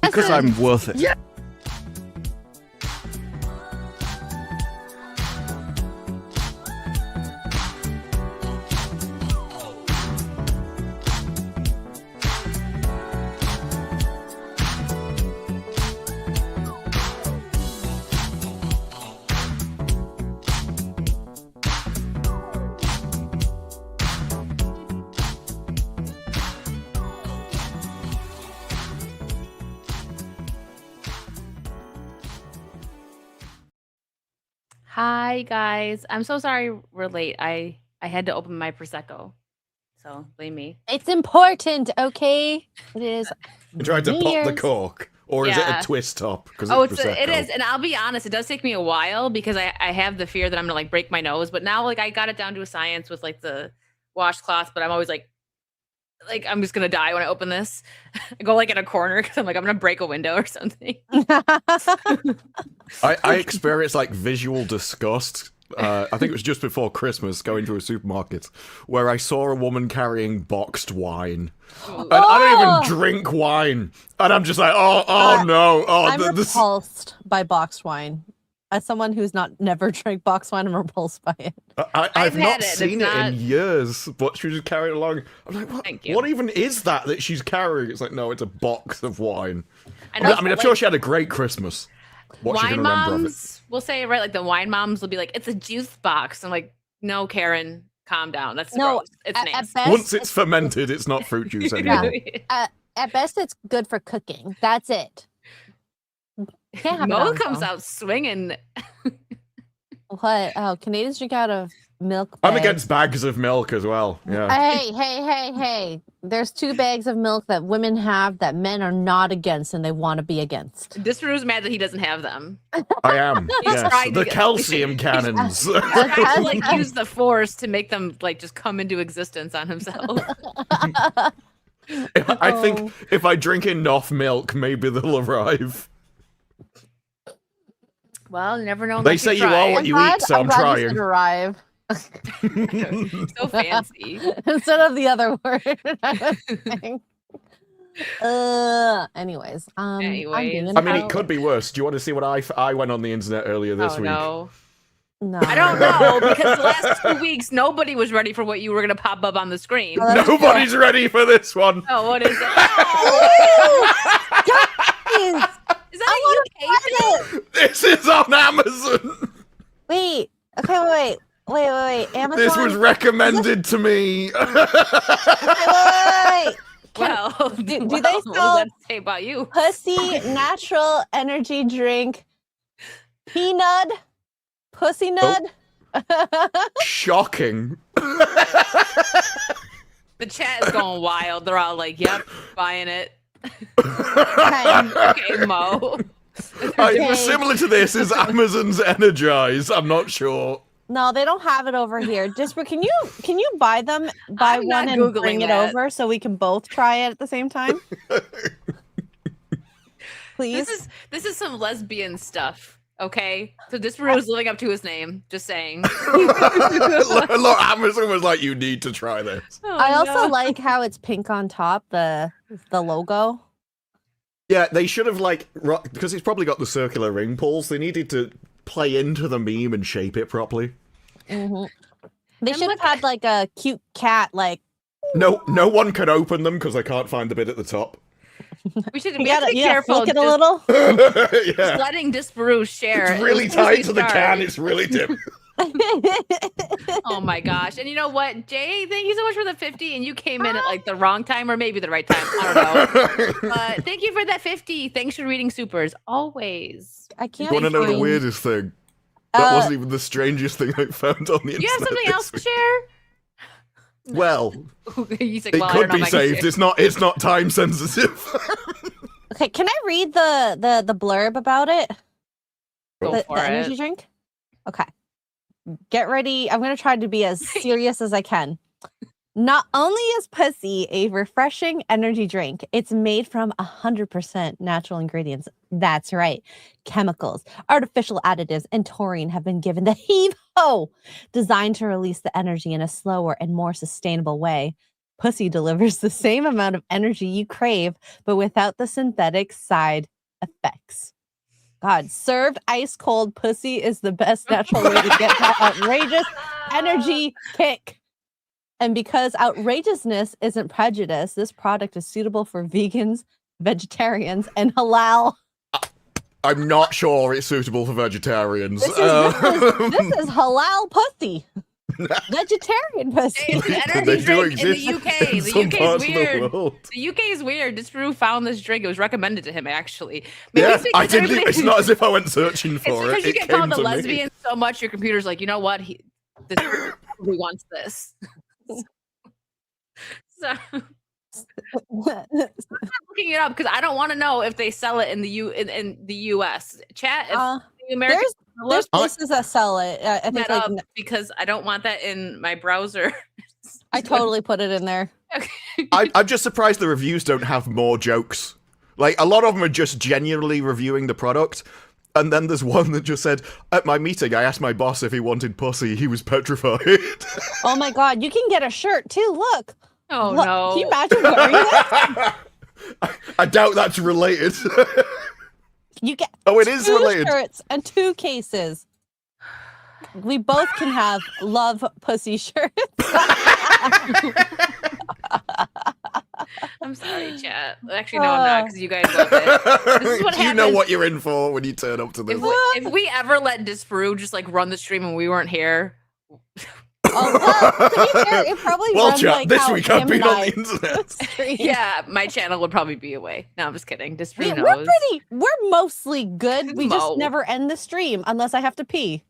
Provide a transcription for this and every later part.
Because I'm worth it. Yeah. Hi guys, I'm so sorry we're late. I had to open my prosecco, so blame me. It's important, okay? It is. You tried to New pop the Year's. cork, or is it Yeah. a twist top? Because Oh, it is, and I'll be honest, it does take me a while because I have the fear that I'm gonna like break my nose. But now like I got it down to a science with like the washcloth. But I'm always like I'm just gonna die when I open this. I go like in a corner because I'm like I'm gonna break a window or something. I experienced like visual disgust. I think it was just before Christmas, going to a supermarket where I saw a woman carrying boxed wine. And I don't even drink wine, and I'm just like, oh no, I'm repulsed by boxed wine. As someone who's never drank boxed wine, I'm repulsed by it. I've not seen it in years, but she just carried it along. I'm like, what even is that she's carrying? It's like, no, it's a box of wine. I mean, I'm sure she had a great Christmas. What she Wine can remember of it. moms will say, right? Like the wine moms will be like, it's a juice box. I'm like, no, Karen, calm down. That's gross. It's at nasty. best, Once it's fermented, it's not fruit juice anymore. At best, it's good for cooking. That's it. Can't have it Mo on comes its own. out swinging. What? Oh, Canadians drink out of milk. I'm bags. against bags of milk as well. Yeah. Hey. There's 2 bags of milk that women have that men are not against and they want to be against. Disparu's mad that he doesn't have them. I am. He's Yes. trying to The get- calcium cannons. He's trying to like use the force to make them like just come into existence on himself. I think if I drink enough milk, maybe they'll arrive. Well, you never know. They unless say you try. are what you eat, so I'm glad you trying. said arrive So fancy. instead of the other word. I was saying. Anyways, I'm being I mean, it could be worse. Do you want to see what I went on the internet earlier this week? No. No. I don't know, because the last 2 weeks, nobody was ready for what you were going to pop up on the screen. Nobody's ready for this one. Oh, what is it? Guys, Is that a UK thing? This is on Amazon. wait. Okay, wait. Amazon. This was recommended to me. Wait. Well, do they what does sell that say about you? Pussy natural energy drink? Peanut? Pussy nut? Shocking. The chat is going wild. They're all like, "Yep, buying it." Okay. Okay, Mo. Similar to this is Amazon's Energize. I'm not sure. No, they don't have it over here. Just can you buy them, buy I'm not one and Googling bring it that. over so we can both try it at the same time? Please. This is some lesbian stuff. Okay, so Disparu's living up to his name. Just saying. Look, Amazon was like, you need to try this. I also like how it's pink on top, the logo. Yeah, they should have, like, because it's probably got the circular ring pulls, they needed to play into the meme and shape it properly. Mm-hmm. They should have had, like, a cute cat, like... No one can open them because I can't find the bit at the top. We should You have to gotta be careful. flick it a little. Just Yeah. letting Disparu share. It's really as soon as we tight to the start. can, it's really dim. Oh my gosh. And you know what, Jay, thank you so much for the 50, and you came in at like the wrong time or maybe the right time. I don't know. But thank you for that 50. Thanks for reading supers. Always. I You can't want to know the find- weirdest thing? That wasn't even the strangest thing I found on the internet. You have something this else to week. share? Well, You said, it well, I could don't know be if I can saved. share. It's not time sensitive. Okay, can I read the blurb about it? Go The for energy it. drink? Okay. Get ready. I'm going to try to be as serious as I can. Not only is pussy a refreshing energy drink, it's made from 100% natural ingredients. That's right. Chemicals, artificial additives, and taurine have been given the heave-ho, designed to release the energy in a slower and more sustainable way. Pussy delivers the same amount of energy you crave, but without the synthetic side effects. God, served ice cold, pussy is the best natural way to get that outrageous energy kick. And because outrageousness isn't prejudice, this product is suitable for vegans, vegetarians, and halal. I'm not sure it's suitable for vegetarians. This is halal pussy. Vegetarian pussy. It's an energy They do drink in the exist UK. in The some UK parts is of the weird. world. The UK is weird. This Drew found this drink. It was recommended to him, actually. Maybe Yeah, it's because I didn't. everybody- It's not as if I went searching It's for because it. you It get came called a to me. lesbian so much, your computer's like, you know what? This probably wants this. So I'm looking it up because I don't want to know if they sell it in the US. Chat, if the American there's places that sell it. I think that like, up because I don't want that in my browser. I totally put it in there. I'm just surprised the reviews don't have more jokes. Like, a lot of them are just genuinely reviewing the product. And then there's one that just said, at my meeting, I asked my boss if he wanted pussy. He was petrified. Oh my God, you can get a shirt too. Look. Oh Look, no. Can you imagine wearing that? I doubt that's related. You get Oh, it is 2 related. shirts and 2 cases. We both can have love pussy shirts. I'm sorry, chat. Actually, no, I'm not because you guys love it. This is what You know happens. what you're in for when you turn up to this. If we ever let Disparu just like run the stream and we weren't here, Oh, well, to be fair, it probably Well, runs chat, like this how week I've him been and on I the internet. stream. yeah, my channel would probably be away. No, I'm just kidding. Disparu We're knows. we're mostly good. We Mo. just never end the stream unless I have to pee.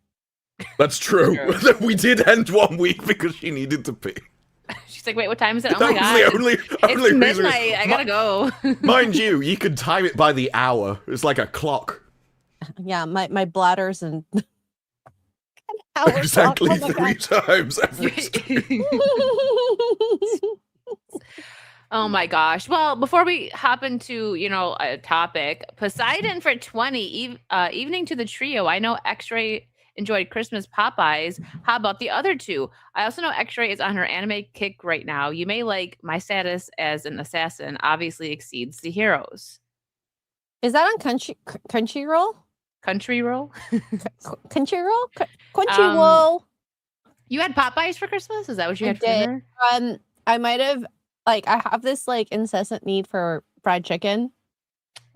That's true. We did end one week because she needed to pee. She's like, wait, what time is it? Oh That my was god. the only It's reason. midnight. I gotta go. Mind you can time it by the hour. It's like a clock. Yeah, my bladders and hour clock. Exactly Oh my 3 God. times every stream. Oh my gosh. Well, before we hop into, a topic, Poseidon for 20, evening to the trio. I know X-Ray enjoyed Christmas Popeyes. How about the other two? I also know X-Ray is on her anime kick right now. You may like my status as an assassin obviously exceeds the heroes. Is that on Crunchyroll? Crunchyroll? Crunchyroll? Crunchyroll. You had Popeyes for Christmas? Is that what you I had for did. dinner? I might have I have this incessant need for fried chicken.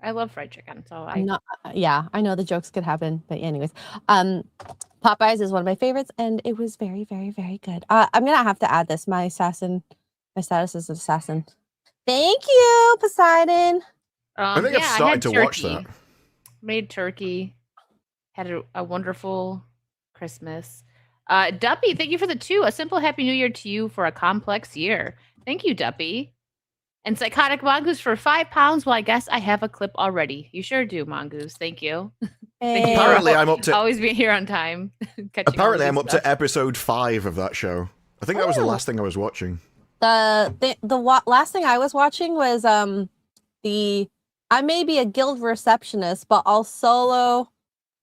I love fried chicken, so I know the jokes could happen, but anyways, Popeyes is one of my favorites, and it was very, very, very good. I'm gonna have to add this. My status is assassin. Thank you, Poseidon. I think I've had started to watch turkey. that. Made turkey. Had a wonderful Christmas. Duppy, thank you for the 2. A simple Happy New Year to you for a complex year. Thank you, Duppy. And Psychotic Mongoose for £5. Well, I guess I have a clip already. You sure do, Mongoose. Thank you. Thank you for Apparently, I'm up to. always being here on time. catching all Apparently, the I'm good up stuff. to episode 5 of that show. I think that was the last thing I was watching. The last thing I was watching was I may be a guild receptionist, but I'll solo.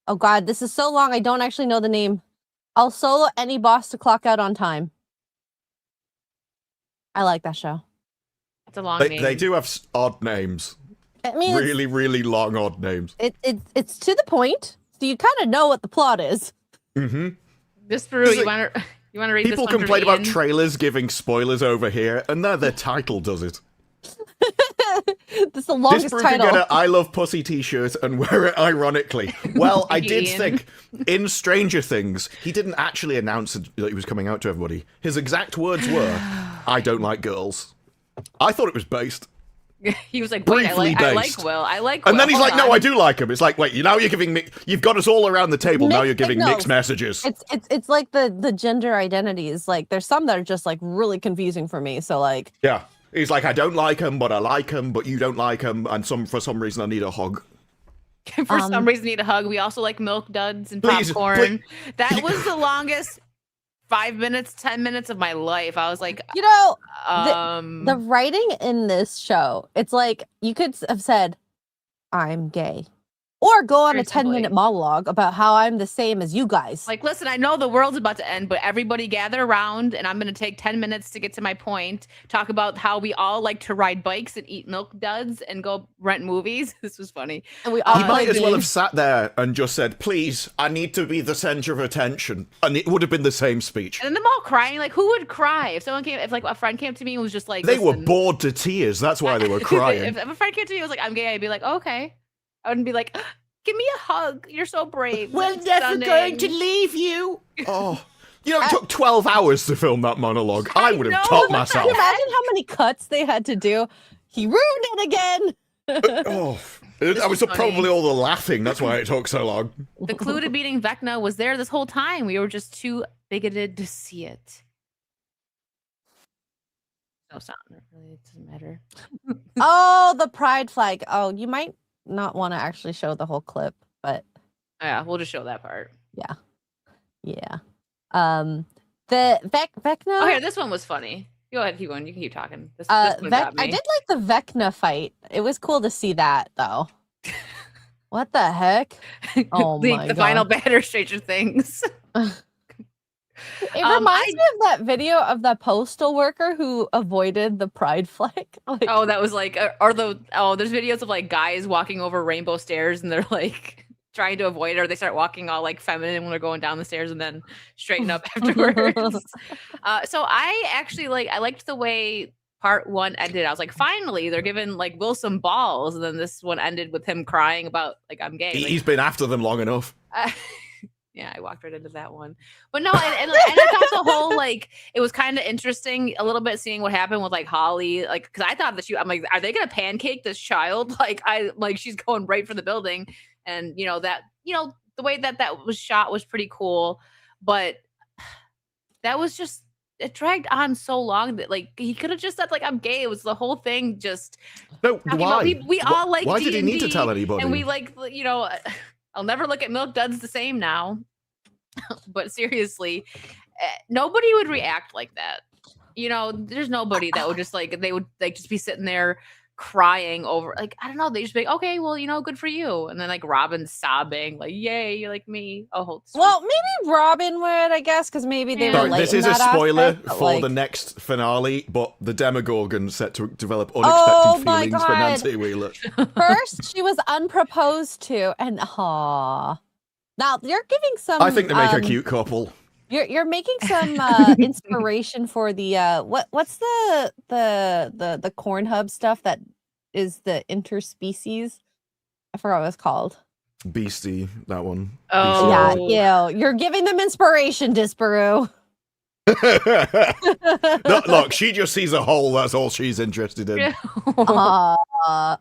Oh God, this is so long. I don't actually know the name. I'll solo any boss to clock out on time. I like that show. It's a long name. They do have odd names. I mean, Really, really long odd names. it's to the point, so you kind of know what the plot is. Mm-hmm. Disparu, It's you want to read People this one complain from about Ian? trailers giving spoilers over here, and their title does it. This is the longest Disparu can title. get an I Love Pussy t-shirt and wear it ironically. Well, I Thank you, did Ian. think, in Stranger Things, he didn't actually announce that he was coming out to everybody. His exact words were, I don't like girls. I thought it was based. He was like, wait, I like based. Will. I like Will. And then he's Hold like, no, on. I do like him. It's like, wait, now you're giving me, you've got us all around the table, now Mixed you're giving signals. mixed messages. It's like the gender identities. Like there's some that are just really confusing for me. So Yeah. He's like, I don't like him, but I like him, but you don't like him, and for some reason I need a hug. For some reason, need a hug. We also like milk duds and Please, popcorn. That was the longest 5 minutes, 10 minutes of my life. I was like, You know, the writing in this show, it's like you could have said, I'm gay. Or go on a 10-minute monologue about how I'm the same as you guys. Like, listen, I know the world's about to end, but everybody gather around, and I'm going to take 10 minutes to get to my point. Talk about how we all like to ride bikes and eat milk duds and go rent movies. This was funny. And we all he might as well have sat there and just said, please, I need to be the center of attention. And it would have been the same speech. And then them all crying. Like, who would cry if someone came, if like a friend came to me and was just like, they were bored to tears. That's why they were crying. if a friend came to me and was like, I'm gay, I'd be like, oh, okay. I wouldn't be like, give me a hug. You're so brave. We're never going to leave you. Oh, you know, it took 12 hours to film that monologue. I would have taught myself. Can you imagine how many cuts they had to do? He ruined it again. That was probably all the laughing. That's why it took so long. The clue to beating Vecna was there this whole time. We were just too bigoted to see it. No sound. Really, it doesn't matter. Oh, the pride flag. Oh, you might not want to actually show the whole clip, but yeah, we'll just show that part. Yeah. The Vecna. Oh, here, this one was funny. Go ahead, keep going. You can keep talking. This I did like the Vecna fight. It was cool to see that, though. What the heck? Oh my the God. final batter, Stranger Things. It reminds me of that video of the postal worker who avoided the pride flag. Like, oh, that was like, there's videos of like guys walking over rainbow stairs and they're like trying to avoid it, or they start walking all like feminine when they're going down the stairs and then straighten up afterwards. So I actually I liked the way part 1 ended. I was like, finally, they're giving like Will some balls, and then this one ended with him crying about like, I'm gay. He's been after them long enough. Yeah, I walked right into that one. But no, and I thought the whole, like, it was kind of interesting a little bit seeing what happened with, like, Holly. Like, because I thought that I'm like, are they going to pancake this child? Like, she's going right for the building. And, the way that was shot was pretty cool. But that was just, it dragged on so long that, like, he could have just said, like, I'm gay. It was the whole thing just. No, why? We all like Why D&D, did he need to tell anybody? And we, like, I'll never look at milk duds the same now. But seriously, nobody would react like that. There's nobody that would just they would just be sitting there crying over, like, I don't know. They just be like, okay, well, good for you. And then like Robin's sobbing, like, yay, you're like me. Oh, well, maybe Robin would, I guess, because maybe they were late. This is a spoiler for the next finale, but the Demogorgon set to develop unexpected feelings for Nancy Wheeler. First, she was unproposed to, and now you're giving some. I think they make a cute couple. You're making some inspiration for the what's the corn hub stuff that is the interspecies? I forgot what it's called. Beastie, that one. Oh yeah, you're giving them inspiration, Disparu. No, look, she just sees a hole. That's all she's interested in.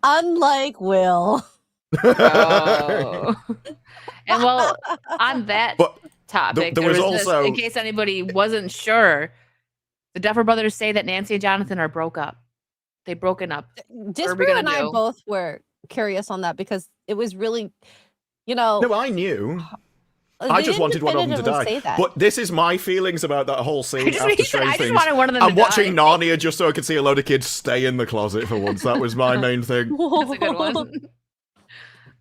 Unlike Will. Oh. And well, on that topic, there was also, in case anybody wasn't sure, the Duffer Brothers say that Nancy and Jonathan are broken up. They've broken up. Disparu and I both were curious on that because it was really, No, I knew. I just wanted one of them to die. But this is my feelings about that whole scene after Strange Things. Wanted one of them I'm watching Narnia just so I could see a load of kids stay in the closet for once. That was my main thing. That's a good one.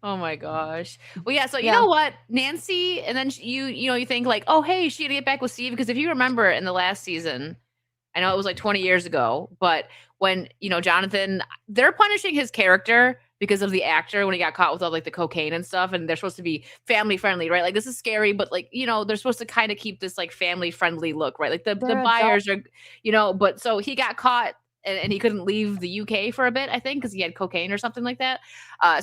Oh my gosh. Well, yeah. So you know what, Nancy, and then you think like, oh, hey, she gonna get back with Steve, because if you remember in the last season, I know it was like 20 years ago, but when Jonathan, they're punishing his character because of the actor when he got caught with all like the cocaine and stuff, and they're supposed to be family friendly, right? Like, this is scary, but like they're supposed to kind of keep this like family friendly look, right? Like the buyers are, but so he got caught. And he couldn't leave the UK for a bit, I think, because he had cocaine or something like that.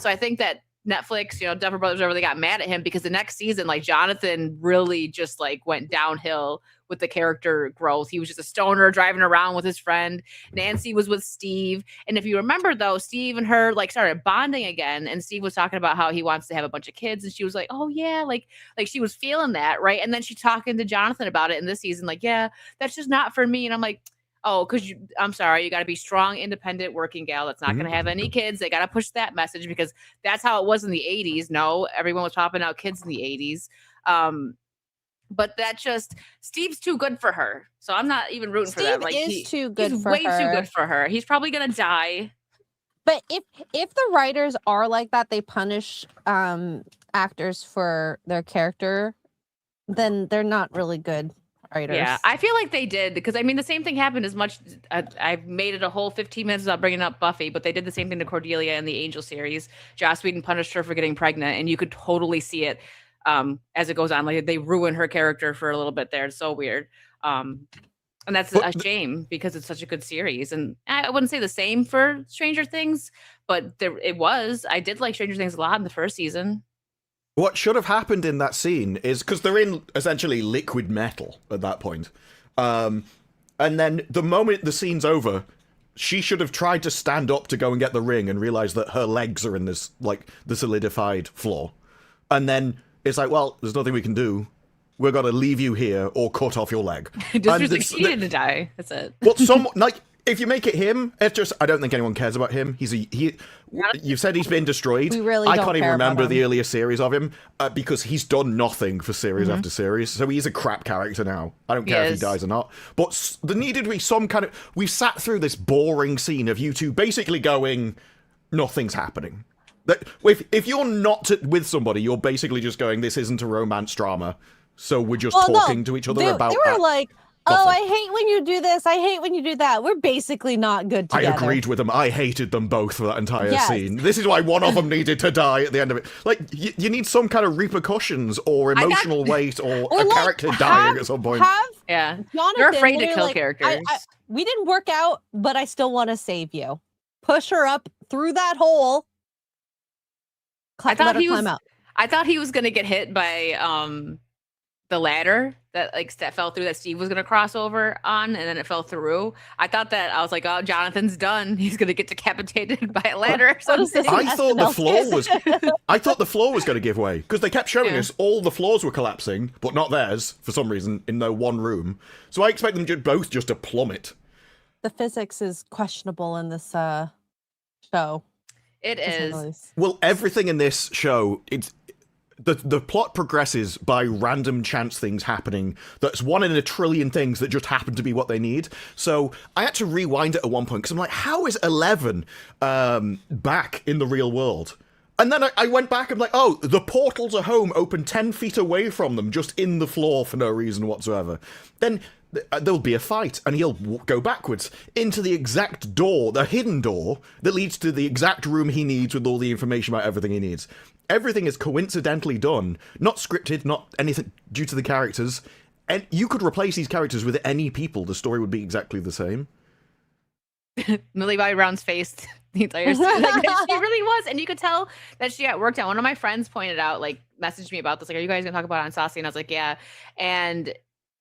So I think that Netflix, Duffer Brothers, whatever, they got mad at him because the next season, like, Jonathan really just like went downhill with the character growth. He was just a stoner driving around with his friend. Nancy was with Steve. And if you remember, though, Steve and her like started bonding again. And Steve was talking about how he wants to have a bunch of kids. And she was like, oh, yeah, like she was feeling that. Right. And then she's talking to Jonathan about it in this season, like, yeah, that's just not for me. And I'm like, oh, because I'm sorry, you got to be strong, independent, working gal that's not going to have any kids. They got to push that message because that's how it was in the 80s. No, everyone was popping out kids in the 80s. But Steve's too good for her. So I'm not even rooting for that. Like is too good he's for way her. too good for her. He's probably gonna die. But if the writers are like that, they punish actors for their character, then they're not really good writers. Yeah, I feel like they did because I mean the same thing happened as much. I've made it a whole 15 minutes without bringing up Buffy, but they did the same thing to Cordelia in the Angel series. Joss Whedon punished her for getting pregnant, and you could totally see it as it goes on. Like they ruin her character for a little bit there. It's so weird. And that's a shame because it's such a good series. And I wouldn't say the same for Stranger Things, but it was. I did like Stranger Things a lot in the first season. What should have happened in that scene is because they're in essentially liquid metal at that point. And then the moment the scene's over, she should have tried to stand up to go and get the ring and realize that her legs are in this, like, the solidified floor. And then it's like, well, there's nothing we can do. We're going to leave you here or cut off your leg. She didn't die. That's it. Well, like, if you make it him, it's just, I don't think anyone cares about him. You said he's been destroyed. We really I don't can't even care about remember him. the earlier series of him because he's done nothing for series after series. So he's a crap character now. I don't care if he dies or not. But there needed to be some kind of... We sat through this boring scene of you two basically going, nothing's happening. That if you're not with somebody, you're basically just going, this isn't a romance drama. So we're just talking to each other about... They were like, oh, I hate when you do this. I hate when you do that. We're basically not good together. I agreed with them. I hated them both for that entire scene. This is why one of them needed to die at the end of it. Like, you need some kind of repercussions or emotional weight or a character dying at some point. Jonathan, you're afraid to kill characters. We didn't work out, but I still want to save you. Push her up through that hole. I thought he was going to get hit by the ladder that fell through that Steve was gonna cross over on, and then it fell through. I was like, oh, Jonathan's done. He's gonna get decapitated by a ladder or something. I thought the floor was gonna give way because they kept showing us all the floors were collapsing, but not theirs for some reason in their one room. So I expect them both just to plummet. The physics is questionable in this show. It is. Well, everything in this show, the plot progresses by random chance things happening. That's one in a trillion things that just happen to be what they need. So I had to rewind it at one point because I'm like, how is 11 back in the real world? And then I went back and I'm like, oh, the portal to home opened 10 feet away from them, just in the floor for no reason whatsoever. Then there'll be a fight, and he'll go backwards into the exact door, the hidden door, that leads to the exact room he needs with all the information about everything he needs. Everything is coincidentally done, not scripted, not anything due to the characters. And you could replace these characters with any people, the story would be exactly the same. Millie Bobby Brown's face the entire season. Like, she really was, and you could tell that she got worked out. One of my friends pointed out, like, messaged me about this, like, are you guys gonna talk about it on Saucy? And I was like, yeah. And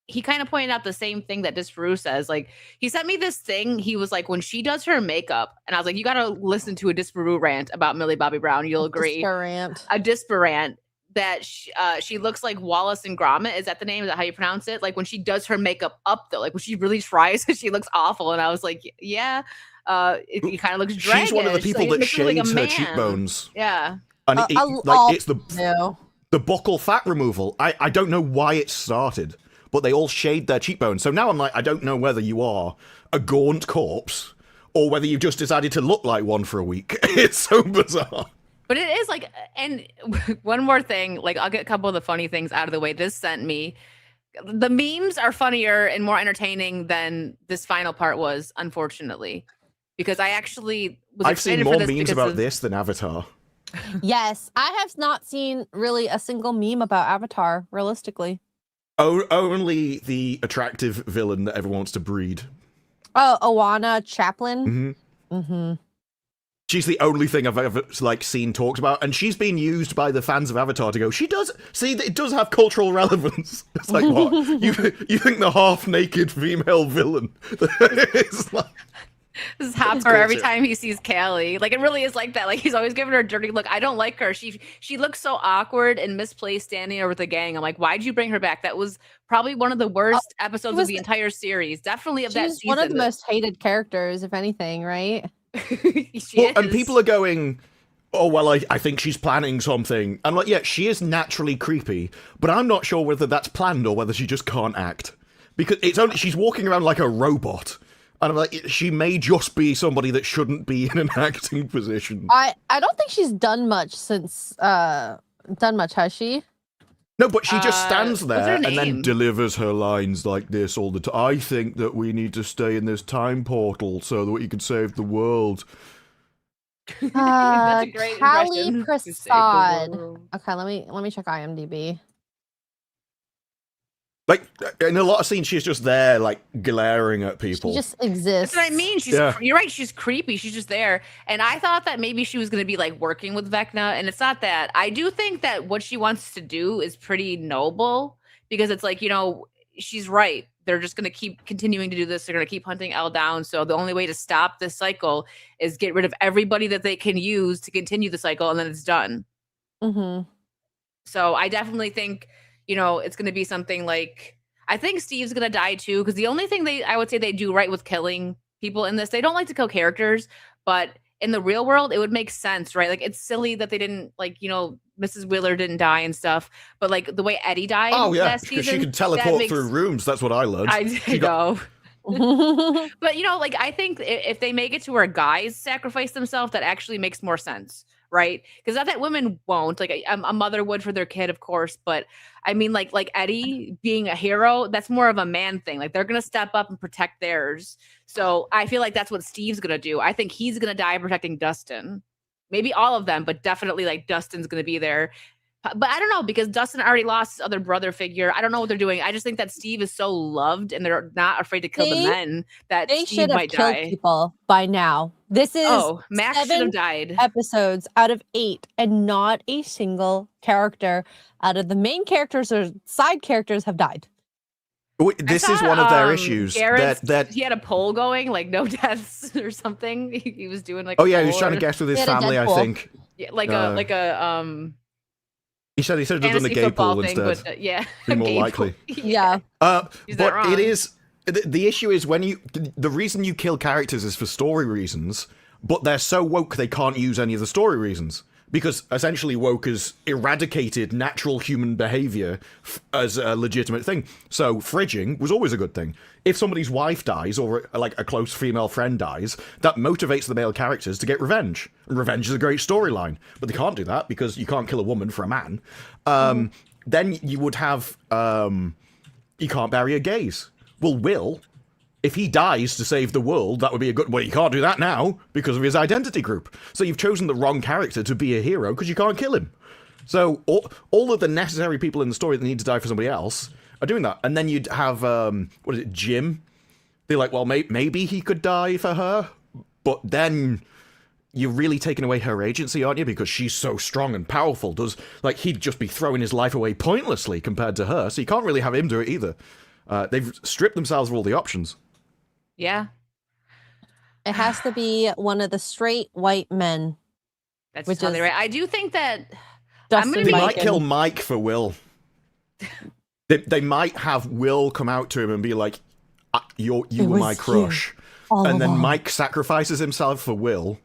he kind of pointed out the same thing that Disparu says. Like, he sent me this thing. He was like, when she does her makeup, and I was like, you got to listen to a Disparu rant about Millie Bobby Brown. You'll agree. A Disparant that she looks like Wallace and Gromit. Is that the name? Is that how you pronounce it? Like when she does her makeup up though, like when she really tries, she looks awful. And I was like, yeah, it kind of looks draggish. She's one of the people that shades her cheekbones. Yeah. And it's the buccal fat removal. I don't know why it started, but they all shade their cheekbones. So now I'm like, I don't know whether you are a gaunt corpse or whether you've just decided to look like one for a week. It's so bizarre. But it is like, and one more thing, like I'll get a couple of the funny things out of the way. This sent me, the memes are funnier and more entertaining than this final part was, unfortunately, because I actually was I've excited seen more for this memes about this than Avatar. Yes, I have not seen really a single meme about Avatar, realistically. Only the attractive villain that everyone wants to breed. Oh, Oana Chaplin? Mm-hmm. Mm-hmm. She's the only thing I've ever seen talked about, and she's been used by the fans of Avatar to go, she does, see, it does have cultural relevance. It's like, what? You think the half-naked female villain is like... This is Hopper every time he sees Callie. Like, it really is like that. Like, he's always giving her a dirty look. I don't like her. She looks so awkward and misplaced standing over with the gang. I'm like, why'd you bring her back? That was probably one of the worst episodes of the entire series. Definitely of that season. She's one of the most hated characters, if anything, right? And people are going, oh, well, I think she's planning something. I'm like, yeah, she is naturally creepy, but I'm not sure whether that's planned or whether she just can't act. Because she's walking around like a robot. And I'm like, she may just be somebody that shouldn't be in an acting position. I don't think she's done much since, has she? No, but she just stands what's her there and then name? delivers her lines like this all the time. I think that we need to stay in this time portal so that we can save the world. That's a great Callie impression. Prasad. Okay, let me check IMDb. Like, in a lot of scenes, she's just there, like, glaring at people. She just exists. That's what I mean. You're right. She's creepy. She's just there. And I thought that maybe she was going to be like working with Vecna, and it's not that. I do think that what she wants to do is pretty noble because it's like, she's right. They're just going to keep continuing to do this. They're going to keep hunting Elle down. So the only way to stop this cycle is get rid of everybody that they can use to continue the cycle, and then it's done. Mm-hmm. So I definitely think, it's going to be something like, I think Steve's going to die too, because the only thing I would say they do right with killing people in this, they don't like to kill characters, but in the real world, it would make sense, right? Like, it's silly that they didn't, like, Mrs. Wheeler didn't die and stuff, but like the way Eddie died last because season, she could teleport through rooms. That's what I learned. I know. But like, I think if they make it to where guys sacrifice themselves, that actually makes more sense, right? Because not that women won't, like a mother would for their kid, of course, but I mean, like Eddie being a hero, that's more of a man thing. Like, they're gonna step up and protect theirs. So I feel like that's what Steve's gonna do. I think he's gonna die protecting Dustin. Maybe all of them, but definitely like Dustin's gonna be there. But I don't know, because Dustin already lost his other brother figure. I don't know what they're doing. I just think that Steve is so loved, and they're not afraid to kill the men that they Steve should have might killed die. people by now. This is Max should 7 have died. episodes out of 8, and not a single character out of the main characters or side characters have died. This is one of their issues. That he had a poll going, like no deaths or something. He was doing like. Oh yeah, he was trying to guess with his He had a family, I Deadpool. think. Yeah, like a He said have done the fantasy gay football pool thing, instead. but yeah, Be more gay pool. likely. Yeah. But that wrong. it is the issue is when the reason you kill characters is for story reasons, but they're so woke they can't use any of the story reasons. Because essentially woke has eradicated natural human behavior as a legitimate thing. So fridging was always a good thing. If somebody's wife dies or like a close female friend dies, that motivates the male characters to get revenge. And revenge is a great storyline. But they can't do that because you can't kill a woman for a man. Then you would have, you can't bury a gays. Well, Will, if he dies to save the world, that would be a good... Well, you can't do that now because of his identity group. So you've chosen the wrong character to be a hero because you can't kill him. So all of the necessary people in the story that need to die for somebody else are doing that. And then you'd have, Jim? They're like, well, maybe he could die for her, but then you're really taking away her agency, aren't you? Because she's so strong and powerful. He'd just be throwing his life away pointlessly compared to her, so you can't really have him do it either. They've stripped themselves of all the options. Yeah. It has to be one of the straight white men. That's Which totally is right. I do think that Dustin gonna They be- might kill Mike for Will. They might have Will come out to him and be like, you were my was crush. all And then along. Mike sacrifices himself for Will,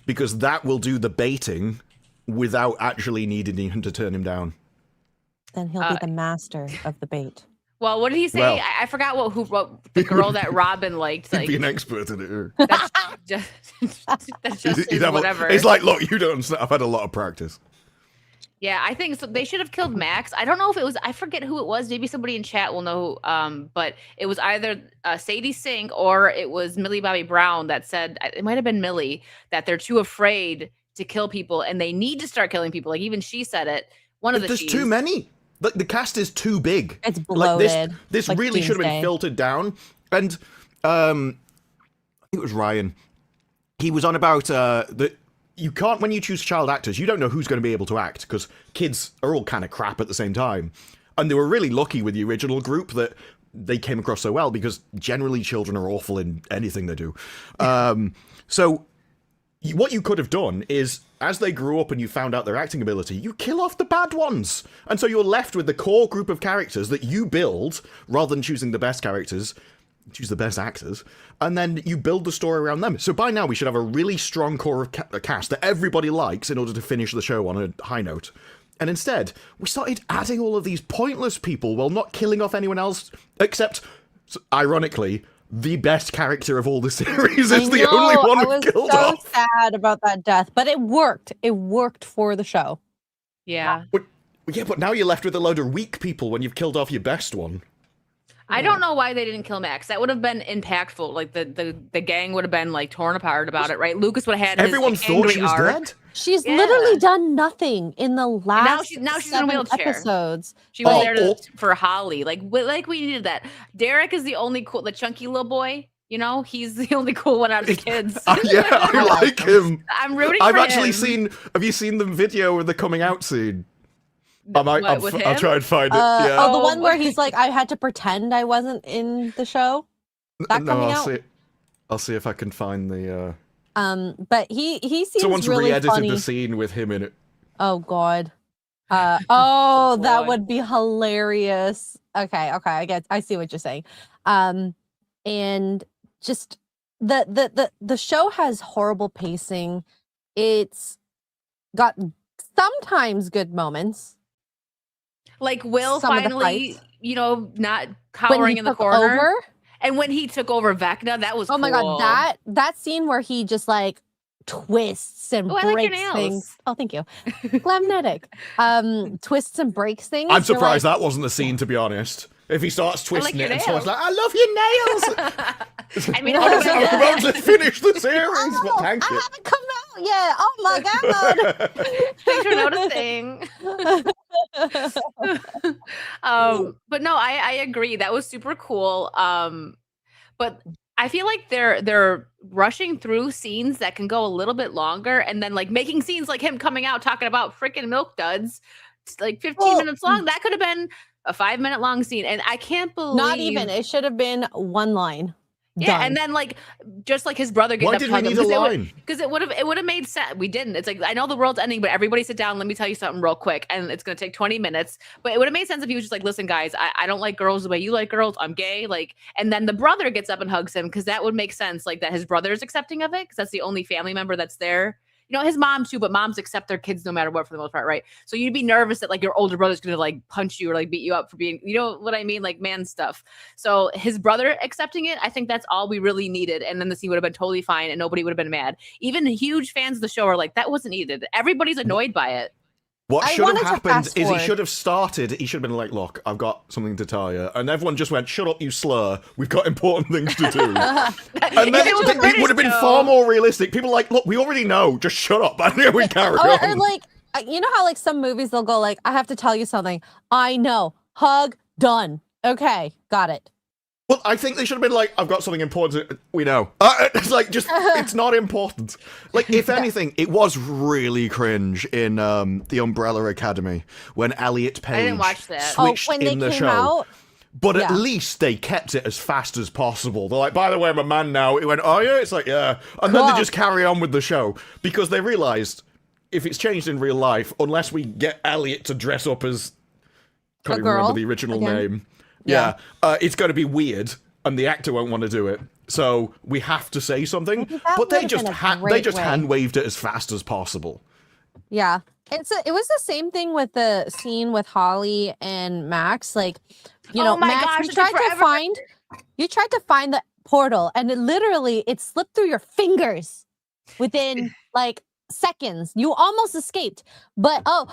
because that will do the baiting without actually needing him to turn him down. Then he'll be the master of the bait. Well, what did he say? Well- I forgot what the girl that Robin liked. He'd Like, be an expert in it. that's just He'd have whatever. It's like, look, you don't understand. I've had a lot of practice. Yeah, I think so. They should have killed Max. I don't know if it was. I forget who it was. Maybe somebody in chat will know. But it was either Sadie Sink or it was Millie Bobby Brown that said, it might have been Millie, that they're too afraid to kill people and they need to start killing people. Like, even she said it. One of the There's she's. too many. Like, the cast is too big. It's Like, bloated. this like really should have been Doomsday. filtered down. And I think it was Ryan. He was on about that you can't, when you choose child actors, you don't know who's going to be able to act because kids are all kind of crap at the same time. And they were really lucky with the original group that they came across so well because generally children are awful in anything they do. So what you could have done is, as they grew up and you found out their acting ability, you kill off the bad ones. And so you're left with the core group of characters that you build, rather than choosing the best characters. choose the best actors, and then you build the story around them. So by now we should have a really strong core of cast that everybody likes in order to finish the show on a high note. And instead, we started adding all of these pointless people while not killing off anyone else, except, ironically, the best character of all the series is the only one who killed off. I was so sad about that death, but it worked. It worked for the show. Yeah. But now you're left with a load of weak people when you've killed off your best one. I don't know why they didn't kill Max. That would have been impactful. Like the gang would have been like torn apart about it, right? Lucas would have had everyone his, thought she was arc. dead. She's literally done nothing in the last now she's in a 7 wheelchair. episodes. She was there for Holly. Like we needed that. Derek is the only cool, the chunky little boy. You know, he's the only cool one out of the kids. Yeah, I like him. I'm rooting I've for actually him. seen. Have you seen the video with the coming out scene? I'll try and find it. Yeah. Oh, the one where he's like, I had to pretend I wasn't in the show. That coming out? I'll see if I can find the. But he seems Someone's really re-edited funny. the scene with him in it. Oh God. That would be hilarious. Okay, I see what you're saying. And just the show has horrible pacing. It's got sometimes good moments. Like Will Some of the finally, fights. not cowering in the corner. Over. And when he took over Vecna, that was Oh my cool. God, that scene where he just like twists and I like your breaks nails. things. Oh, thank you. Glamnetic. Twists and breaks things. I'm surprised that wasn't the scene, to be honest. If he starts twisting it and someone's like, I love your nails! I mean, I'm about to finish the series, but thank I you. haven't come out yet. Oh my God. Thanks for noticing. But no, I agree. That was super cool. But I feel like they're rushing through scenes that can go a little bit longer, and then like making scenes like him coming out talking about freaking milk duds, like 15 minutes long. That could have been a 5-minute long scene, and I can't believe Not even. It should have been one line. Yeah, Done. and then like just like his brother getting Why up did to we hug him, need a line? because it would have made sense. We didn't. It's like, I know the world's ending, but everybody sit down. Let me tell you something real quick, and it's gonna take 20 minutes. But it would have made sense if he was just like, listen, guys, I don't like girls the way you like girls. I'm gay. Like, and then the brother gets up and hugs him, because that would make sense. Like that his brother is accepting of it, because that's the only family member that's there. You know, his mom too, but moms accept their kids no matter what for the most part, right? So you'd be nervous that like your older brother's gonna like punch you or like beat you up for being, you know what I mean? Like man stuff. So his brother accepting it, I think that's all we really needed. And then the scene would have been totally fine and nobody would have been mad. Even huge fans of the show are like, that wasn't needed. Everybody's annoyed by it. What I should have wanted to happened fast is he forward. should have started, he should have been like, look, I've got something to tell you. And everyone just went, shut up, you slur. We've got important things to do. And then it would have been far more realistic. People are like, look, we already know. Just shut up. And here we carry Or on. like, you know how like some movies they'll go like, I have to tell you something. I know. Hug. Done. Okay. Got it. Well, I think they should have been like, I've got something important. We know. It's like, just, it's not important. Like, if anything, it was really cringe in The Umbrella Academy when Elliot Page I didn't watch that. switched when they in the came show. out. But Yeah. at least they kept it as fast as possible. They're like, by the way, I'm a man now. It went, oh yeah? It's like, yeah. And then Cool. they just carry on with the show. Because they realised, if it's changed in real life, unless we get Elliot to dress up as... Can't even remember girl the original again. name. Yeah. Yeah. It's going to be weird, and the actor won't want to do it. So we have to say something. Maybe that But they would've just been a they great just way. hand waved it as fast as possible. Yeah. It was the same thing with the scene with Holly and Max. Like, you Oh know, my Max, gosh, you it took tried to forever. find the portal, and it slipped through your fingers within like seconds. You almost escaped. But oh,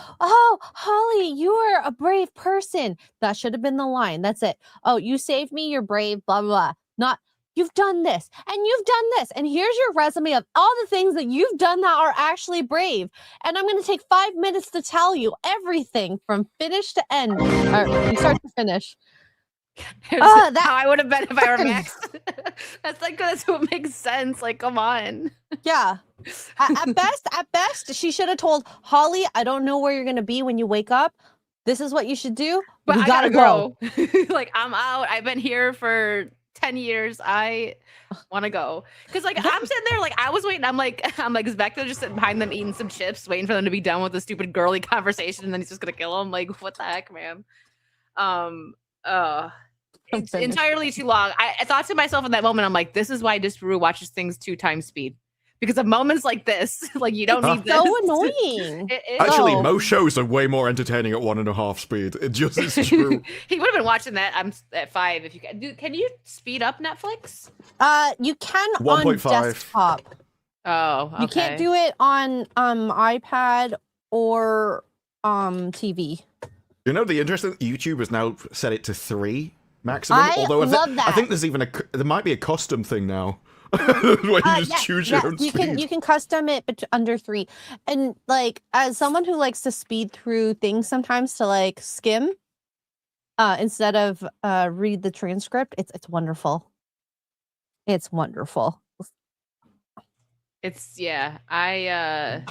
Holly, you are a brave person. That should have been the line. That's it. Oh, you saved me, you're brave, blah blah blah. Not you've done this and you've done this, and here's your resume of all the things that you've done that are actually brave. And I'm going to take 5 minutes to tell you everything from finish to end, or from start to finish. That's how I would have been if I were Max. That's what makes sense. Like, come on. Yeah. At best, she should have told Holly, I don't know where you're going to be when you wake up. This is what you should do. But You I gotta gotta go. Like, I'm out. I've been here for 10 years. I want to go. Because like I'm sitting there, like I was waiting. I'm like, is Vecna just sitting behind them eating some chips, waiting for them to be done with the stupid girly conversation, and then he's just gonna kill him? Like, what the heck, man? It's entirely too long. I thought to myself in that moment, I'm like, this is why Disparu watches things 2x speed. Because of moments like this, like you don't need this. So annoying. Actually, most shows are way more entertaining at 1.5 speed. It just is true. He would have been watching that. I'm at 5. If you can, can you speed up Netflix? You can 1.5. on desktop. Oh, okay. You can't do it on iPad or TV. You know, the interesting YouTube has now set it to 3 maximum. Although love that. I think there's even there might be a custom thing now. Where you just choose your own speed. You can custom it but under 3. And like as someone who likes to speed through things sometimes to like skim instead of read the transcript, it's wonderful. It's wonderful. It's I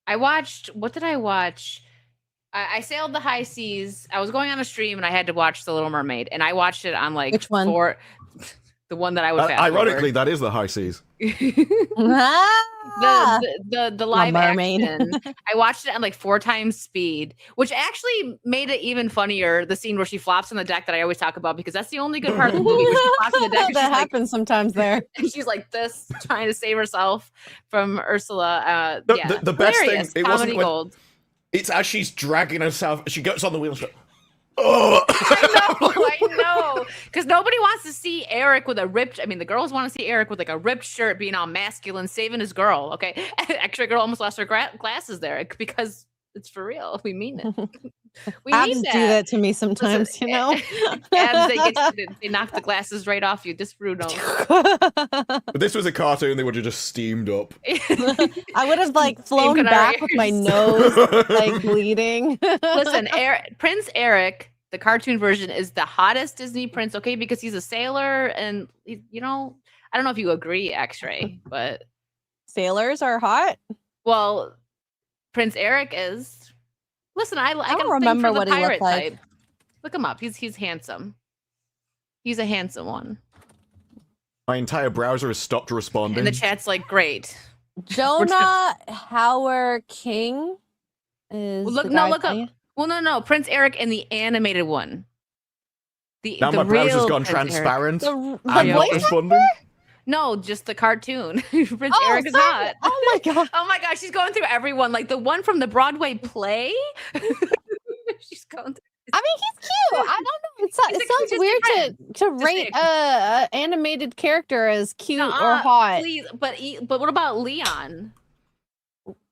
watched, what did I watch? I sailed the high seas. I was going on a stream and I had to watch The Little Mermaid, and I watched it on like which one? The one that I would fast ironically, that is the high seas. the live action. I watched it on like 4x speed, which actually made it even funnier. The scene where she flops on the deck that I always talk about, because that's the only good part of the movie. Where she flops on the deck. That happens sometimes there. And she's like this, trying to save herself from Ursula. The best thing, it wasn't gold. It's as she's dragging herself, she gets on the wheel. Oh, I know, because nobody wants to see Eric with a ripped. I mean, the girls want to see Eric with like a ripped shirt, being all masculine, saving his girl. Okay, actually, girl almost lost her glasses there because it's for real. We mean it. We Abs need that. do that to me sometimes. Listen, you know, Abs, they knock the glasses right off you. This Bruno. But this was a cartoon; they would have just steamed up. I would have like flown back with my nose like bleeding. Listen, Prince Eric, the cartoon version, is the hottest Disney prince. Okay, because he's a sailor, and you know, I don't know if you agree, X-Ray, but sailors are hot. Well, Prince Eric is. Listen, I don't remember what he looked like. Type. Look him up. He's handsome. He's a handsome one. My entire browser has stopped responding. And the chat's like, great. Jonah Howard King is look up. Well, no. Prince Eric in the animated one. Now my browser's gone transparent. I'm not responding. No, just the cartoon. Prince Eric is hot. Oh my god. Oh my gosh, she's going through everyone. Like the one from the Broadway play. She's going through. I mean, he's cute. I don't know. It sounds weird to rate a animated character as cute or hot. Please, but what about Leon?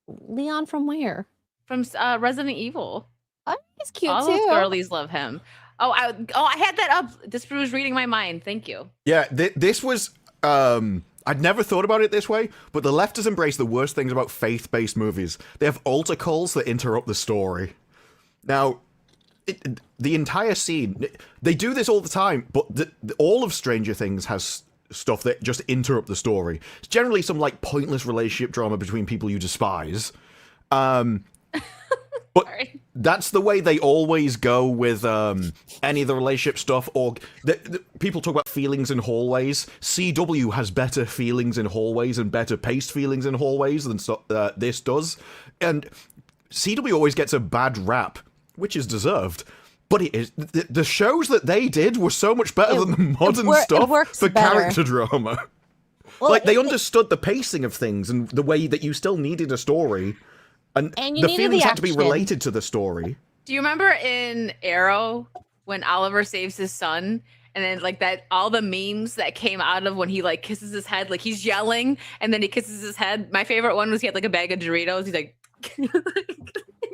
Leon from where? From Resident Evil. Oh, he's cute All too. those girlies love him. I had that up. This was reading my mind. Thank you. Yeah, this was. I'd never thought about it this way, but the left has embraced the worst things about faith-based movies. They have altar calls that interrupt the story. Now, the entire scene, they do this all the time, but all of Stranger Things has stuff that just interrupt the story. It's generally some, like, pointless relationship drama between people you despise. But that's the way they always go with any of the relationship stuff. Or people talk about feelings in hallways. CW has better feelings in hallways and better paced feelings in hallways than this does. And CW always gets a bad rap, which is deserved. But it is the shows that they did were so much better than the modern stuff for character drama. Well, like they understood the pacing of things and the way that you still needed a story. And the feelings had to be related to the story. Do you remember in Arrow when Oliver saves his son, and then like that all the memes that came out of when he like kisses his head, like he's yelling and then he kisses his head? My favorite one was he had like a bag of Doritos. He's like, you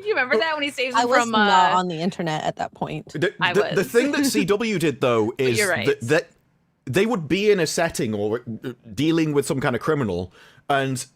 remember that when he saves him from? Not on the internet at that point. The thing that CW did though is that they would be in a setting or dealing with some kind of criminal, and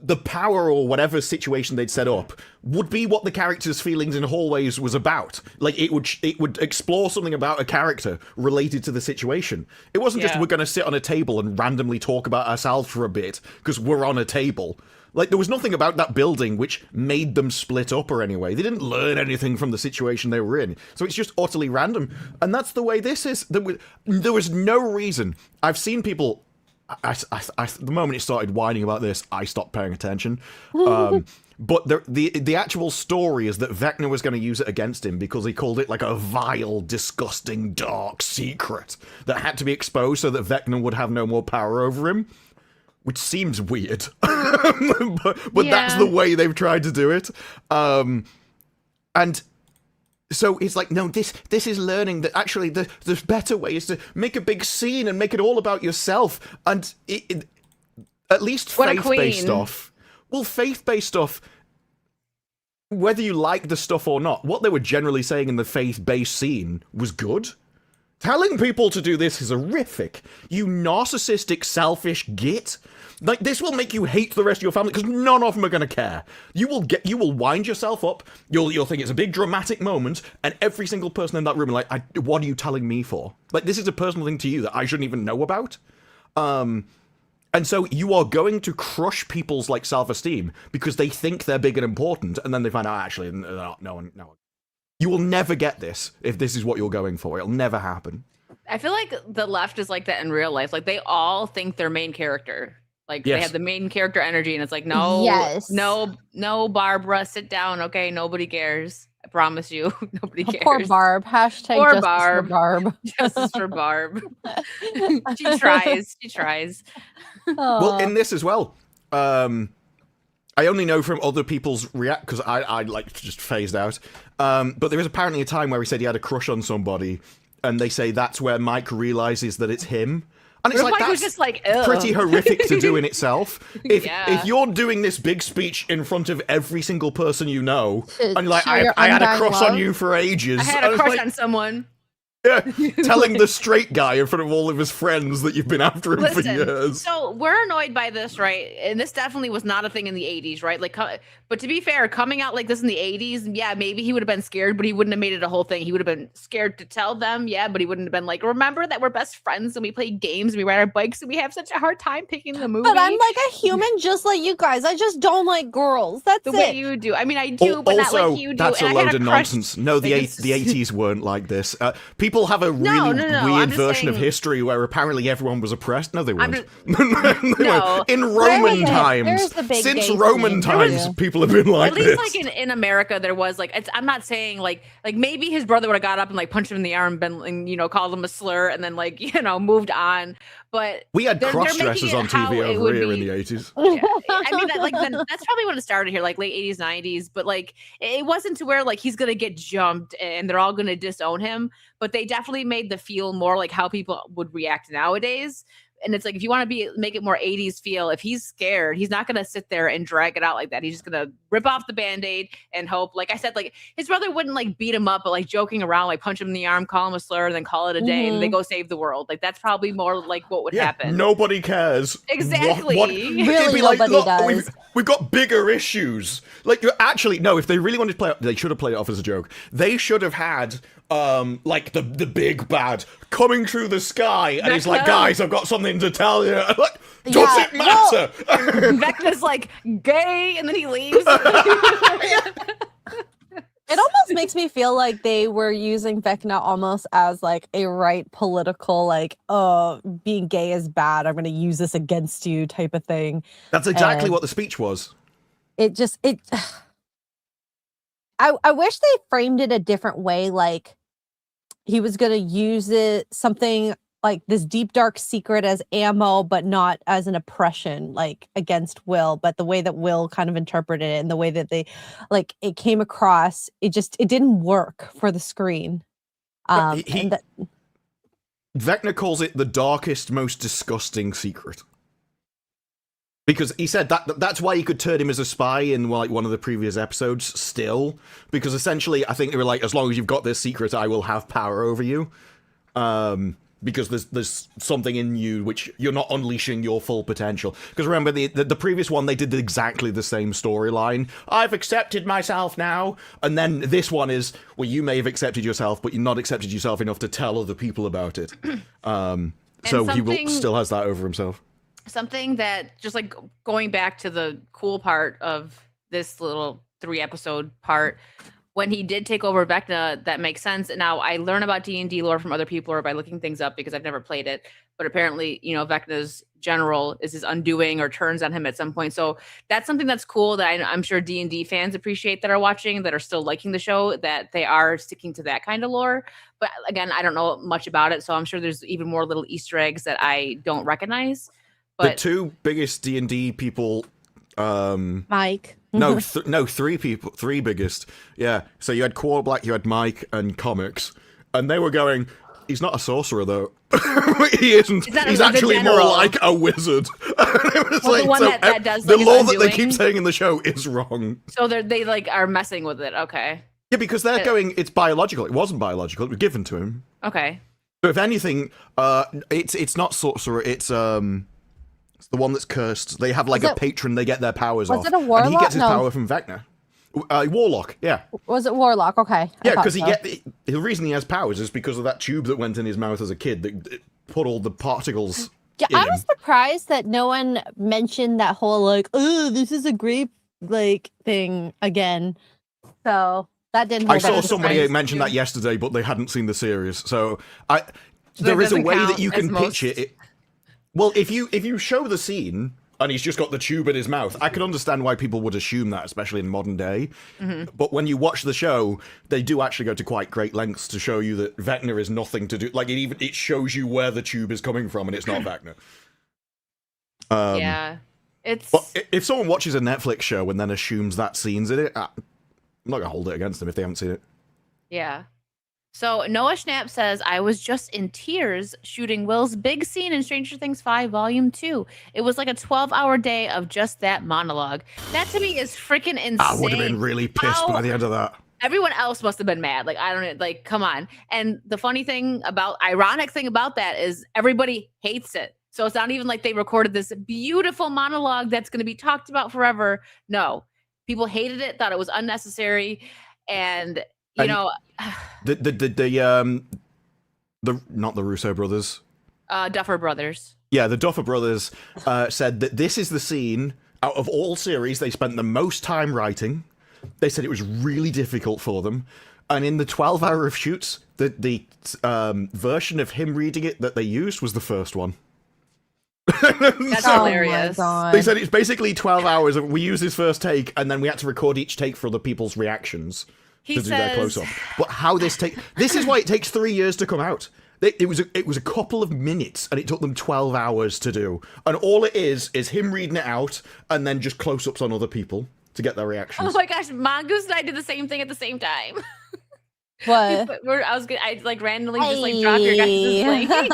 the power or whatever situation they'd set up would be what the character's feelings in hallways was about. Like it would explore something about a character related to the situation. It wasn't just we're going to sit on a table and randomly talk about ourselves for a bit because we're on a table. Like there was nothing about that building which made them split up or anyway. They didn't learn anything from the situation they were in. So it's just utterly random. And that's the way this is. There was no reason. I've seen people the moment it started whining about this, I stopped paying attention. But the actual story is that Vecna was going to use it against him because he called it like a vile, disgusting, dark secret that had to be exposed so that Vecna would have no more power over him. Which seems weird, but that's the way they've tried to do it. And so it's like, no, this is learning that actually the better way is to make a big scene and make it all about yourself. And at least faith-based stuff. Well, faith-based stuff, whether you like the stuff or not, what they were generally saying in the faith-based scene was good. Telling people to do this is horrific. You narcissistic, selfish git. Like, this will make you hate the rest of your family because none of them are going to care. You will wind yourself up. You'll think it's a big dramatic moment, and every single person in that room are like, what are you telling me for? Like, this is a personal thing to you that I shouldn't even know about. And so you are going to crush people's like self-esteem because they think they're big and important, and then they find out actually no. You will never get this if this is what you're going for. It'll never happen. I feel like the left is like that in real life. Like they all think they're main character. Like they have the main character energy, and it's like, no, Barbara, sit down. Okay, nobody cares. I promise you, nobody cares. Poor Barb. Hashtag Poor justice Barb. for Barb. Justice for Barb. She tries. She tries. Well, in this as well, I only know from other people's because I like just phased out. But there is apparently a time where he said he had a crush on somebody, and they say that's where Mike realizes that it's him. And it's like, that's just like, pretty horrific to do in itself. If you're doing this big speech in front of every single person you know, and you're like, I had a crush on you for ages. I had a crush on someone. Yeah, telling the straight guy in front of all of his friends that you've been after him for years. So we're annoyed by this, right? And this definitely was not a thing in the 80s, right? Like, but to be fair, coming out like this in the 80s, yeah, maybe he would have been scared, but he wouldn't have made it a whole thing. He would have been scared to tell them, yeah, but he wouldn't have been like, remember that we're best friends and we play games and we ride our bikes and we have such a hard time picking the movie. But I'm like a human just like you guys. I just don't like girls. That's the it. way you do. I mean, I do, but also, not like you do. That's and a load of nonsense. No, the like, 80s weren't like this. People have a really weird version of history where apparently everyone was oppressed. No, they weren't. In Roman times, since Roman times, people have been like this. At least like in America, there was like, I'm not saying like maybe his brother would have got up and like punched him in the arm and called him a slur and then like, moved on. But we had cross-dressers on TV over here in the 80s. Yeah. I mean, that's probably when it started here, like late 80s, 90s. But like, it wasn't to where like he's gonna get jumped and they're all gonna disown him. But they definitely made the feel more like how people would react nowadays. And it's like, if you want to make it more 80s feel, if he's scared, he's not going to sit there and drag it out like that. He's just going to rip off the Band-Aid and hope, like I said, like his brother wouldn't like beat him up, but like joking around, like punch him in the arm, call him a slur, and then call it a day and they go save the world. Like that's probably more like what would happen. Nobody cares. Exactly. Really, nobody does. We've got bigger issues. Like, actually, no, if they really wanted to play it, they should have played it off as a joke. They should have had, like, the big bad coming through the sky, and he's like, guys, I've got something to tell you. Like, does it matter? Vecna's like, gay, and then he leaves. It almost makes me feel like they were using Vecna almost as like a right political, like, being gay is bad, I'm going to use this against you type of thing. That's exactly what the speech was. I wish they framed it a different way, like he was going to use something like this deep dark secret as ammo, but not as an oppression, like against Will, but the way that Will kind of interpreted it and the way that they like it came across, it didn't work for the screen. Vecna calls it the darkest, most disgusting secret. Because he said that's why he could turn him as a spy in like one of the previous episodes still. Because essentially, I think they were like, as long as you've got this secret, I will have power over you. Because there's something in you which you're not unleashing your full potential. Because remember, the previous one, they did exactly the same storyline. I've accepted myself now. And then this one is, well, you may have accepted yourself, but you've not accepted yourself enough to tell other people about it. So he still has that over himself. Something that, just like going back to the cool part of this little 3-episode part, when he did take over Vecna, that makes sense. Now I learn about D&D lore from other people or by looking things up because I've never played it. But apparently, Vecna's general is his undoing or turns on him at some point. So that's something that's cool that I'm sure D&D fans appreciate that are watching, that are still liking the show, that they are sticking to that kind of lore. But again, I don't know much about it, so I'm sure there's even more little Easter eggs that I don't recognize. But the two biggest D&D people, Mike. no, three people, three biggest. Yeah, so you had Core Black, you had Mike, and Comics, and they were going, he's not a sorcerer though. He isn't. He's actually more like a wizard. It was the one that does the like lore that they keep saying in the show is wrong. So they like are messing with it. Okay. Yeah, because they're going, it's biological. It wasn't biological. It was given to him. Okay. So if anything, it's not sorcerer. It's the one that's cursed. They have like a patron. They get their powers off. Was it a warlock? And he gets his power from Vecna. Warlock, yeah. Was it warlock? Okay. Yeah, because the reason he has powers is because of that tube that went in his mouth as a kid that put all the particles. Yeah, I was surprised that no one mentioned that whole like, oh, this is a grape like thing again. So that didn't. I saw somebody mention that yesterday, but they hadn't seen the series. So there is a way that you can pitch it. Well, if you show the scene and he's just got the tube in his mouth, I can understand why people would assume that, especially in modern day. Mm-hmm. But when you watch the show, they do actually go to quite great lengths to show you that Vecna is nothing to do. Like it shows you where the tube is coming from, and it's not Vecna. Yeah, it's. But if someone watches a Netflix show and then assumes that scene's in it, I'm not gonna hold it against them if they haven't seen it. Yeah. So Noah Schnapp says, I was just in tears shooting Will's big scene in Stranger Things 5 Volume 2. It was like a 12-hour day of just that monologue. That to me is freaking insane. I would have been really pissed by the end of that. Everyone else must have been mad. Like, I don't know, like, come on. And the ironic thing about that is everybody hates it. So it's not even like they recorded this beautiful monologue that's going to be talked about forever. No, people hated it, thought it was unnecessary. And the not the Russo brothers, Duffer Brothers. Yeah, the Duffer Brothers said that this is the scene out of all series they spent the most time writing. They said it was really difficult for them, and in the 12-hour of shoots, the version of him reading it that they used was the first one. That's hilarious. They said it's basically 12 hours of we use his first take, and then we had to record each take for other people's reactions. To do their close-up. But how this is why it takes 3 years to come out. It was a couple of minutes, and it took them 12 hours to do. And all it is him reading it out, and then just close-ups on other people to get their reactions. Oh my gosh, Mongoose and I did the same thing at the same time. What? I like randomly just like drop your guys'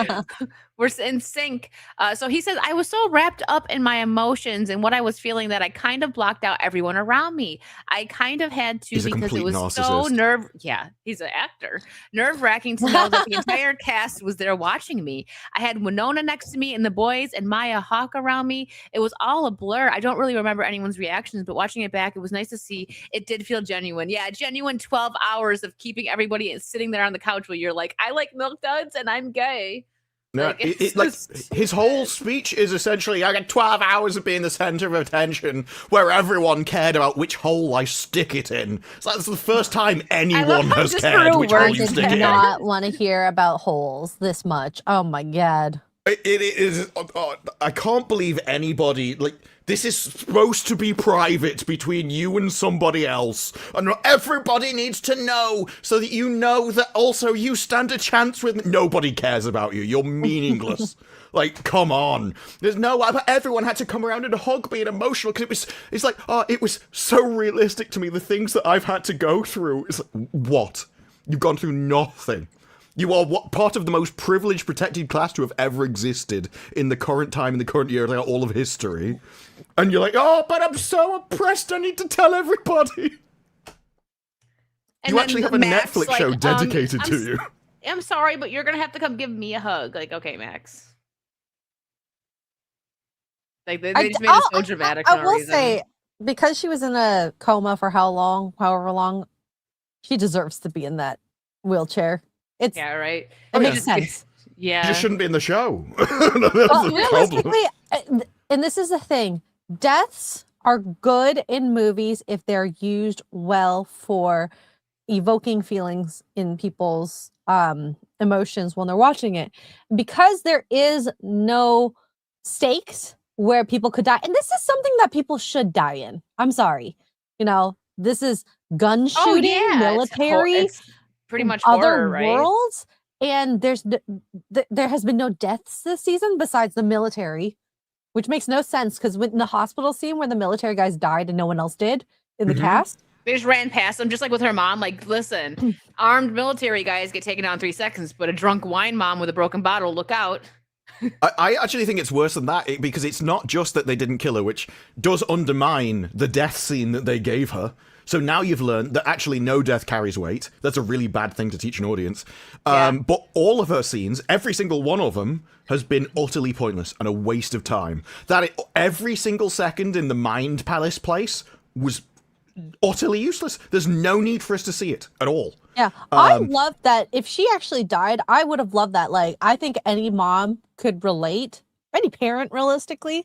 like we're in sync. So he says, I was so wrapped up in my emotions and what I was feeling that I kind of blocked out everyone around me. I kind of had to because it was narcissist. He's an actor. Nerve-wracking to know that the entire cast was there watching me. I had Winona next to me and the boys and Maya Hawke around me. It was all a blur. I don't really remember anyone's reactions, but watching it back, it was nice to see. It did feel genuine. Yeah, genuine 12 hours of keeping everybody sitting there on the couch while you're like, I like Milk Duds and I'm gay. No, his whole speech is essentially, I got 12 hours of being the center of attention where everyone cared about which hole I stick it in. So that's the first time anyone has cared which hole you stick it in. I did not want to hear about holes this much. Oh my God. It is, I can't believe anybody, this is supposed to be private between you and somebody else, and everybody needs to know so that you know that also you stand a chance with nobody cares about you. You're meaningless. Come on. Everyone had to come around and hug me and emotional because it was so realistic to me, the things that I've had to go through. It's like, what? You've gone through nothing. You are part of the most privileged, protected class to have ever existed in the current time, in the current year, all of history. And you're like, oh, but I'm so oppressed, I need to tell everybody. And you actually have a Netflix show dedicated to you. I'm sorry, but you're going to have to come give me a hug. Okay, Max. They just made it so dramatic. I will say, because she was in a coma for however long, she deserves to be in that wheelchair. Yeah, right. It makes sense. Yeah. You just shouldn't be in the show. Well, realistically, and this is the thing, deaths are good in movies if they're used well for evoking feelings in people's emotions when they're watching it, because there is no stakes where people could die, and this is something that people should die in. I'm sorry, this is gun shooting, military, it's pretty much other horror, worlds, and there has been no deaths this season besides the military, which makes no sense because in the hospital scene where the military guys died and no one else did in the cast. They just ran past them, just like with her mom. Like, listen, armed military guys get taken down in 3 seconds, but a drunk wine mom with a broken bottle, look out. I actually think it's worse than that, because it's not just that they didn't kill her, which does undermine the death scene that they gave her. So now you've learned that actually no death carries weight. That's a really bad thing to teach an audience. But all of her scenes, every single one of them, has been utterly pointless and a waste of time. Every single second in the Mind Palace place was utterly useless. There's no need for us to see it at all. Yeah, I love that. If she actually died, I would have loved that. Like, I think any mom could relate, any parent realistically.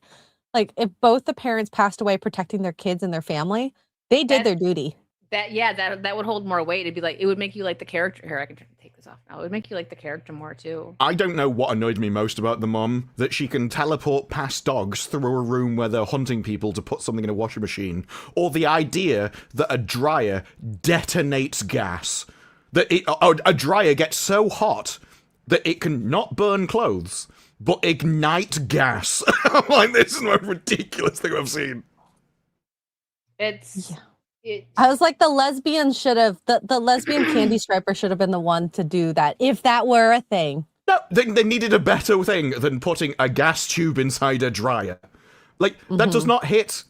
Like, if both the parents passed away protecting their kids and their family, they did their duty. That would hold more weight. It'd be like, it would make you like the character. Here, I can take this off now. It would make you like the character more too. I don't know what annoyed me most about the mom, that she can teleport past dogs through a room where they're hunting people to put something in a washing machine, or the idea that a dryer detonates gas. That a dryer gets so hot that it can not burn clothes, but ignite gas. I'm like, this is the most ridiculous thing I've seen. I was like, the lesbian should have, the lesbian candy striper should have been the one to do that, if that were a thing. No, they needed a better thing than putting a gas tube inside a dryer. Like, that does not hit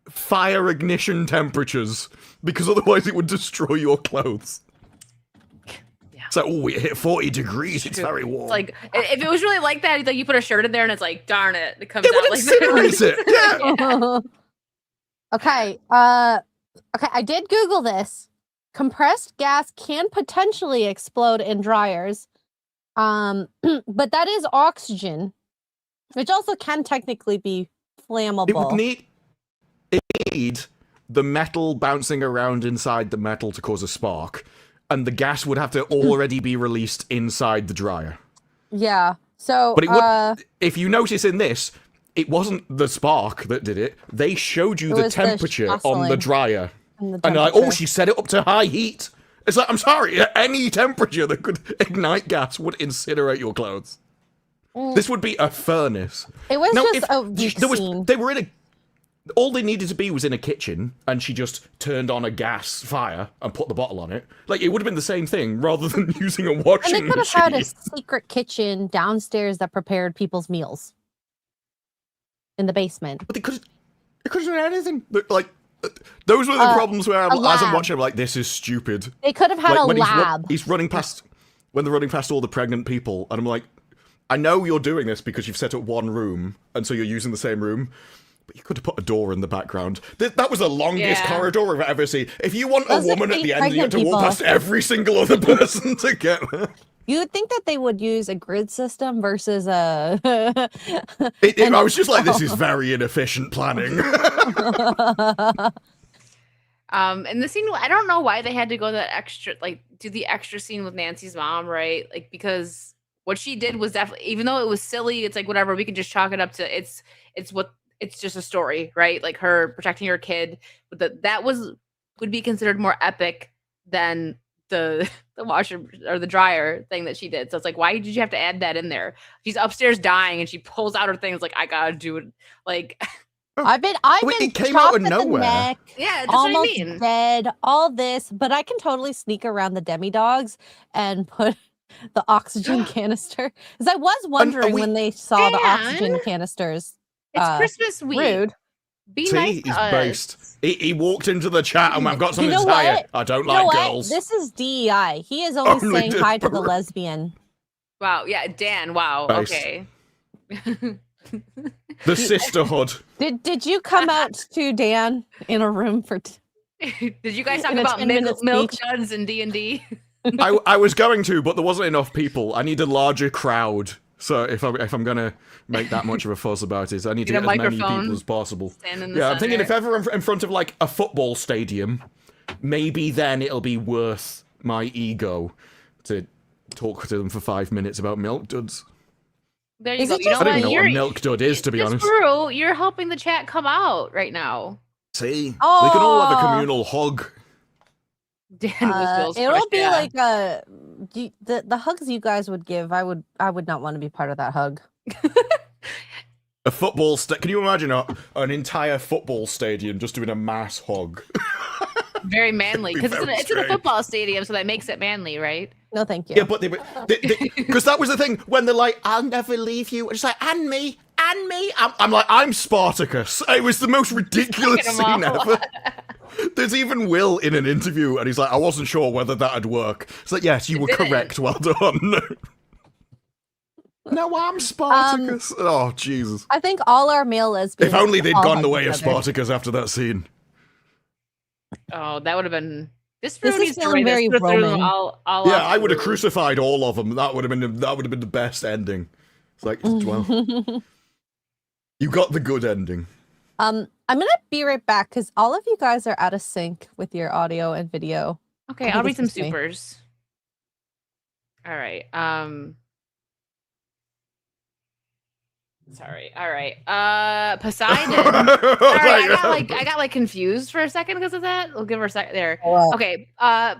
fire ignition temperatures, because otherwise it would destroy your clothes. So, it hit 40 degrees, it's very warm. It's like, if it was really like that, like you put a shirt in there and it's like, darn it, it comes it out would like incinerate it. Yeah. Okay, I did Google this. Compressed gas can potentially explode in dryers, but that is oxygen, which also can technically be flammable. It would need the metal bouncing around inside the metal to cause a spark, and the gas would have to already be released inside the dryer. Yeah, so... But it would, if you notice in this, it wasn't the spark that did it. They showed you the temperature on the dryer. And they're like, oh, she set it up to high heat. It's like, I'm sorry, at any temperature that could ignite gas would incinerate your clothes. This would be a furnace. It was just a weak scene. They were in a... All they needed to be was in a kitchen, and she just turned on a gas fire and put the bottle on it. Like, it would have been the same thing, rather than using a washing machine. And they could have had a secret kitchen downstairs that prepared people's meals. In the basement. But they could have done anything. Like, those were the problems where, as I'm watching, I'm like, this is stupid. They could have had like, a lab. He's running past... When they're running past all the pregnant people, and I'm like, I know you're doing this because you've set up one room, and so you're using the same room, but you could have put a door in the background. That was the longest corridor I've ever seen. If you want a woman at the end, you have to walk past every single other person to get her. You would think that they would use a grid system versus a... I was just like, this is very inefficient planning. And the scene, I don't know why they had to go that extra, like, do the extra scene with Nancy's mom, right? Like, because what she did was definitely, even though it was silly, it's like, whatever, we can just chalk it up to, it's just a story, right? Like, her protecting her kid, but that would be considered more epic than the washer or the dryer thing that she did. So it's like, why did you have to add that in there? She's upstairs dying and she pulls out her things like, I gotta do it. Like, it came out of nowhere. Neck, yeah, that's almost what I mean. Dead, all this, but I can totally sneak around the demi-dogs and put the oxygen canister. Because I was wondering when they saw the oxygen canisters. It's Christmas week. Rude. Be nice to us. Based. He walked into the chat and I've got something to say. I don't like girls. This is DEI. He is only saying hi to the lesbian. Wow. Yeah, Dan. Wow. Based. Okay. The sisterhood. Did you come out to Dan in a room for? Did you guys talk about milk duds and D&D? I was going to, but there wasn't enough people. I need a larger crowd So if I'm gonna make that much of a fuss about it, I need to Get get a as many microphone, people as possible. stand in the Yeah, I'm thinking if center. ever I'm in front of like a football stadium, maybe then it'll be worth my ego to talk to them for 5 minutes about milk duds. There you Is go. it You know just I don't what? even know what a You're milk dud is, to be honest. Brew, you're helping the chat come out right now. See, we can all have a Oh. communal hug. Dan with Will's It'll push, be yeah. like the hugs you guys would give. I would not want to be part of that hug. A football Can you imagine an entire football stadium just doing a mass hug? Very manly because Very it's in a strange. football stadium, so that makes it manly, right? No, thank you. Yeah, but because that was the thing when they're like, "I'll never leave you," it's like, "And me, and me." I'm like, "I'm Spartacus." It was the most ridiculous Fucking scene them all. ever. There's even Will in an interview, and he's like, "I wasn't sure whether that'd work." It's like, "Yes, you were didn't. correct. Well done." No, I'm Spartacus. Oh Jesus! I think all our male lesbians. If only they'd all gone hug the way each of other. Spartacus after that scene. Oh, that would have been. This This needs is to feeling write this very through Roman. all Yeah, off I would have the- crucified all of them. That would have been the best ending. It's like, well, you got the good ending. I'm gonna be right back because all of you guys are out of sync with your audio and video. Okay, I I'll think read it's some just me. supers. All right. Sorry. All right. Poseidon. Sorry, I got like confused for a second because of that. We'll give her a second there. Okay.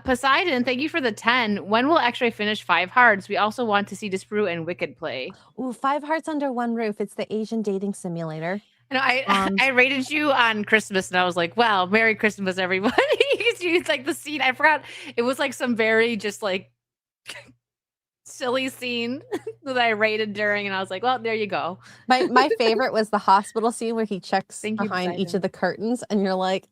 Poseidon, thank you for the 10. When we'll actually finish 5 Hearts? We also want to see Disprue and Wicked play. Ooh, 5 hearts under one roof. It's the Asian dating simulator. And I rated you on Christmas, and I was like, "Wow, Merry Christmas, everybody!" It's like the scene. I forgot. It was like some very just like silly scene that I rated during, and I was like, "Well, there you go." My favorite was the hospital scene where he checks Thank you, behind each Poseidon. of the curtains, and you're like,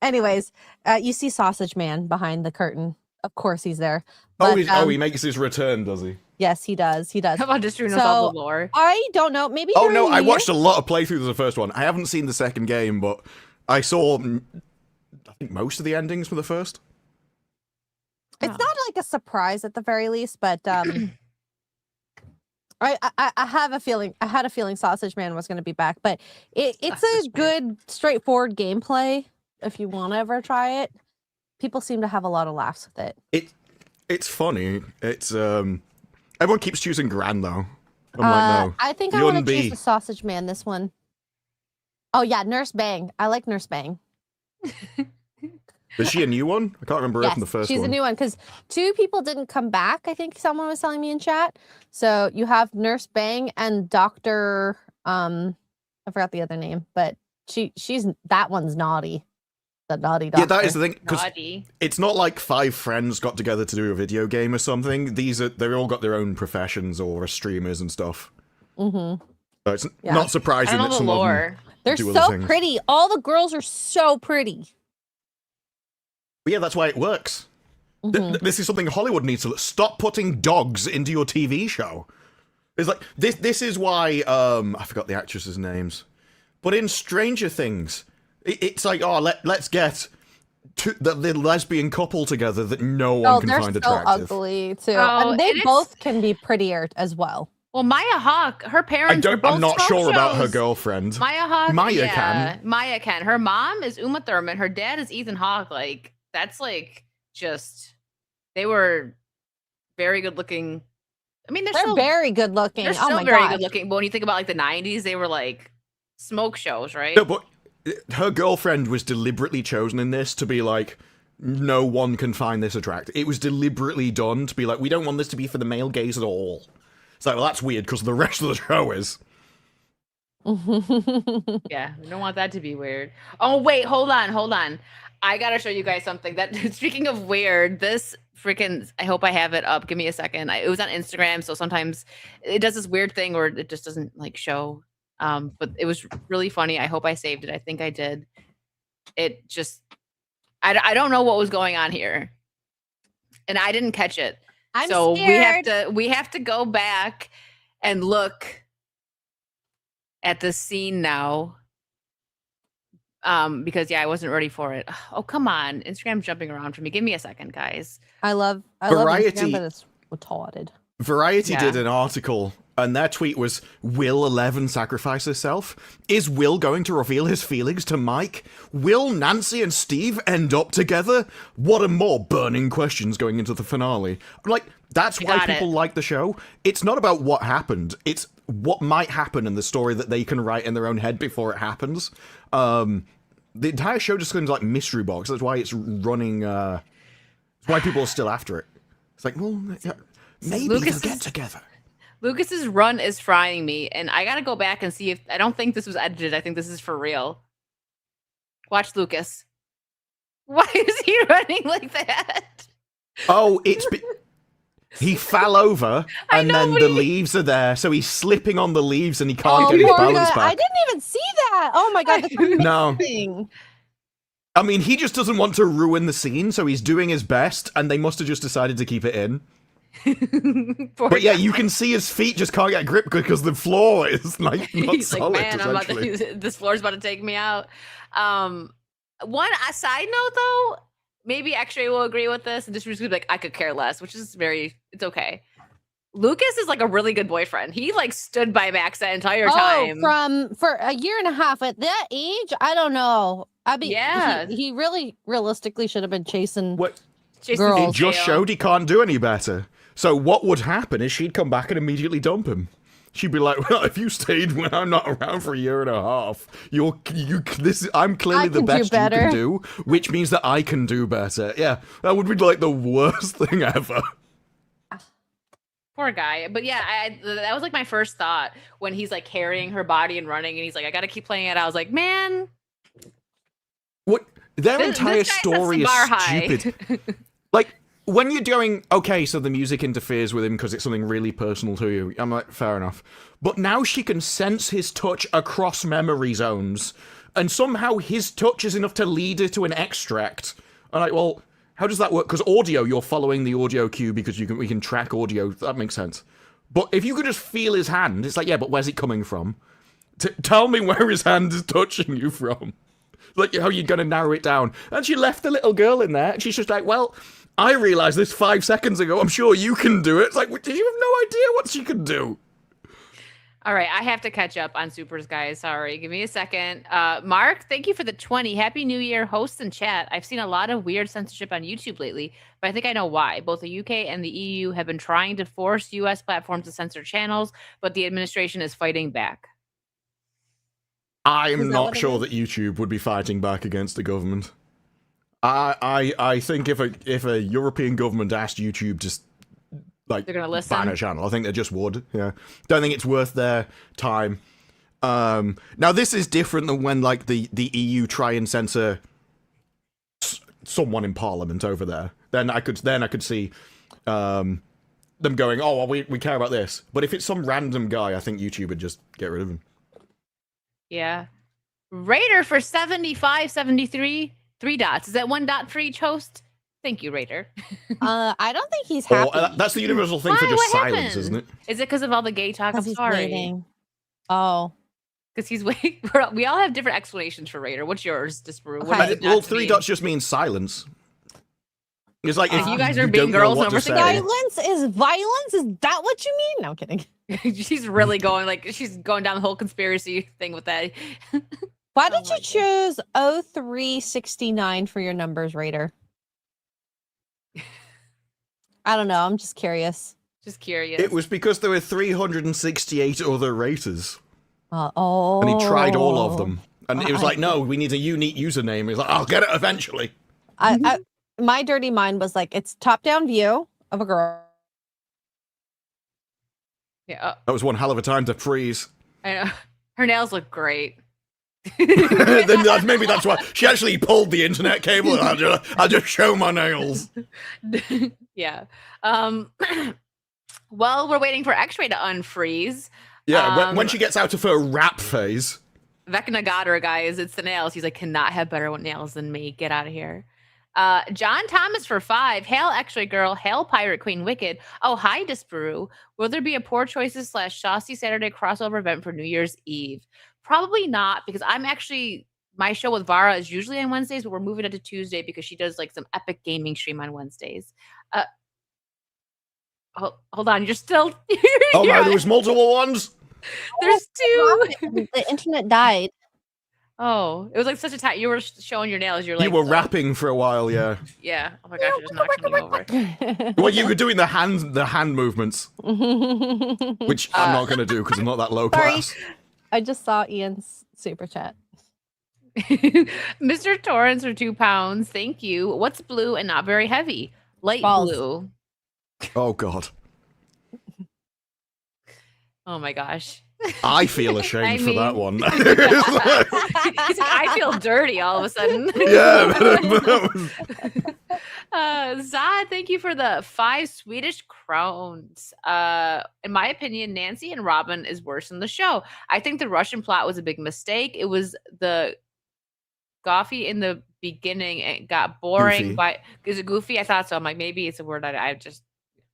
Anyways, you see Sausage Man behind the curtain. Of course, he's there. But, He makes his return, does he? yes, he does. He does. How about Disprue knows all the lore? I don't know. Maybe. Oh during no, I New watched Year? a lot of playthroughs of the first one. I haven't seen the second game, but I saw, I think, most of the endings for the first. It's not like a surprise at the very least, but I have a feeling. I had a feeling Sausage Man was going to be back, but it's Sausage a good, straightforward gameplay. If you want to ever try it, people seem to have a lot of laughs with it. It's funny. It's everyone keeps choosing Gran though. I'm like, no. I think I want to Yun choose B. the Sausage Man. This one. Oh yeah, Nurse Bang. I like Nurse Bang. Is she a new one? I can't remember her Yes, from the first she's one. a new one because 2 people didn't come back. I think someone was telling me in chat. So you have Nurse Bang and Doctor. I forgot the other name, but she's that one's naughty. The naughty doctor. Yeah, that is the thing. Because Naughty. it's not like 5 friends got together to do a video game or something. They've all got their own professions or are streamers and stuff. Mm-hmm. So it's Yeah. not I surprising don't know that the some of them lore. They're do other so things. pretty. All the girls are so pretty. But yeah, that's why it works. Mhm. This is something Hollywood needs to stop putting dogs into your TV show. It's like this is why I forgot the actresses' names, but in Stranger Things, it's like let's get the lesbian couple together that no one can they're find so attractive. ugly too, Oh, and they and it's- both can be prettier as well. Well, Maya Hawke, her parents. are both I'm not smoke sure about her shows. girlfriend. Maya Hawke. Maya yeah, can. Maya can. Her mom is Uma Thurman. Her dad is Ethan Hawke. Like that's like just they were very good looking. I mean, They're still very good looking. they're Oh still my very gosh. good looking. But when you think about like the '90s, they were like smoke shows, right? No, but her girlfriend was deliberately chosen in this to be like, no one can find this attractive. It was deliberately done to be like, we don't want this to be for the male gaze at all. It's like, well, that's weird because the rest of the show is. Yeah, we don't want that to be weird. Oh wait, hold on. I gotta show you guys something. That speaking of weird, this freaking I hope I have it up. Give me a second. It was on Instagram, so sometimes it does this weird thing where it just doesn't like show. But it was really funny. I hope I saved it. I think I did. It just I don't know what was going on here, and I didn't catch it. I'm so scared. we have to go back and look at the scene now. Because yeah, I wasn't ready for it. Oh, come on. Instagram's jumping around for me. Give me a second, guys. I love Variety- Instagram, but it's retarded. Variety Yeah. did an article, and their tweet was, "Will Eleven sacrifice herself? Is Will going to reveal his feelings to Mike? Will Nancy and Steve end up together? What are more burning questions going into the finale?" I'm like, that's why Got people it. like the show. It's not about what happened. It's what might happen in the story that they can write in their own head before it happens. The entire show just seems like mystery box. That's why it's running. That's why people are still after it. It's like, well, yeah, maybe Lucas they'll is- get together. Lucas's run is frying me, and I gotta go back and see if I don't think this was edited. I think this is for real. Watch Lucas. Why is he running like that? Oh, he fell over, I and know, then but the he- leaves are there, so he's slipping on the leaves, and he can't Oh, get his poor balance guy. I back. didn't even see that. Oh my god, that's No, amazing. I mean, he just doesn't want to ruin the scene, so he's doing his best, and they must have just decided to keep it in. Poor But yeah, guy. you can see his feet just can't get grip because the floor is like not He's solid. like, man, I'm about essentially. to, this floor's about to take me out. One a side note though, maybe X-Ray will agree with this, and just be like, I could care less, which is it's okay. Lucas is like a really good boyfriend. He like stood by Max that entire time. For a year and a half at that age, I don't know. I mean, Yeah. he really realistically should have been chasing. What Jason Girls. he Statham. just showed he can't do any better. So what would happen is she'd come back and immediately dump him. She'd be like, "Well, if you stayed when I'm not around for a year and a half, I'm clearly I the can do best you better." can do, which means that I can do better." Yeah, that would be like the worst thing ever. Poor guy. But yeah, that was like my first thought when he's like carrying her body and running, and he's like, I gotta keep playing it. I was like, man, What their this entire guy sets the story is bar high. stupid. Like, when you're going, okay, so the music interferes with him because it's something really personal to you, I'm like, fair enough. But now she can sense his touch across memory zones, and somehow his touch is enough to lead her to an extract. I'm like, well, how does that work? Because audio, you're following the audio cue because we can track audio. That makes sense. But if you could just feel his hand, it's like, yeah, but where's it coming from? Tell me where his hand is touching you from. Like, how you're going to narrow it down. And she left the little girl in there, and she's just like, well, I realised this 5 seconds ago. I'm sure you can do it. It's like, did you have no idea what she could do? All right, I have to catch up on Supers, guys. Sorry, give me a second. Mark, thank you for the 20. Happy New Year, hosts and chat. I've seen a lot of weird censorship on YouTube lately, but I think I know why. Both the UK and the EU have been trying to force US platforms to censor channels, but the administration is fighting back. I'm Is that not what it sure is? that YouTube would be fighting back against the government. I think if a European government asked YouTube to like They're gonna listen? ban a channel, I think they just would. Yeah, don't think it's worth their time. Now this is different than when like the EU try and censor someone in Parliament over there. Then I could see them going, oh, well, we care about this. But if it's some random guy, I think YouTube would just get rid of him. Yeah. Raider for 7573, 3 dots. Is that 1 dot for each host? Thank you, Raider. I don't think he's Or happy. that's the universal thing for Why? just What silence, happened? isn't it? Is it because of all the gay talk? I'm 'Cause he's sorry. waiting. Oh, Because he's waiting. We all have different explanations for Raider. What's yours, Disparu? What Okay. does it Well, not 3 mean? dots just means silence. It's like if You guys are you being don't know girls what and to overthinking say. violence is violence. Is that what you mean? No, I'm kidding. She's really going she's going down the whole conspiracy thing with that. Why Oh did my you choose 0369 for your numbers, Raider? I don't know. I'm just curious. Just curious. It was because there were 368 other raters, Oh, and he tried all of them. And it was I like, no, we need a unique username. He's like, I'll get it eventually. My dirty mind was like, it's top-down view of a girl. Yeah, That was one hell of a time to freeze. I know. Her nails look great. Then maybe that's why she actually pulled the internet cable. And I'll just show my nails. Yeah. Well, we're waiting for X-Ray to unfreeze. Yeah, when she gets out of her rap phase. Vecna got her, guys. It's the nails. He's like, cannot have better nails than me. Get out of here. John Thomas for 5. Hail X-Ray Girl. Hail Pirate Queen Wicked. Oh, hi, Disparu. Will there be a Poor Choices / Saucy Saturday crossover event for New Year's Eve? Probably not, because I'm actually, my show with Vara is usually on Wednesdays, but we're moving it to Tuesday because she does like some epic gaming stream on Wednesdays. Hold on, you're still. Oh no, there was multiple ones. There's two. The internet died. Oh, it was like such a time. You were showing your nails. You're like You were rapping for a while, yeah. Yeah. Oh my gosh, you're just knocking me over. Well, you were doing the hand movements, which I'm not going to do because I'm not that low class. I just saw Ian's super chat. Mr. Torrance for 2 pounds. Thank you. What's blue and not very heavy? Light Balls. blue. Oh God. Oh my gosh. I feel ashamed for that one. He's like, I feel dirty all of a sudden. Yeah. Zad, thank you for the 5 Swedish crowns. In my opinion, Nancy and Robin is worse than the show. I think the Russian plot was a big mistake. It was the Goofy in the beginning. It got boring. Goofy. Is it goofy? I thought so. I'm like, maybe it's a word I just.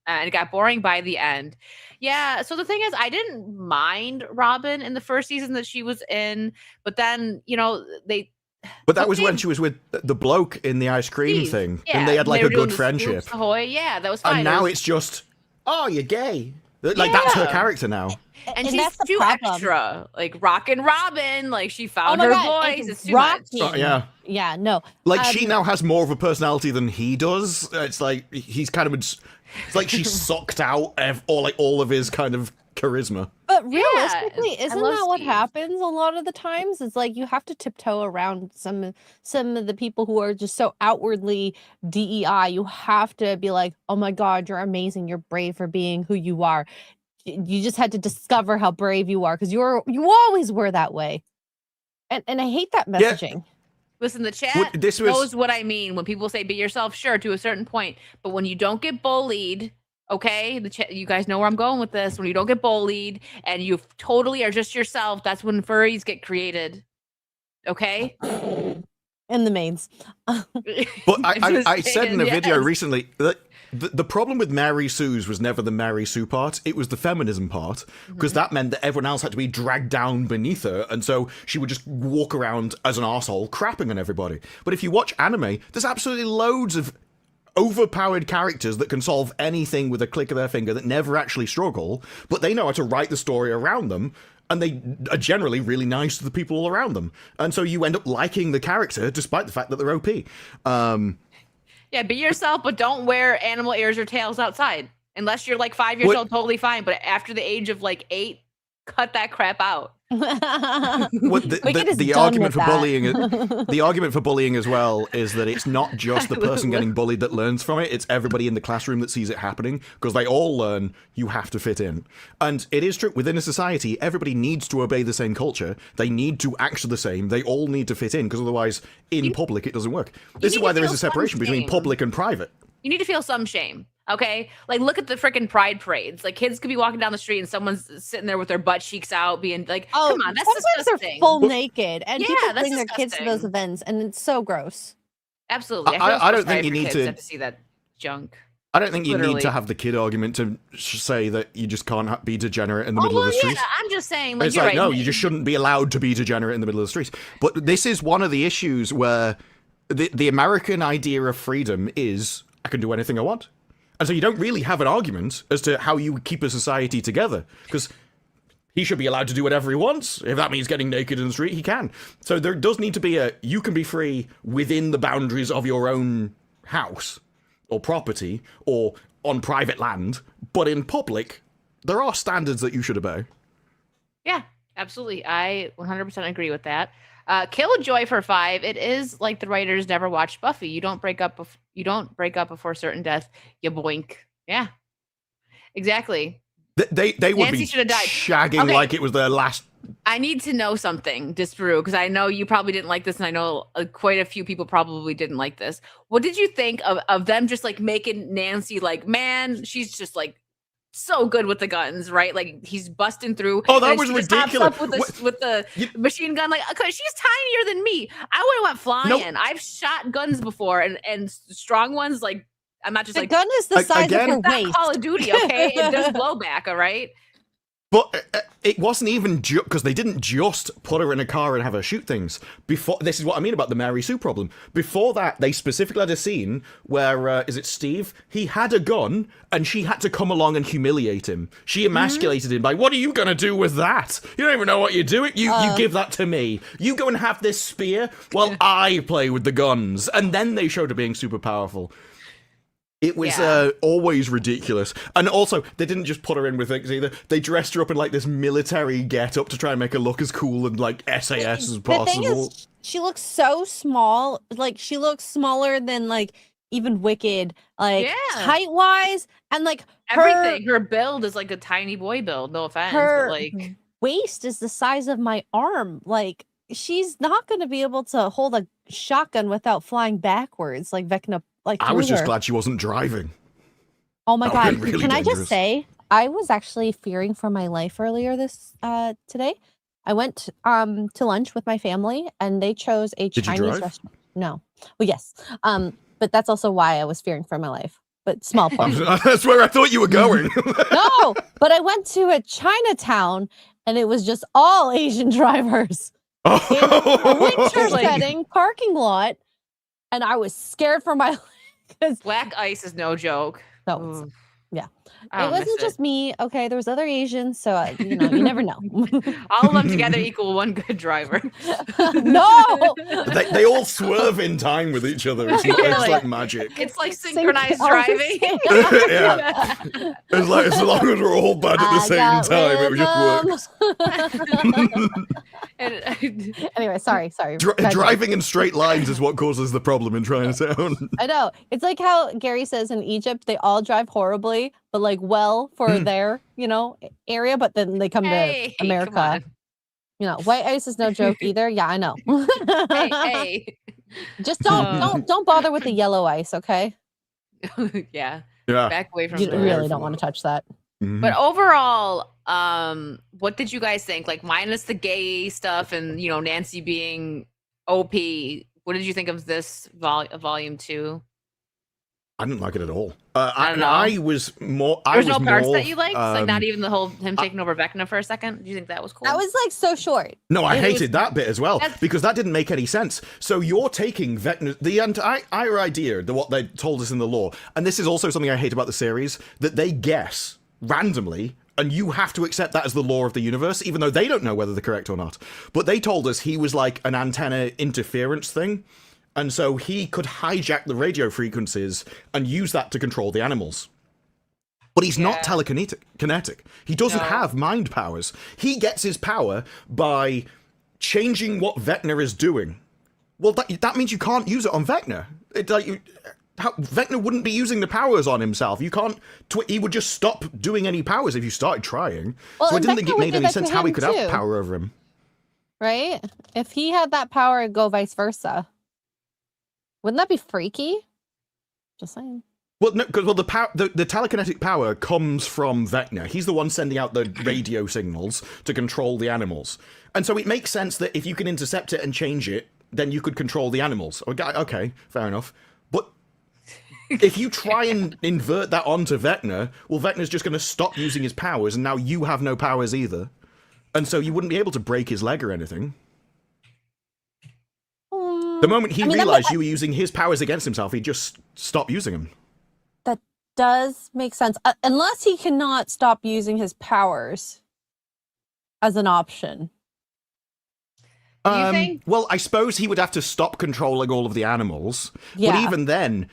And it got boring by the end. Yeah. So the thing is, I didn't mind Robin in the first season that she was in, but then But that was when she was with the bloke in the ice cream thing, and they had like a good friendship. Ahoy. Yeah, that was fine. And now it's just, oh, you're gay. Like that's her character now. And she's too extra, like Rockin' Robin. Like she found her voice. It's too much. Oh, yeah. Yeah. No. Like she now has more of a personality than he does. It's like he's kind of. It's like she sucked out all of his kind of charisma. But realistically, isn't that what happens a lot of the times? It's like you have to tiptoe around some of the people who are just so outwardly DEI. You have to be like, oh my God, you're amazing. You're brave for being who you are. You just had to discover how brave you are because you always were that way. And I hate that messaging. Yeah. Listen, the chat knows what I mean. When people say be yourself, sure, to a certain point. But when you don't get bullied, okay, you guys know where I'm going with this. When you don't get bullied and you totally are just yourself, that's when furries get created. Okay? And the mains. But I said in a video recently that the problem with Mary Sue's was never the Mary Sue part. It was the feminism part, because that meant that everyone else had to be dragged down beneath her, and so she would just walk around as an arsehole crapping on everybody. But if you watch anime, there's absolutely loads of overpowered characters that can solve anything with a click of their finger that never actually struggle, but they know how to write the story around them, and they are generally really nice to the people all around them. And so you end up liking the character despite the fact that they're OP. Yeah, be yourself, but don't wear animal ears or tails outside. Unless you're like 5 years old, totally fine. But after the age of like 8, cut that crap out. The argument for bullying, the argument for bullying as well is that it's not just the person getting bullied that learns from it; it's everybody in the classroom that sees it happening, because they all learn you have to fit in. And it is true, within a society, everybody needs to obey the same culture. They need to act the same. They all need to fit in, because otherwise, in public, it doesn't work. This is why there is a separation between public and private. You need to feel some shame. Okay, like look at the freaking pride parades. Like kids could be walking down the street and someone's sitting there with their butt cheeks out, being like, "Oh, come on, that's disgusting." They're full naked, and people bring their kids to those events, and it's so gross. Absolutely, I don't think you need to see that junk. I don't think you need to have the kid argument to say that you just can't be degenerate in the middle of the street. Yeah, I'm just saying, like, it's like, no, you just shouldn't be allowed to be degenerate in the middle of the street. But this is one of the issues where the American idea of freedom is I can do anything I want. And so you don't really have an argument as to how you keep a society together, because he should be allowed to do whatever he wants. If that means getting naked in the street, he can. So there does need to be you can be free within the boundaries of your own house or property or on private land, but in public, there are standards that you should obey. Yeah, absolutely. I 100% agree with that. Killjoy for 5. It is like the writers never watched Buffy. You don't break up before certain death. You boink. Yeah, exactly. They would be shagging like it was their last. I need to know something, Disparu, because I know you probably didn't like this, and I know quite a few people probably didn't like this. What did you think of them just like making Nancy like, man, she's just like so good with the guns, right? Like he's busting through. Oh, that was ridiculous. Up with the machine gun, like, okay, she's tinier than me. I would have went flying. Nope. I've shot guns before, and strong ones. Like I'm not just the gun is the size of her waist. Call of Duty, okay? It does blow back, all right. But it wasn't even because they didn't just put her in a car and have her shoot things. Before, this is what I mean about the Mary Sue problem. Before that, they specifically had a scene where, is it Steve? He had a gun, and she had to come along and humiliate him. She emasculated him by, what are you going to do with that? You don't even know what you're doing. You give that to me. You go and have this spear while I play with the guns. And then they showed her being super powerful. It was always ridiculous. And also, they didn't just put her in with things either. They dressed her up in, like, this military get-up to try and make her look as cool and, like, SAS as possible. The thing is, she looks so small. Like, she looks smaller than, like, even Wicked. Like, height-wise, and, like, everything. Her build is, like, a tiny boy build. No offense, her but, like... waist is the size of my arm. Like, she's not going to be able to hold a shotgun without flying backwards, like Vecna. Like, I was just glad she wasn't driving. Oh my God. Really Can dangerous. I just say, I was actually fearing for my life earlier today. I went to lunch with my family and they chose a Chinese restaurant. No. Well, yes. But that's also why I was fearing for my life. But small point. That's where I thought you were going. No, but I went to a Chinatown and it was just all Asian drivers in a winter setting parking lot. And I was scared for my life. Black ice is no joke. No, yeah. It wasn't just me. Okay, there was other Asians, so you never know. All of them together equal one good driver. No, they all swerve in time with each other. It's like magic. It's like synchronized driving. Yeah, it's like as long as we're all bad at the same time, it just works. Anyway, sorry. Driving in straight lines is what causes the problem in Chinatown. I know. It's like how Gary says in Egypt, they all drive horribly, but like well for their, area, but then they come to America. White ice is no joke either. Yeah, I know. hey. Just don't bother with the yellow ice, okay? Yeah. Yeah. Back away from You really don't want to touch that. Mm-hmm. But overall, what did you guys think? Like, minus the gay stuff and Nancy being OP, what did you think of this volume 2? I didn't like it at all. I don't know. I was more. There's no parts that you liked, like not even the whole him taking over Vecna for a second. Do you think that was cool? That was like so short. No, I hated that bit as well because that didn't make any sense. So you're taking Vecna, the entire idea, what they told us in the lore, and this is also something I hate about the series, that they guess randomly. And you have to accept that as the law of the universe, even though they don't know whether they're correct or not. But they told us he was like an antenna interference thing. And so he could hijack the radio frequencies and use that to control the animals. But he's not telekinetic. He doesn't have mind powers. He gets his power by changing what Vecna is doing. Well, that means you can't use it on Vecna. Vecna wouldn't be using the powers on himself. You can't. He would just stop doing any powers if you started trying. Well, so I didn't think it made any sense how he could too, have power over him. Right? If he had that power, it'd go vice versa. Wouldn't that be freaky? Just saying. Well, no, because the telekinetic power comes from Vecna. He's the one sending out the radio signals to control the animals, and so it makes sense that if you can intercept it and change it, then you could control the animals. Okay, fair enough. But if you try and invert that onto Vecna, well, Vecna's just going to stop using his powers, and now you have no powers either, and so you wouldn't be able to break his leg or anything. The moment he realized you were using his powers against himself, he'd just stop using them. That does make sense. Unless he cannot stop using his powers as an option. You think? Well, I suppose he would have to stop controlling all of the animals. Yeah. But even then,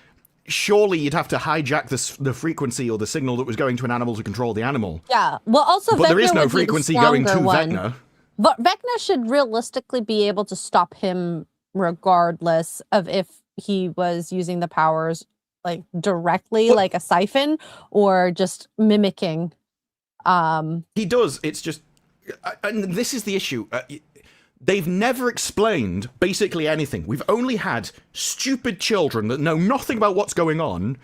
surely you'd have to hijack the frequency or the signal that was going to an animal to control the animal. Yeah. Well, also, but Vecna there is no would be the frequency going to stronger one. Vecna. But Vecna should realistically be able to stop him regardless of if he was using the powers like directly, like a siphon, or just mimicking. He does. It's just, and this is the issue. They've never explained basically anything. We've only had stupid children that know nothing about what's going on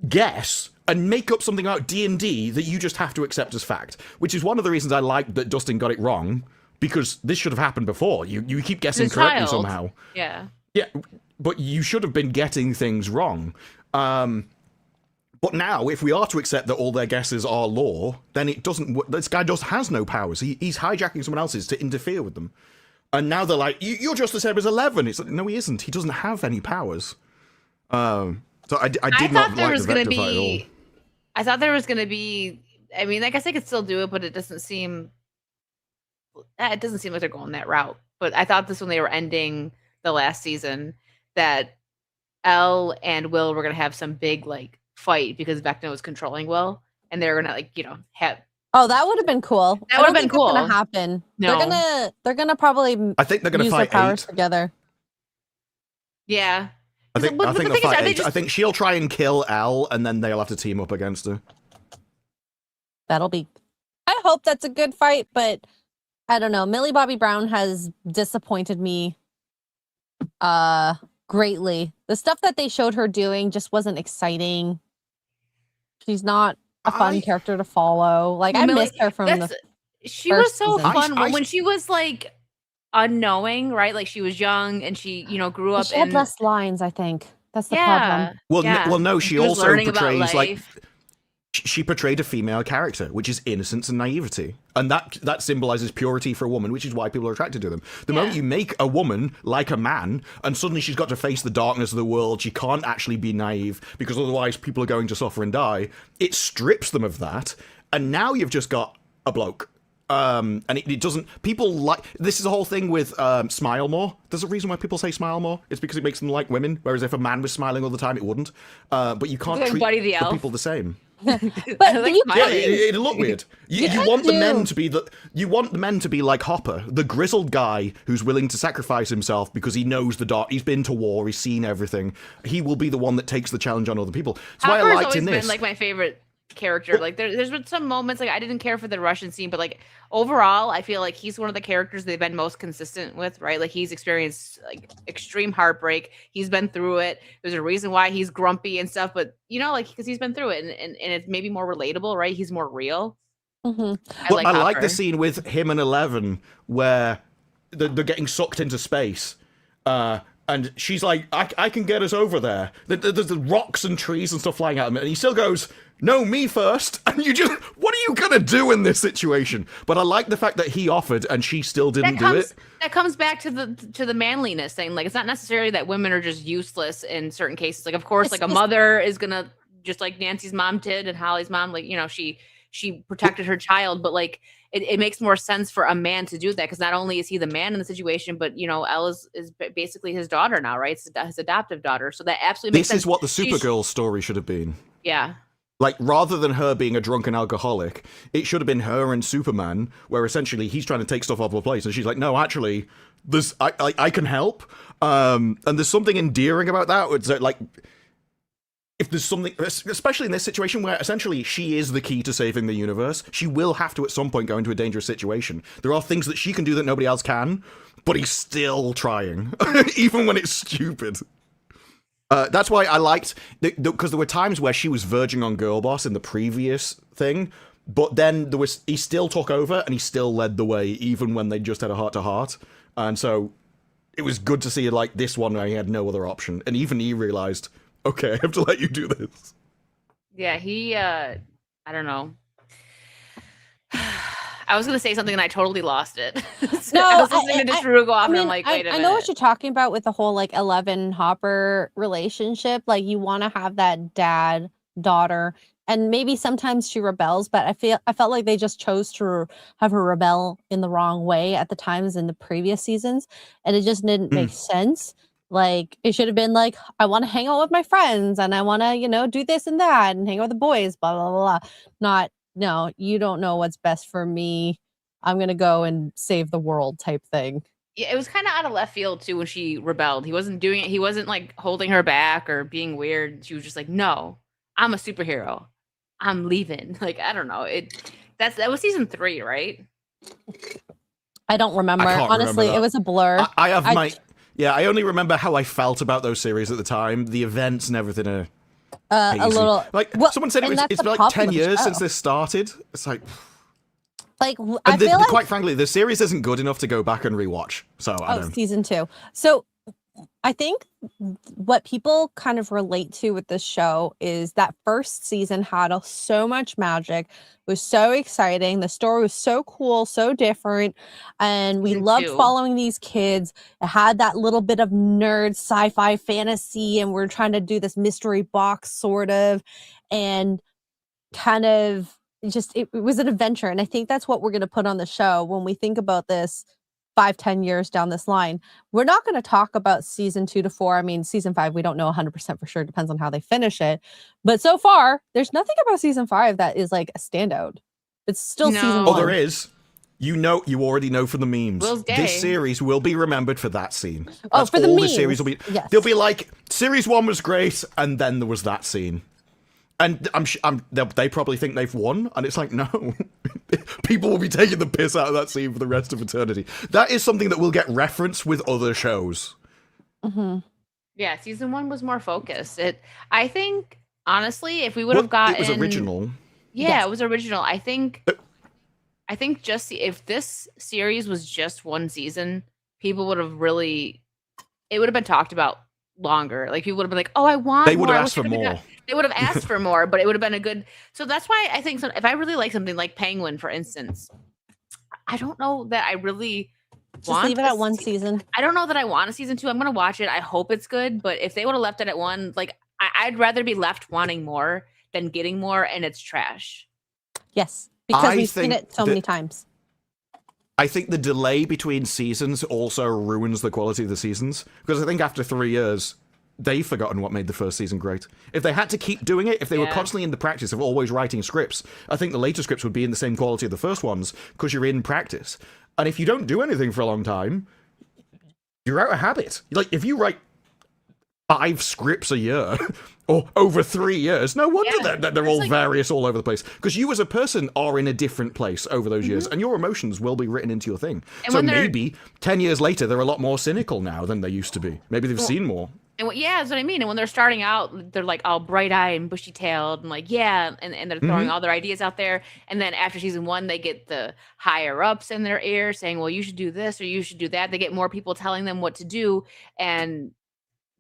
guess and make up something about D&D that you just have to accept as fact, which is one of the reasons I like that Dustin got it wrong. Because this should have happened before. You keep guessing correctly somehow. Yeah. Yeah, but you should have been getting things wrong. But But now, if we are to accept that all their guesses are law, then it doesn't. This guy just has no powers. He's hijacking someone else's to interfere with them. And now they're like, "You're just the same as 11." It's like, no, he isn't. He doesn't have any powers. So I did not like the Vector fight at all. I thought there was going to be. I mean, I guess I could still do it, but it doesn't seem. It doesn't seem like they're going that route. But I thought this when they were ending the last season that Elle and Will were going to have some big like fight because Vecna was controlling Will, and they're gonna like have. Oh, that would have been cool. That would have been cool. That's gonna happen. No. They're gonna probably. I think they're gonna use fight their powers 8 together. I Yeah. think they'll fight 8. I think she'll try and kill Elle, and then they'll have to team up against her. That'll be. I hope that's a good fight, but I don't know. Millie Bobby Brown has disappointed me greatly. The stuff that they showed her doing just wasn't exciting. She's not a fun character to follow. Like I missed her from the She was so season. fun when she was like unknowing, right? Like she was young and she, grew up. She had less lines, I think. That's the problem. Well, no, she was also learning about portrays like life. she portrayed a female character, which is innocence and naivety, and that symbolizes purity for a woman, which is why people are attracted to them. The moment you make a woman like a man, and suddenly she's got to face the darkness of the world, she can't actually be naive because otherwise people are going to suffer and die. It strips them of that, and now you've just got a bloke. And it doesn't. People like this is the whole thing with smile more. There's a reason why people say smile more. It's because it makes them like women. Whereas if a man was smiling all the time, it wouldn't. But you can't treat Buddy the the Elf. people the same. But like you Yeah, it'll look weird. You want the men do. to be you want the men to be like Hopper, the grizzled guy who's willing to sacrifice himself because he knows the dark. He's been to war. He's seen everything. He will be the one that takes the challenge on other people. That's why I Hopper's liked always in this. been like my favorite character. Like there's been some moments like I didn't care for the Russian scene, but like overall, I feel like he's one of the characters they've been most consistent with, right? Like he's experienced like extreme heartbreak. He's been through it. There's a reason why he's grumpy and stuff, but like because he's been through it, and it's maybe more relatable, right? He's more real. Mm-hmm. I like Hopper. the scene with him and 11 where they're getting sucked into space. And she's like, I can get us over there. There's the rocks and trees and stuff flying at him. And he still goes, no, me first. And you just, what are you going to do in this situation? But I like the fact that he offered and she still didn't do it. That comes back to the manliness thing. Like, it's not necessarily that women are just useless in certain cases. Like, of course, like a mother is going to, just like Nancy's mom did and Holly's mom, like, she protected her child, but like, it makes more sense for a man to do that because not only is he the man in the situation, but Elle is basically his daughter now, right? It's his adoptive daughter. So that absolutely makes sense. This is what the Supergirl story should have been. Yeah. Like, rather than her being a drunken alcoholic, it should have been her and Superman, where essentially he's trying to take stuff off her place, and she's like, no, actually, I can help. And there's something endearing about that. It's like, if there's something, especially in this situation where essentially she is the key to saving the universe, she will have to at some point go into a dangerous situation. There are things that she can do that nobody else can, but he's still trying, even when it's stupid. That's why I liked, because there were times where she was verging on girl boss in the previous thing, but then he still took over and he still led the way, even when they just had a heart-to-heart. And so it was good to see like this one where he had no other option, and even he realized, okay, I have to let you do this. Yeah, he, I don't know. I was going to say something and I totally lost it. So No, I was listening to Drew go off and I'm mean, like, wait a minute. I know what you're talking about with the whole like 11 Hopper relationship. Like you want to have that dad daughter, and maybe sometimes she rebels, but I felt like they just chose to have her rebel in the wrong way at the times in the previous seasons, and it just didn't make sense. Like it should have been like, I want to hang out with my friends and I want to, do this and that and hang out with the boys, blah, blah, blah, blah. Not, no, you don't know what's best for me. I'm going to go and save the world type thing. Yeah, it was kind of out of left field too when she rebelled. He wasn't doing it. He wasn't like holding her back or being weird. She was just like, no, I'm a superhero. I'm leaving. Like, I don't know. That was season 3, right? I don't remember. Honestly, it was a blur. I only remember how I felt about those series at the time. The events and everything are hazy. A little. Like someone said, it's been like 10 years since this started. It's like, I feel like, quite frankly, the series isn't good enough to go back and rewatch. So I don't. Season 2. So I think what people kind of relate to with this show is that first season had so much magic, was so exciting. The story was so cool, so different, and we Season loved 2. following these kids. It had that little bit of nerd sci-fi fantasy, and we're trying to do this mystery box sort of, and kind of just it was an adventure. And I think that's what we're going to put on the show when we think about this 5-10 years down this line. We're not going to talk about season 2 to 4. I mean, season 5, we don't know 100% for sure. Depends on how they finish it. But so far, there's nothing about season 5 that is like a standout. It's still season 1. Oh, there is. You already know from the memes. Will's gay. This series will be remembered for that scene. Oh, for the all memes. The series will be. Yes. They'll be like, series 1 was great, and then there was that scene. And they probably think they've won, and it's like, no. People will be taking the piss out of that scene for the rest of eternity. That is something that will get referenced with other shows. Mm-hmm. Yeah, season 1 was more focused. I think, honestly, if we would have gotten... It was original. Yeah, Yes. It was original. I think just if this series was just one season, people would have really... It would have been talked about longer. Like, people would have been like, oh, I want They more. would I have wish asked I for could've more. got-" They would have asked for more, but it would have been a good... So that's why I think if I really like something like Penguin, for instance, I don't know that I really Just leave it at one season. I don't know that I want a season 2. I'm going to watch it. I hope it's good. But if they would have left it at 1, like, I'd rather be left wanting more than getting more, and it's trash. Yes, because I we've seen think it so many times. I think the delay between seasons also ruins the quality of the seasons. Because I think after 3 years, they've forgotten what made the first season great. If they had to keep doing it, if they were constantly in the practice of always writing scripts, I think the later scripts would be in the same quality of the first ones, because you're in practice. And if you don't do anything for a long time, you're out of habit. Like, if you write 5 scripts a year, or over 3 years, no wonder that they're all like, various all over the place. Because you as a person are in a different place over those years, and your emotions will be written into your thing. And so maybe 10 years later, they're a lot more cynical now than they used to be. Maybe they've seen more. And that's what I mean. And when they're starting out, they're like all bright-eyed and bushy-tailed and like, and they're throwing all their ideas out there. And then after season 1, they get the higher-ups in their ear saying, well, you should do this or you should do that. They get more people telling them what to do, and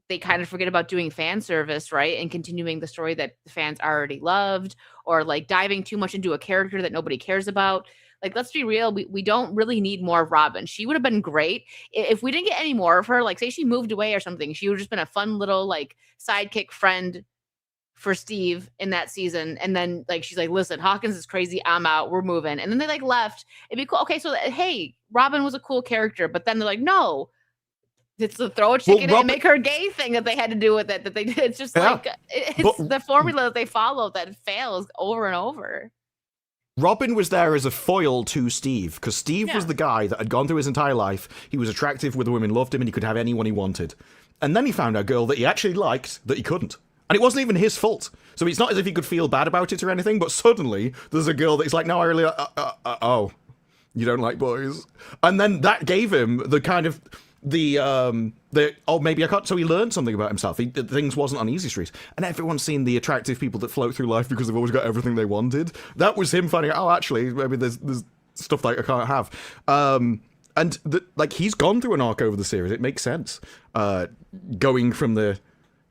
they kind of forget about doing fan service, right? And continuing the story that the fans already loved, or like diving too much into a character that nobody cares about. Like, let's be real. We don't really need more of Robin. She would have been great if we didn't get any more of her. Like, say she moved away or something. She would have just been a fun little like sidekick friend for Steve in that season. And then like, she's like, listen, Hawkins is crazy. I'm out. We're moving. And then they like left. It'd be cool. Okay. So hey, Robin was a cool character, but then they're like, no, it's the throw a chicken in and make her gay thing that they had to do with it. That they did. It's just like, it's the formula that they follow that fails over and over. Robin was there as a foil to Steve, because Steve was the guy that had gone through his entire life. He was attractive with the women, loved him, and he could have anyone he wanted. And then he found a girl that he actually liked that he couldn't. And it wasn't even his fault. So it's not as if he could feel bad about it or anything, but suddenly there's a girl that he's like, no, I really, oh, you don't like boys. And then that gave him the kind of, maybe I can't. So he learned something about himself. Things wasn't on easy street, and everyone's seen the attractive people that float through life because they've always got everything they wanted. That was him finding out. Oh, actually, maybe there's stuff that I can't have. And like he's gone through an arc over the series. It makes sense. Going from the,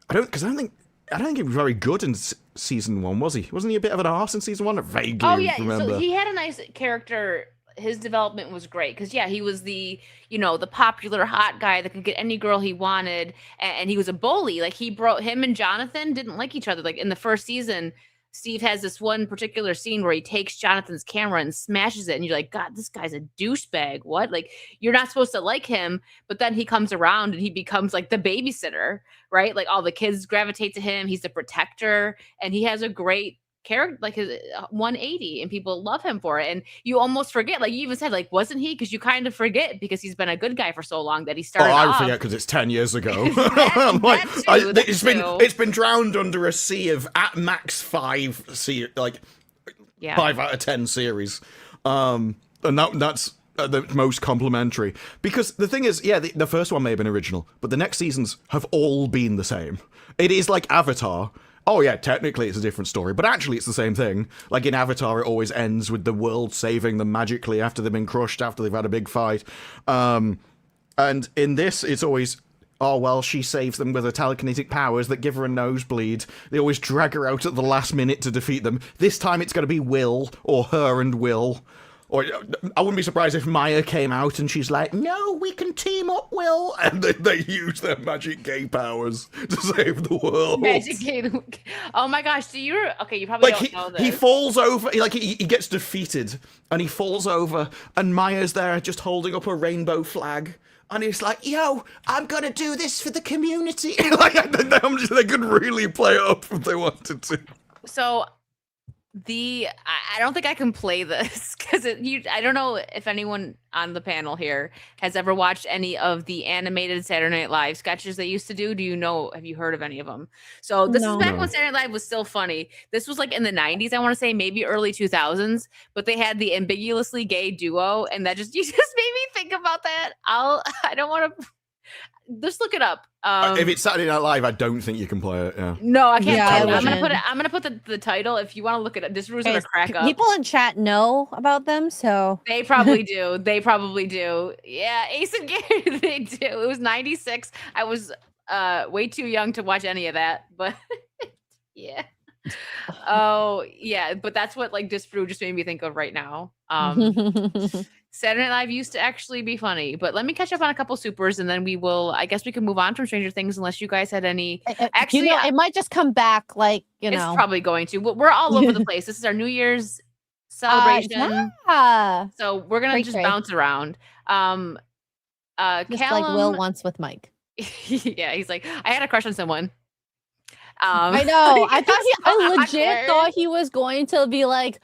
I don't think he was very good in season 1, was he? Wasn't he a bit of an arse in season 1? I vaguely remember. So he had a nice character. His development was great because he was the the popular hot guy that could get any girl he wanted, and he was a bully. Like him and Jonathan didn't like each other. Like in the first season, Steve has this one particular scene where he takes Jonathan's camera and smashes it, and you're like, God, this guy's a douchebag. What? Like, you're not supposed to like him, but then he comes around and he becomes like the babysitter, right? Like all the kids gravitate to him. He's the protector, and he has a great character, like his 180, and people love him for it. And you almost forget, like you even said, like, wasn't he? Because you kind of forget because he's been a good guy for so long that he started. Oh, I forget because it's 10 years ago. It's been drowned under a sea of at max 5 5 out of 10 series, and that's the most complimentary. Because the thing is, the first one may have been original, but the next seasons have all been the same. It is like Avatar. Oh yeah, technically it's a different story, but actually it's the same thing. Like in Avatar, it always ends with the world saving them magically after they've been crushed, after they've had a big fight. And in this, it's always, oh, well, she saves them with her telekinetic powers that give her a nosebleed. They always drag her out at the last minute to defeat them. This time it's going to be Will, or her and Will. Or I wouldn't be surprised if Maya came out and she's like, no, we can team up, Will. And they use their magic gay powers to save the world. Magic gay. Oh my gosh, so you probably don't know this. He falls over, he gets defeated, and he falls over, and Maya's there just holding up a rainbow flag. And he's like, yo, I'm going to do this for the community. They could really play it up if they wanted to. So I don't think I can play this because I don't know if anyone on the panel here has ever watched any of the animated Saturday Night Live sketches they used to do. Have you heard of any of them? So this is back when Saturday Night Live was still funny. This was like in the 90s, I want to say, maybe early 2000s, but they had the ambiguously gay duo, and that just made me think about that. I don't want to just look it up. If it's Saturday Night Live, I don't think you can play it. Yeah. No, I can't. Yeah, I'm gonna put the title. If you want to look it up, this room's gonna crack up. People in chat know about them, so they probably do. They probably do. Yeah, Ace and Gary, they do. It was 96. I was way too young to watch any of that, but yeah. Oh yeah, but that's what like Disprove just made me think of right now. Saturday Night Live used to actually be funny, but let me catch up on a couple supers, and then I guess we can move on from Stranger Things unless you guys had any. Actually, it might just come back, like it's probably going to. We're all over the place. This is our New Year's celebration, so we're gonna just bounce around. Just Callum, like Will once with Mike. Yeah, he's like, I had a crush on someone. I know. I legit thought he was going to be like,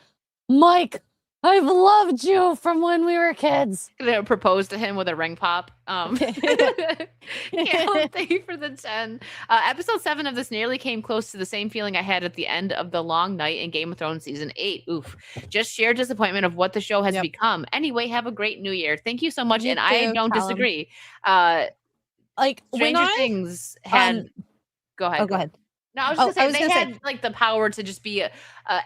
Mike, I've loved you from when we were kids. Gonna propose to him with a ring pop. Thank you for the 10. Episode 7 of this nearly came close to the same feeling I had at the end of the long night in Game of Thrones season 8. Oof. Just sheer disappointment of what the show has become. Anyway, have a great new year. Thank you so much. You and too, I don't disagree. Like Stranger Things had go ahead. Oh, go ahead. No, I was just saying they had like the power to just be a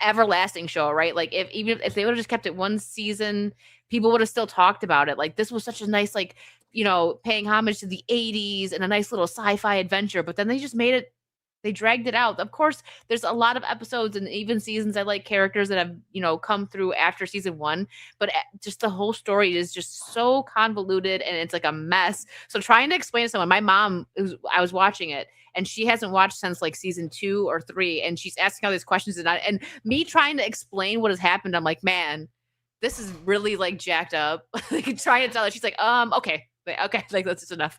everlasting show, right? Like even if they would have just kept it one season, people would have still talked about it. Like this was such a nice, like, paying homage to the 80s and a nice little sci-fi adventure, but then they just made it, they dragged it out. Of course, there's a lot of episodes and even seasons I like characters that have, come through after season 1, but just the whole story is just so convoluted and it's like a mess. So trying to explain to someone, my mom, I was watching it, and she hasn't watched since like season 2 or 3. And she's asking all these questions and me trying to explain what has happened. I'm like, man, this is really like jacked up. Like trying to tell her, she's like, okay, like that's just enough.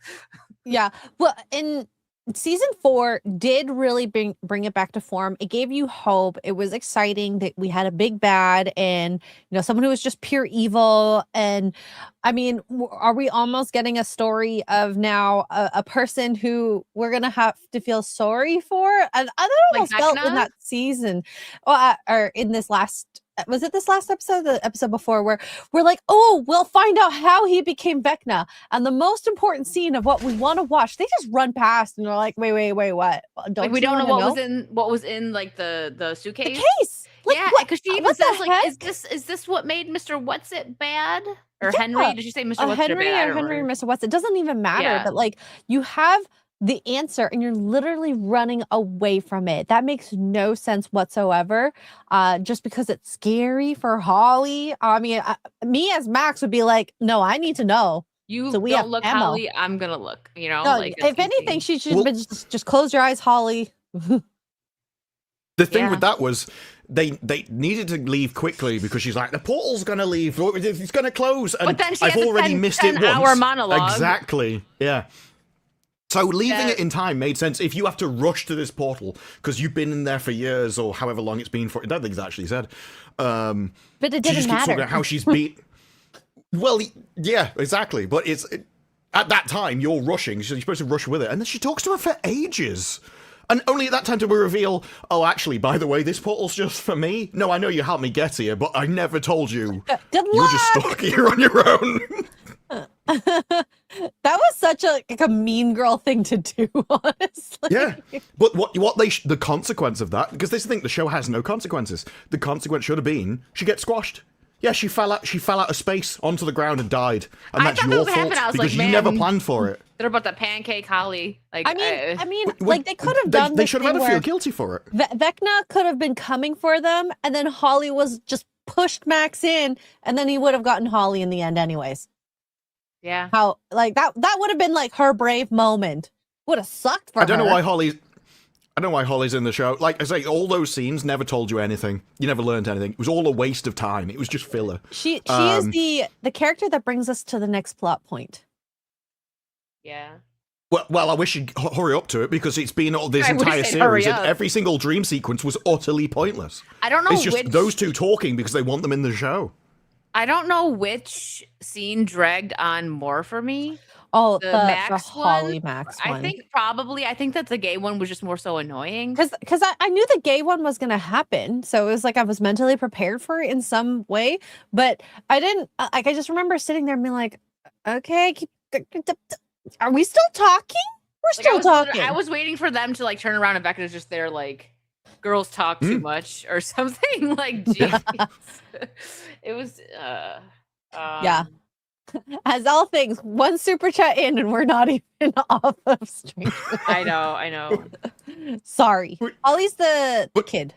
Yeah. Well, in season 4 did really bring it back to form. It gave you hope. It was exciting that we had a big bad and someone who was just pure evil. And I mean, are we almost getting a story of now a person who we're gonna have to feel sorry for? And I almost felt in that season, or in this last. Was it this last episode, the episode before, where we're like, oh, we'll find out how he became Vecna. And the most important scene of what we want to watch, they just run past and they're like, wait, what? We don't know what was in like the suitcase. The case. Like, yeah, because she even says like, is this what made Mr. What's It bad? Or Henry? Did she say Mr. What's It bad? Henry or Mr. What's It? Doesn't even matter. But like you have the answer and you're literally running away from it. That makes no sense whatsoever. Just because it's scary for Holly. I mean, me as Max would be like, no, I need to know. So we don't look, ammo. Holly. I'm gonna look. No, like if anything, she should have been just close your eyes, Holly. The thing with that was they needed to leave quickly because she's like, the portal's gonna leave. It's gonna close. And but then she I've already missed it once. Hour monologue. Exactly. Yeah. So leaving it in time made sense. If you have to rush to this portal because you've been in there for years or however long it's been for, I don't think it's actually said. But it didn't keeps matter. Talking about how she's beat. Well, yeah, exactly. But at that time you're rushing. So you're supposed to rush with it, and then she talks to her for ages. And only at that time do we reveal, oh, actually, by the way, this portal's just for me. No, I know you helped me get here, but I never told you. Good You're just stuck here on your own. That was such a mean girl thing to do, honestly. Yeah, but the consequence of that, because this thing, the show has no consequences. The consequence should have been she gets squashed. Yeah, she fell out of space onto the ground and died, and that's your fault because you never planned for it. They're about to pancake Holly. Like, I mean, like they could have done. They should have had to feel guilty for it. Vecna could have been coming for them, and then Holly was just pushed Max in, and then he would have gotten Holly in the end, anyways. Yeah. How like that would have been like her brave moment. Would have sucked for her. I don't know why Holly's in the show. Like I say, all those scenes never told you anything. You never learned anything. It was all a waste of time. It was just filler. She is the character that brings us to the next plot point. Yeah. Well, I wish you'd hurry up to it because it's been all this entire series and every single dream sequence was utterly pointless. I don't know. It's just those two talking because they want them in the show. I don't know which scene dragged on more for me. Oh, the Max Holly Max one. I think that the gay one was just more so annoying. Because I knew the gay one was gonna happen, so it was like I was mentally prepared for it in some way, but I didn't. Like I just remember sitting there and being like, "Okay, are we still talking? We're still talking." I was waiting for them to like turn around and Vecna's just there like, "Girls talk too much" or something. Like, geez. It was. Yeah. As all things, one super chat in and we're not even off of Stranger Things. I know. Sorry. Ollie's the kid.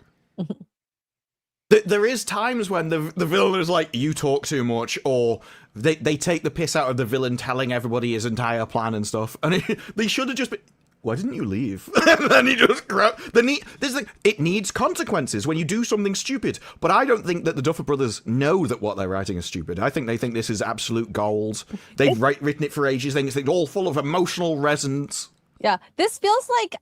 There is times when the villain is like, you talk too much, or they take the piss out of the villain telling everybody his entire plan and stuff. And they should have just been, why didn't you leave? And then he just it needs consequences when you do something stupid. But I don't think that the Duffer Brothers know that what they're writing is stupid. I think they think this is absolute gold. They've written it for ages. It's all full of emotional resonance. Yeah, this feels like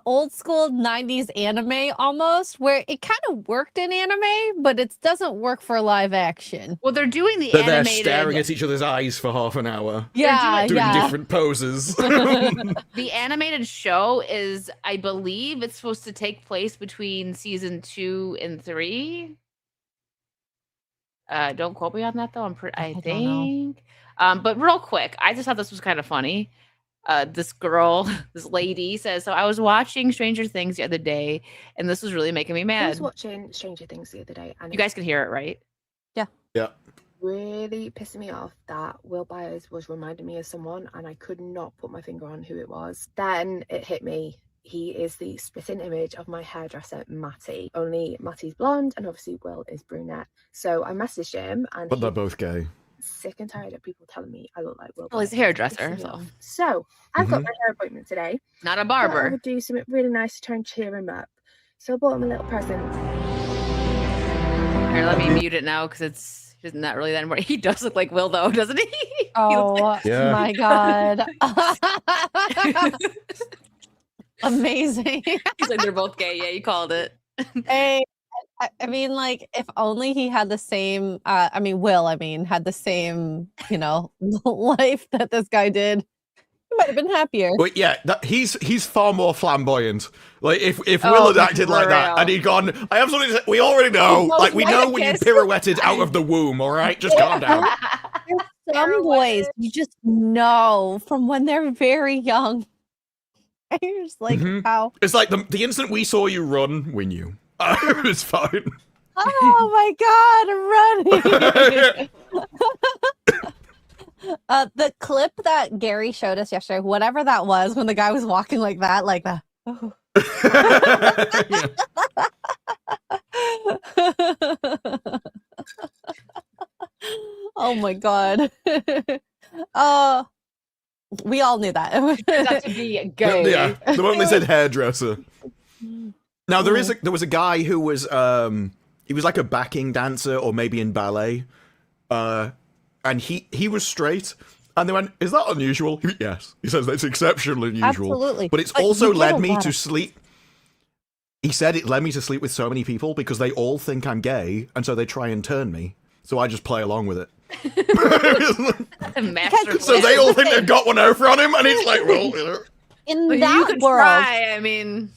old school 90s anime almost, where it kind of worked in anime, but it doesn't work for live action. Well, they're doing the animated... They're staring at each other's eyes for half an hour. Yeah, doing different poses. The animated show is, I believe, it's supposed to take place between season 2 and 3. Don't quote me on that, though. I think. But real quick, I just thought this was kind of funny. This lady says, so I was watching Stranger Things the other day, and this was really making me mad. I was watching Stranger Things the other day, and you guys can hear it, right? Yeah. Really pissing me off that Will Byers was reminding me of someone, and I could not put my finger on who it was. Then it hit me. He is the spitting image of my hairdresser, Matty. Only Matty's blonde, and obviously Will is brunette. So I messaged him, and but they're both gay. Sick and tired of people telling me I look like Will. Well, he's a hairdresser. So I've got my hair appointment today. Not a barber. I would do something really nice to try and cheer him up. So I bought him a little present. Here, let me mute it now because it's not really that important. He does look like Will, though, doesn't he? Oh my god! Amazing. He's like, they're both gay. Yeah, you called it. Hey. I mean, like, if only he had the same, Will had the same, life that this guy did, he might have been happier. But yeah, he's far more flamboyant. Like, if Will had acted like that, and he'd gone, I have something to say, we already know. Like, we know when you pirouetted out of the womb, all right? Just calm down. Some boys, you just know from when they're very young. And you're just like, how? It's like the instant we saw you run, we knew. It was fine. Oh my god, running! The clip that Gary showed us yesterday, whatever that was, when the guy was walking like that. Oh, oh my god. We all knew that. That to be gay. Yeah, the moment they said hairdresser. Now there was a guy who was he was like a backing dancer or maybe in ballet, and he was straight, and they went, "Is that unusual?" Yes, he says that's exceptionally unusual. Absolutely, but it's also led me to sleep. He said it led me to sleep with so many people because they all think I'm gay, and so they try and turn me. So I just play along with it. So they all think they've got one over on him, and he's like, well. In that world, in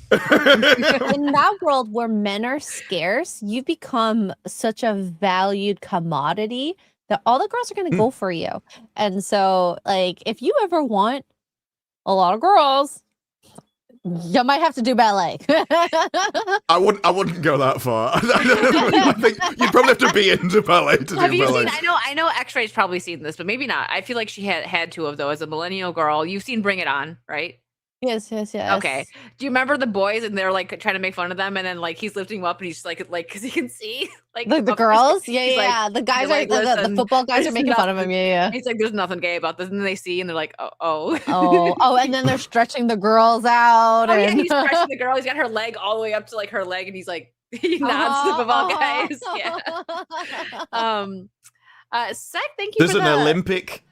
that world where men are scarce, you become such a valued commodity that all the girls are going to go for you. And so, like, if you ever want a lot of girls, You might have to do ballet. I wouldn't go that far. I think you'd probably have to be into ballet to Have do you ballet. seen? I know. X-Ray's probably seen this, but maybe not. I feel like she had to have though. As a millennial girl, you've seen Bring It On, right? Yes. Okay. Do you remember the boys and they're like trying to make fun of them, and then like he's lifting them up and he's just like because he can see like The up- girls? he's like- Yeah. The guys like, are the "Listen, football guys are there's making fun of him. nothing." Yeah. He's like, "There's nothing gay about this," and then they see and they're like, "Oh." Oh, and then they're stretching the girls out. Oh yeah, and... he's stretching the girl. He's got her leg all the way up to like her leg, and he's like he nods to the football guys. Yeah. Sec, thank you. There's for an the... Olympic.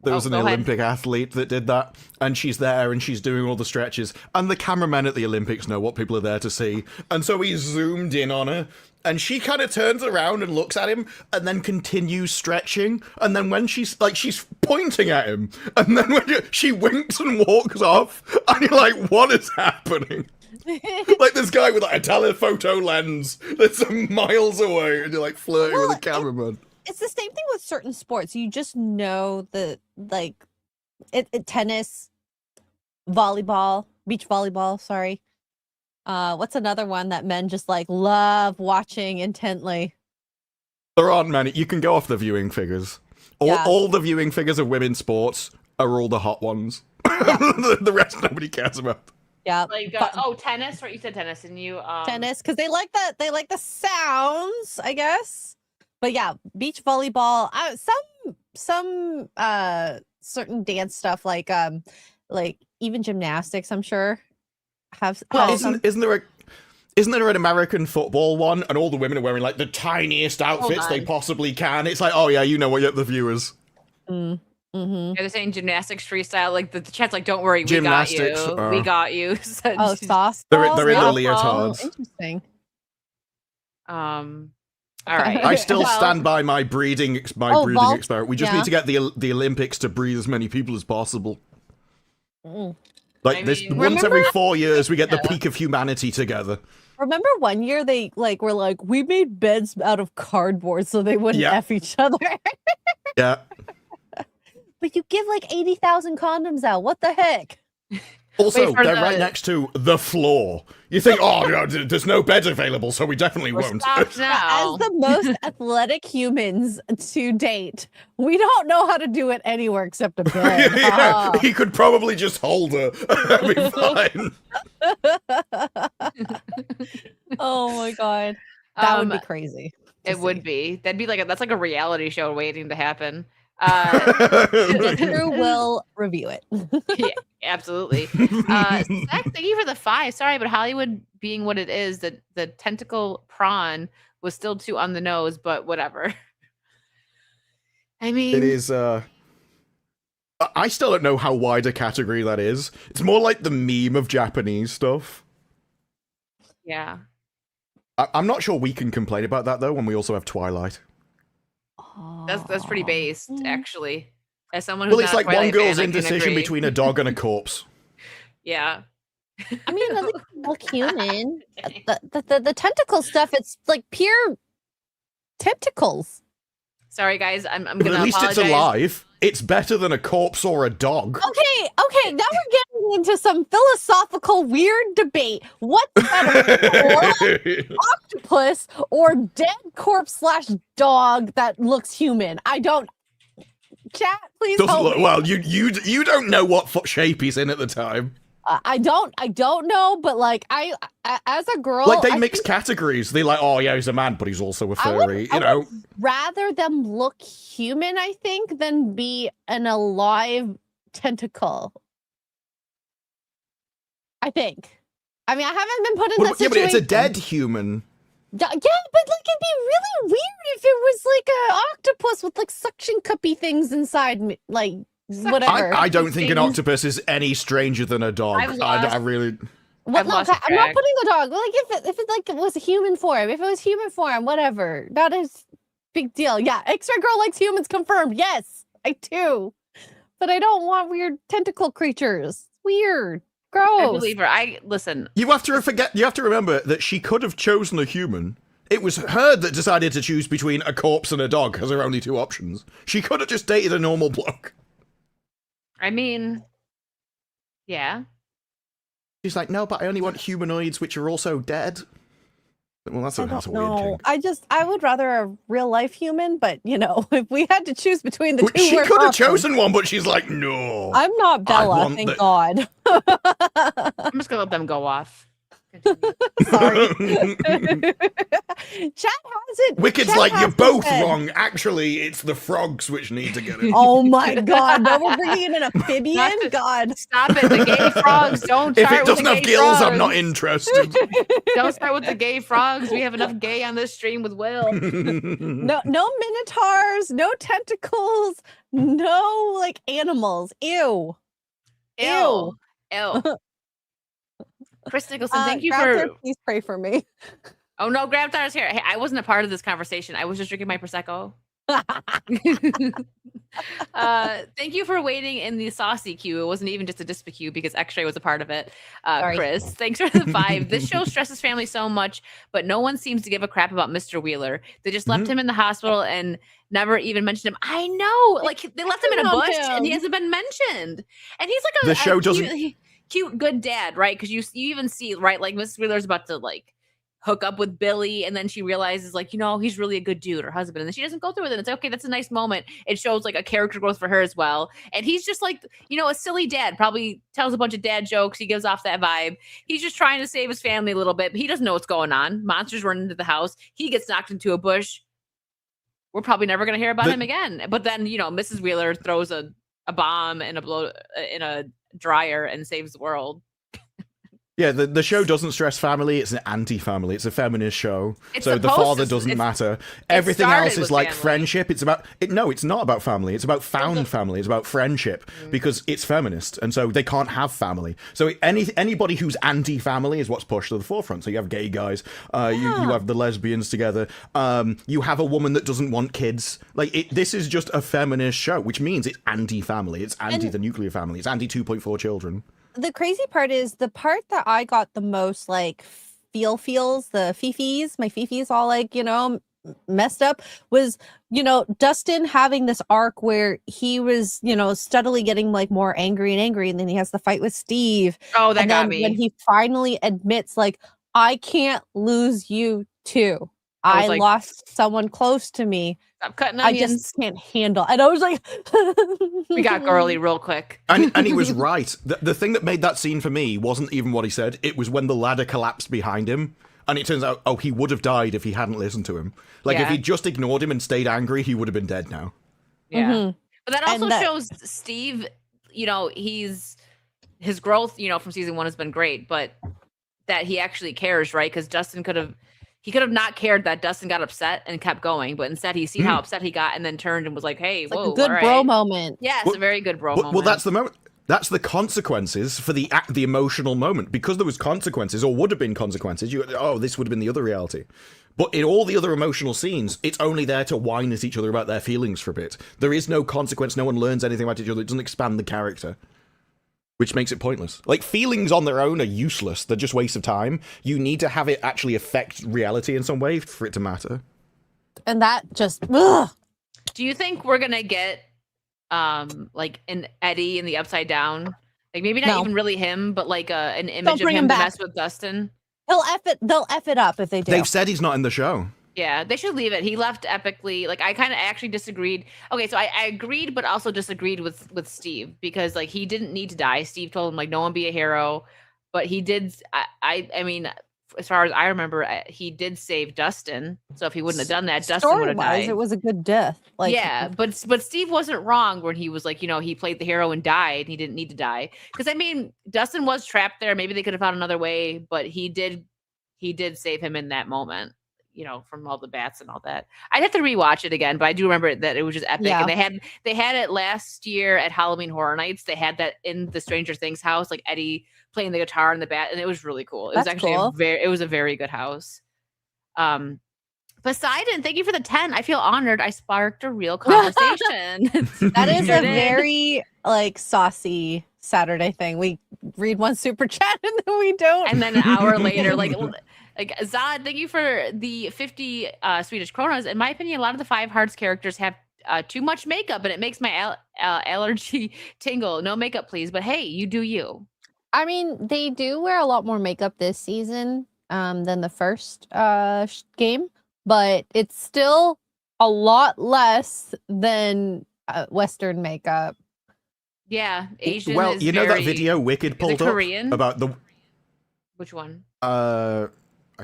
There was an go ahead. Olympic athlete that did that, and she's there and she's doing all the stretches. And the cameramen at the Olympics know what people are there to see, and so he zoomed in on her, and she kind of turns around and looks at him, and then continues stretching. And then when she's pointing at him, and then when she winks and walks off, and you're like, what is happening? Like this guy with like a telephoto lens that's miles away, and you're like flirting with a cameraman. It's the same thing with certain sports. You just know the tennis, volleyball, beach volleyball. Sorry. What's another one that men just like love watching intently? There aren't many. You can go off the viewing figures. All the viewing figures of women's sports are all the hot ones. Yeah. The rest nobody cares about. Yeah. Like tennis, right? You said tennis, and you tennis because they like the sounds, I guess. But yeah, beach volleyball. Some certain dance stuff like even gymnastics. I'm sure have. Well, some... isn't there an American football one, and all the women are wearing like the tiniest outfits they possibly can? It's like, oh yeah, you know what, the viewers. Mm-hmm. They're saying gymnastics freestyle. Like the chat's like, don't worry, Gymnastics, we got you. So Oh, sauce. They're in the Yeah. leotards. Interesting. All right. I still stand by my breeding vault. experiment. We just need to get the Olympics to breed as many people as possible. Mm. Like once every 4 years, we get the peak of humanity together. Remember one year they were like, we made beds out of cardboard so they wouldn't F each other. Yeah. But you give like 80,000 condoms out. What the heck? Also, they're right next to the floor. You think, oh, no, there's no beds available, so we definitely won't. Stop now. As the most athletic humans to date, we don't know how to do it anywhere except a bed. Yeah, he could probably just hold her. That'd be fine. Oh my god. That would be crazy. It would be. That'd be that's like a reality show waiting to happen. Drew will review it. Yeah, absolutely. Zach, thank you for the 5. Sorry, but Hollywood being what it is, that the tentacle prawn was still too on the nose, but whatever. I mean, it is. I still don't know how wide a category that is. It's more like the meme of Japanese stuff. Yeah. I'm not sure we can complain about that though when we also have Twilight. That's pretty based, actually. As someone who's Well, it's not a like one Twilight girl's fan, I can indecision agree. between a dog and a corpse. Yeah. I mean, at least look human. The tentacle stuff, it's like pure tentacles. Sorry, guys. I'm But gonna at least apologize. it's alive. It's better than a corpse or a dog. Okay, now we're getting into some philosophical weird debate. What's better, octopus or dead corpse / dog that looks human? I don't. Chat, please Doesn't help look, me. well, you don't know what shape he's in at the time. I don't know, but like I as a girl, Like they I mix think categories. They like, oh yeah, he's a man, but he's also a furry. I would rather them look human, I think, than be an alive tentacle. I think. I mean, I haven't been put in that Yeah, but situation. it's a dead human. Yeah, but like it'd be really weird if it was like a octopus with like suction cuppy things inside me, like whatever. I don't think an octopus is any stranger than a dog. I really. Well, I've no, lost I'm not track. putting the dog. Like if it like was a human form, if it was human form, whatever. That is big deal. Yeah, X-ray girl likes humans confirmed. Yes, I do. But I don't want weird tentacle creatures. Weird. Gross. I believe her. Listen. You have to remember that she could have chosen a human. It was her that decided to choose between a corpse and a dog as her only 2 options. She could have just dated a normal bloke. I mean, yeah. She's like, no, but I only want humanoids which are also dead. Well, that's a weird thing. I would rather a real life human, but if we had to choose between the two, She could have chosen one, but she's like, no. I'm not Bella, thank God. I'm just gonna let them go off. Sorry. Chat has it. Wicked's Chat like, has you're it both said. wrong. Actually, it's the frogs which need to get it. Oh my God! No, we're bringing in an amphibian. God, Stop it! The gay frogs. Don't If start it with doesn't the have gay gills, frogs. I'm not interested. Don't start with the gay frogs. We have enough gay on this stream with Will. no minotaurs, no tentacles, no like animals. Ew. Ew. Chris Nicholson, thank you for. Please pray for me. Oh no, Grabtar's here. Hey, I wasn't a part of this conversation. I was just drinking my prosecco. Thank you for waiting in the saucy queue. It wasn't even just a dispa queue because X-Ray was a part of it. Chris, thanks for the 5. This show stresses family so much, but no one seems to give a crap about Mr. Wheeler. They just left him in the hospital and never even mentioned him. I know, like they left him in a bush and he hasn't been mentioned. And he's like The show doesn't. Cute, good dad, right? Because you even see, right, like Mrs. Wheeler's about to like hook up with Billy, and then she realizes like, he's really a good dude, her husband, and then she doesn't go through with it. It's like, okay, that's a nice moment. It shows like a character growth for her as well. And he's just like, a silly dad, probably tells a bunch of dad jokes. He gives off that vibe. He's just trying to save his family a little bit, but he doesn't know what's going on. Monsters run into the house. He gets knocked into a bush. We're probably never going to hear about him again. But then, Mrs. Wheeler throws a bomb in a dryer and saves the world. Yeah, the show doesn't stress family. It's an anti-family. It's a feminist show. So the father doesn't matter. Everything else is like friendship. It's about no, it's not about family. It's about found family. It's about friendship because it's feminist, and so they can't have family. So anybody who's anti-family is what's pushed to the forefront. So you have gay guys. You have the lesbians together. You have a woman that doesn't want kids. This is just a feminist show, which means it's anti-family. It's anti the nuclear family. It's anti 2.4 children. The crazy part is the part that I got the most like feels the fifis, my fifis all like, messed up was, Dustin having this arc where he was, steadily getting like more angry, and then he has the fight with Steve. Oh, that got me. When he finally admits like, I can't lose you too. I lost someone close to me. Stop cutting onions. I just can't handle. And I was like, we got girly real quick. And he was right. The thing that made that scene for me wasn't even what he said. It was when the ladder collapsed behind him. And it turns out, he would have died if he hadn't listened to him. If he'd just ignored him and stayed angry, he would have been dead now. Yeah. But that also shows Steve, his growth, from season 1 has been great, but that he actually cares, right? Because Dustin could have not cared that Dustin got upset and kept going, but instead he seen how upset he got and then turned and was like, hey, whoa. Like a good bro moment. Yeah, it's a very good bro moment. Well, that's the moment. That's the consequences for the emotional moment. Because there was consequences, or would have been consequences, this would have been the other reality. But in all the other emotional scenes, it's only there to whine at each other about their feelings for a bit. There is no consequence. No one learns anything about each other. It doesn't expand the character. Which makes it pointless. Feelings on their own are useless. They're just waste of time. You need to have it actually affect reality in some way for it to matter. And that just... Ugh. Do you think we're going to get, an Eddie in the Upside Down? Maybe not even really him, but an image of him to mess with Dustin? They'll F it up if they do. They've said he's not in the show. Yeah, they should leave it. He left epically. I kind of actually disagreed. Okay, so I agreed, but also disagreed with Steve because he didn't need to die. Steve told him no one be a hero, but he did. I mean, as far as I remember, he did save Dustin. So if he wouldn't have done that, Dustin would have died. It was a good death. But Steve wasn't wrong when he was he played the hero and died. He didn't need to die because Dustin was trapped there. Maybe they could have found another way, but he did save him in that moment. From all the bats and all that. I'd have to rewatch it again, but I do remember that it was just epic. Yeah. And they had it last year at Halloween Horror Nights. They had that in the Stranger Things house, Eddie playing the guitar and the bat, and it was really cool. It was actually a very good house. Poseidon, thank you for the 10. I feel honored. I sparked a real conversation. That is a very saucy Saturday thing. We read one super chat and then we don't. And then an hour later, Zod, thank you for the 50 Swedish kronas. In my opinion, a lot of the 5 Hearts characters have too much makeup and it makes my allergy tingle. No makeup, please. But hey, you do you. I mean, they do wear a lot more makeup this season than the first game, but it's still a lot less than Western makeup. Yeah, Asian. Well, is you know that very- video Wicked pulled up Korean? about the Which one? I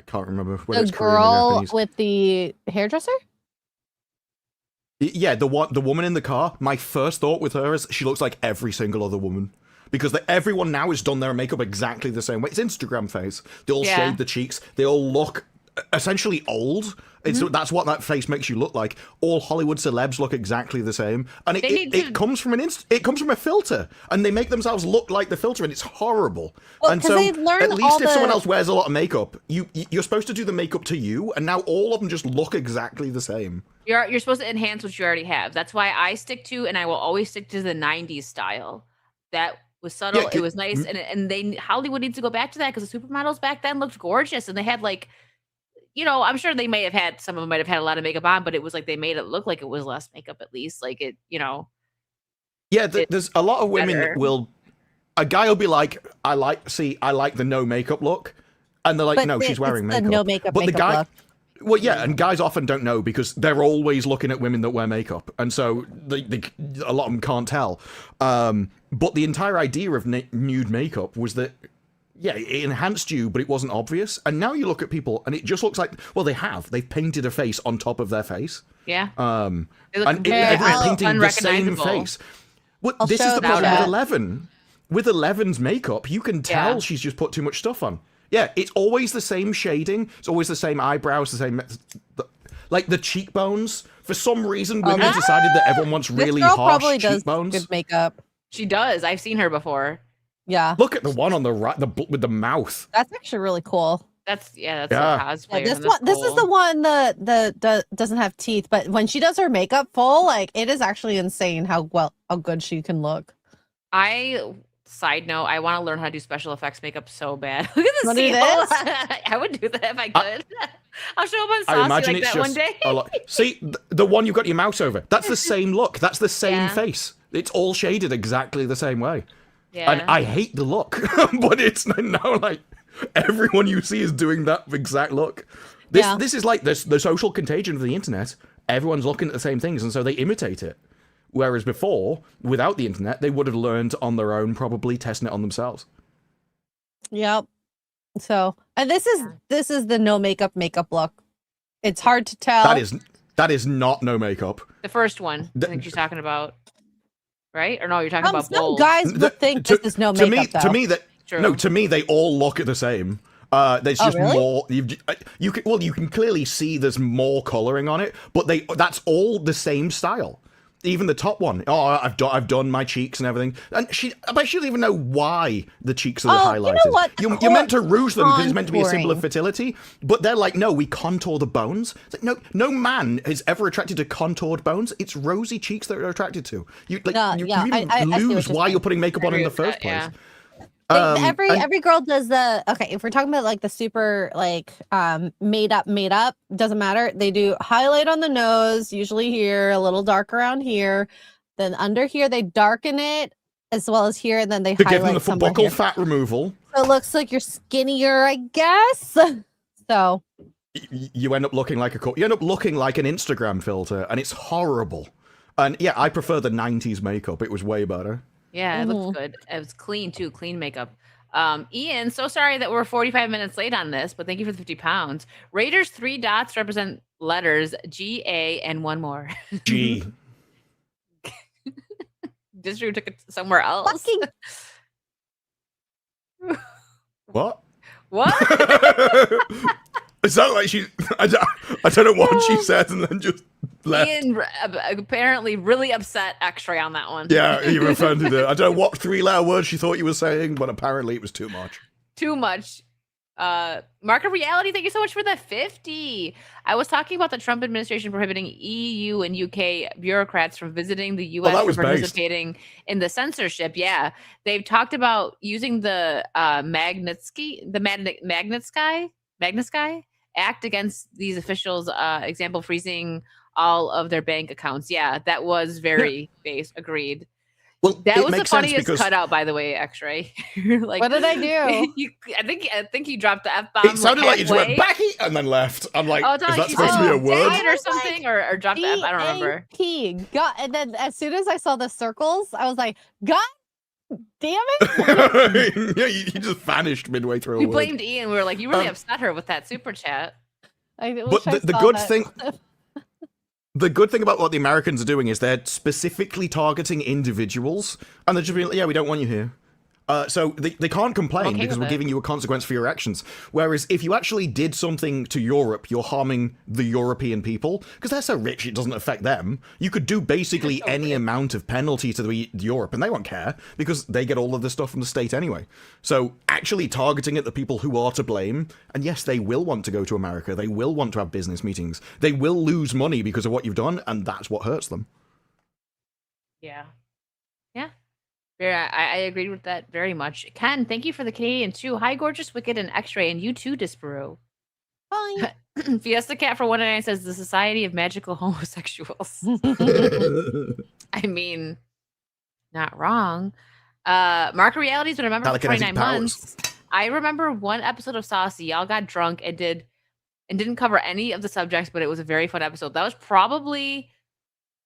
can't remember whether The it's Korean or girl Japanese. with the hairdresser? Yeah, the woman in the car. My first thought with her is she looks like every single other woman. Because everyone now has done their makeup exactly the same way. It's Instagram face. They all shade the cheeks. They all look essentially old. That's what that face makes you look like. All Hollywood celebs look exactly the same, and it comes from it comes from a filter, and they make themselves look like the filter, and it's horrible. Well, and so, they learn at least all if someone the- else wears a lot of makeup, you're supposed to do the makeup to you, and now all of them just look exactly the same. You're supposed to enhance what you already have. That's why I stick to, and I will always stick to the '90s style. That was subtle. Yeah, it was nice, and Hollywood needs to go back to that because the supermodels back then looked gorgeous, and they had like, I'm sure they may have had some of them might have had a lot of makeup on, but it was like they made it look like it was less makeup at least. Like it. Yeah, there's a lot of women better. a guy will be like, I like the no makeup look, and they're like, But no, she's wearing it's the makeup. no makeup but the guy, look. well, yeah, and guys often don't know because they're always looking at women that wear makeup, and so a lot of them can't tell. But the entire idea of nude makeup was that, yeah, it enhanced you, but it wasn't obvious. And now you look at people, and it just looks like, well, they've painted a face on top of their face. Yeah. They look and very everyone's painting the same unrecognizable. face. Well, I'll this is show the the problem with chat. 11. With 11's makeup, you can tell Yeah. she's just put too much stuff on. Yeah, it's always the same shading. It's always the same eyebrows, the same, like the cheekbones. For some reason, women this- decided that everyone wants really this girl harsh probably does cheekbones. good makeup. She does. I've seen her before. Yeah, Look at the one on the right, with the mouth. that's actually really cool. That's Yeah. a Yeah, cosplayer. this and one, that's this is the cool. one that doesn't have teeth, but when she does her makeup full, like it is actually insane how good she can look. Side note, I want to learn how to do special effects makeup so bad. Look at the Wanna do seal. this? I would do that if I could. I'll show up on I Saucy imagine like it's that one just day. a lot. See, the one you've got your mouse over. That's the same look. That's the same Yeah. face. It's all shaded exactly the same way. Yeah. And I hate the look, but it's now like everyone you see is doing that exact look. This is like the social contagion of the internet. Everyone's looking at the same things, and so they imitate it. Whereas before, without the internet, they would have learned on their own, probably testing it on themselves. Yep. So, and this is the no makeup look. It's hard to tell. That is not no makeup. The first one, I think she's talking about, right? Or no, you're talking about some both. guys will think this is no makeup. To me, True. to me, they all look the same. There's just really? more. You can clearly see there's more coloring on it, but that's all the same style. Even the top one. Oh, I've done my cheeks and everything, and I bet she doesn't even know why the cheeks are highlighted. You know what? You're meant to rouge them because it's meant to be a symbol of Contouring. fertility, but they're like, no, we contour the bones. It's like, no man is ever attracted to contoured bones. It's rosy cheeks that are attracted to. You I see what lose you're why saying. you're putting makeup on in agree the with first that, yeah. place. Every girl does if we're talking about like the super like made up doesn't matter. They do highlight on the nose, usually here, a little dark around here, then under here they darken it as well as here, and then they To highlight give them the somewhere buccal here. fat removal, So it looks like you're skinnier, I guess. So you end up looking like you end up looking like an Instagram filter, and it's horrible. And yeah, I prefer the 90s makeup. It was way better. Yeah, it looks good. It was clean too, clean makeup. Ian, so sorry that we're 45 minutes late on this, but thank you for the 50 pounds. Raiders 3 dots represent letters G, A, and one more. G. Disrew took it somewhere else. fucking What? What? It sounded like she. I don't know what she said, and then just left. Ian apparently really upset X-ray on that one. Yeah, you offended her. I don't know what 3-letter word she thought you were saying, but apparently it was too much. Too much. Market reality, thank you so much for the 50. I was talking about the Trump administration prohibiting EU and UK bureaucrats from visiting the US that or was based. participating in the censorship. Yeah. They've talked about using the Magnitsky Act against these officials, example freezing all of their bank accounts. Yeah, that was very base. Agreed. Well, That it was the makes sense funniest because cutout, by the way, X-Ray. Like, What did I do? I think you dropped the F-bomb. it sounded like you just went halfway. backy and then left. I'm like, Oh, it's not is like that she supposed to said, be a "Oh, word? dang it I or was like, something, or dropped the F. I don't remember. GAP. God, and then as soon as I saw the circles, I was like, God damn it. Yeah, you just vanished midway through We a word. blamed Ian. We were like, you really Um, upset her with that super chat. I wish But I the saw good that thing- clip. The good thing about what the Americans are doing is they're specifically targeting individuals, and they're just being like, yeah, we don't want you here. So they can't complain Okay because with we're it. giving you a consequence for your actions. Whereas if you actually did something to Europe, you're harming the European people because they're so rich it doesn't affect them. You could do basically any amount of penalty to Europe and they won't care because they get all of the stuff from the state anyway. So actually targeting at the people who are to blame, and yes, they will want to go to America. They will want to have business meetings. They will lose money because of what you've done, and that's what hurts them. Yeah. Yeah. Yeah, I agreed with that very much. Ken, thank you for the Canadian too. Hi, gorgeous, wicked, and X-ray, and you too, Disparu. Fine. Fiesta Cat for 199 says the Society of Magical Homosexuals. I mean, not wrong. Mark Realities would remember for Telekinetic 29 powers. months. I remember one episode of Saucy. Y'all got drunk and didn't cover any of the subjects, but it was a very fun episode. That was probably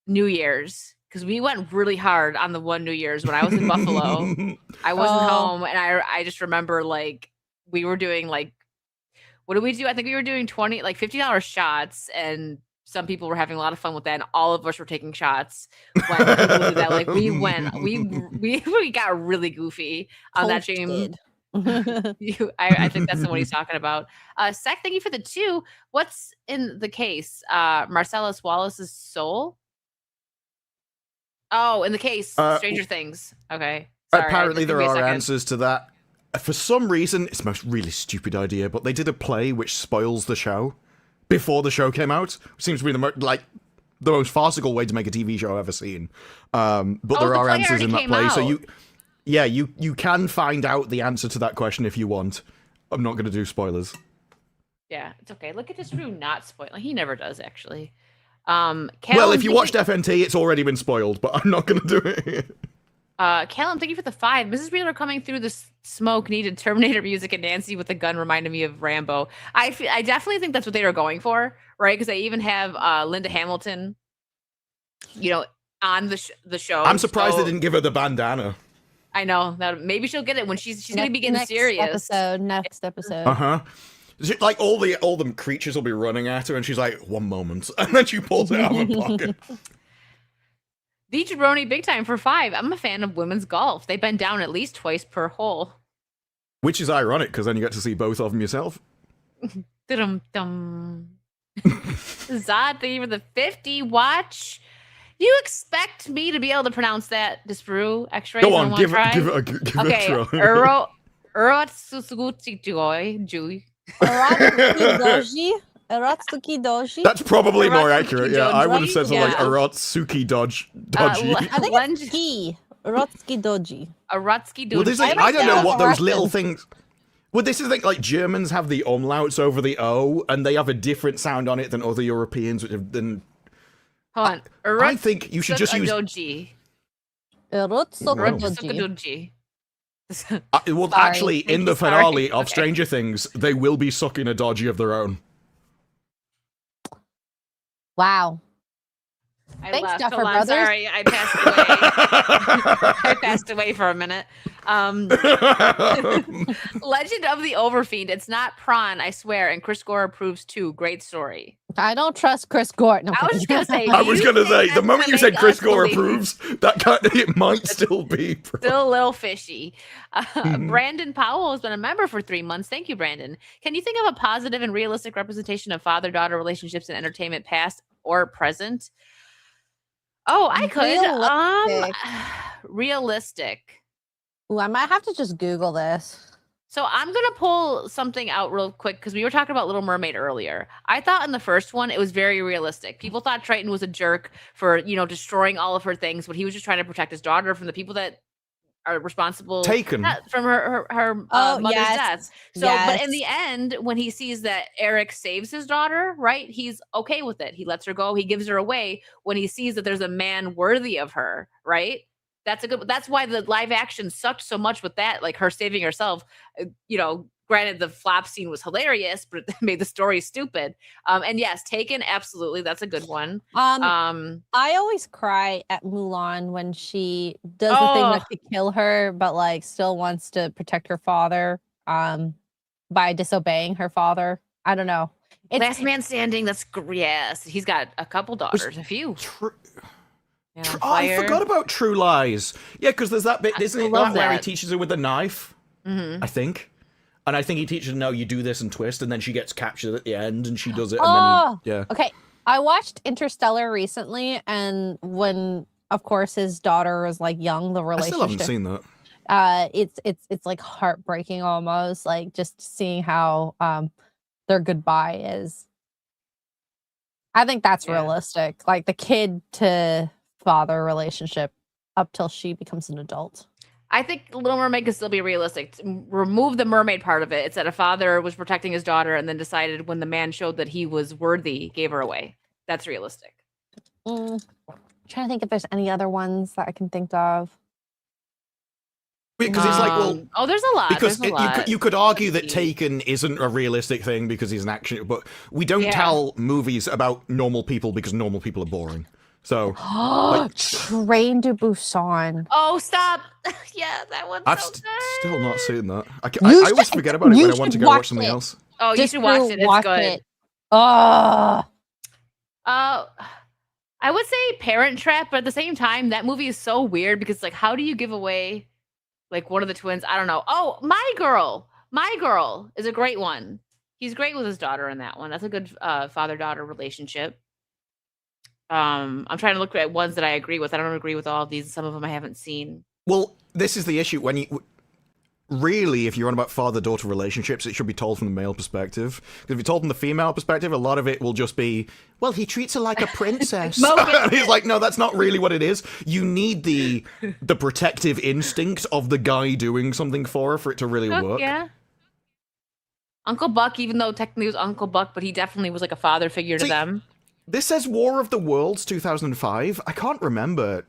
New Year's. Because we went really hard on the one New Year's when I was in Buffalo. I wasn't home, and I just remember like we were doing like, what did we do? I think we were doing $50 shots, and some people were having a lot of fun with that, and all of us were taking shots. When people did that, like we got really goofy on that stream. I think that's the one he's talking about. Sec, thank you for the 2. What's in the case? Marcellus Wallace's soul. Oh, in the case, Stranger Things. Okay. Sorry, Apparently, there give me a are second. answers to that. For some reason, it's a most really stupid idea, but they did a play which spoils the show before the show came out. Which seems to be the most farcical way to make a TV show I've ever seen. But there the are play answers in that already play, came so out. you can find out the answer to that question if you want. I'm not going to do spoilers. Yeah, it's okay. Look at this Drew not spoiling. He never does actually. Well, Callum, if you watched FNT, it's already been spoiled, but I'm not going to do it. Callum, thank you for the 5. Mrs. Wheeler coming through the smoke needed Terminator music, and Nancy with the gun reminded me of Rambo. I definitely think that's what they were going for, right? Because they even have Linda Hamilton, on the show. I'm surprised so they didn't give her the bandana. I know that maybe she'll get it when she's going to be getting serious. Next episode. Uh-huh. Like all the creatures will be running at her, and she's like, "One moment," and then she pulls it out of her pocket. The Jabroni big time for 5. I'm a fan of women's golf. They bend down at least twice per hole. Which is ironic because then you get to see both of them yourself. Dum-dum. Zod, thank you for the 50. Watch. Do you expect me to be able to pronounce that? Disparu, X-ray. Go on, give it a Okay, try. Arotsuki Doji. That's probably more Arotsuki accurate. Yeah, I would have said something like yeah. Arotsuki Dodgy. I think it's Ki. Arotsuki Doji. Arotsuki Well, this is, Doji. I don't know what those Russian. little things. Well, this is the thing. Like Germans have the umlauts over the O, and they have a different sound on it than other Europeans. Which have then. Hold on. I think you should just use. Doji. Arotsuki Doji. Doji. Well, Sorry. actually, in the Sorry. finale of Okay. Stranger Things, they will be sucking a dodgy of their own. Wow. I Thanks, left. Duffer Hold on, Brothers. Sorry, I passed away. I passed away for a minute. Legend of the Overfiend. It's not prawn, I swear. And Chris Gore approves too. Great story. I don't trust Chris Gort. No, I was just gonna say. I do was you gonna think say the that's moment gonna you said make Chris us Gore believe- approves, that it might still be. Still a little fishy. Mm-hmm. Brandon Powell has been a member for 3 months. Thank you, Brandon. Can you think of a positive and realistic representation of father-daughter relationships in entertainment, past or present? Oh, I could. Realistic. Ooh, I might have to just Google this. So I'm gonna pull something out real quick because we were talking about Little Mermaid earlier. I thought in the first one it was very realistic. People thought Triton was a jerk for destroying all of her things, but he was just trying to protect his daughter from the people that are responsible Taken. from her Oh, mother's yes. death. So, but in Yes. the end, when he sees that Eric saves his daughter, right, he's okay with it. He lets her go. He gives her away when he sees that there's a man worthy of her, right? That's why the live action sucked so much with that, like her saving herself. Granted, the flop scene was hilarious, but it made the story stupid. And yes, Taken, absolutely, that's a good one. I always cry at Mulan when she does the thing not to kill her, but like still wants to protect her father by disobeying her father. I don't know. Last Man Standing. That's yes. He's got a couple daughters, a few. I forgot about True Lies. Yeah, because there's that bit, isn't it? Where he teaches her with a knife. I think. And I think he teaches her, no, you do this and twist, and then she gets captured at the end, and she does it, and then Okay, I watched Interstellar recently, and when, of course, his daughter was like young, the relationship. I still haven't seen that. It's like heartbreaking almost, like just seeing how their goodbye is. I think that's realistic, like the kid to father relationship up till she becomes an adult. I think Little Mermaid can still be realistic. Remove the mermaid part of it. It's that a father was protecting his daughter and then decided when the man showed that he was worthy, gave her away. That's realistic. I'm trying to think if there's any other ones that I can think of. Because it's like, well... there's a lot. Because you could argue that Taken isn't a realistic thing because he's an action... But we don't tell movies about normal people because normal people are boring. So, Train to Busan. Oh, stop! Yeah, that one's I've so good. Still not seen that. I always forget about it when I want to go watch something else. Oh, you should watch it. It's good. I would say Parent Trap, but at the same time, that movie is so weird because like, how do you give away like one of the twins? I don't know. Oh, My Girl is a great one. He's great with his daughter in that one. That's a good father-daughter relationship. I'm trying to look at ones that I agree with. I don't agree with all of these. Some of them I haven't seen. Well, this is the issue. When you really, if you're on about father-daughter relationships, it should be told from the male perspective. Because if you're told from the female perspective, a lot of it will just be, well, he treats her like a princess. And he's like, no, that's not really what it is. You need the protective instinct of the guy doing something for it to really work. Yeah. Uncle Buck, even though technically it was Uncle Buck, but he definitely was like a father figure to them. This says War of the Worlds 2005. I can't remember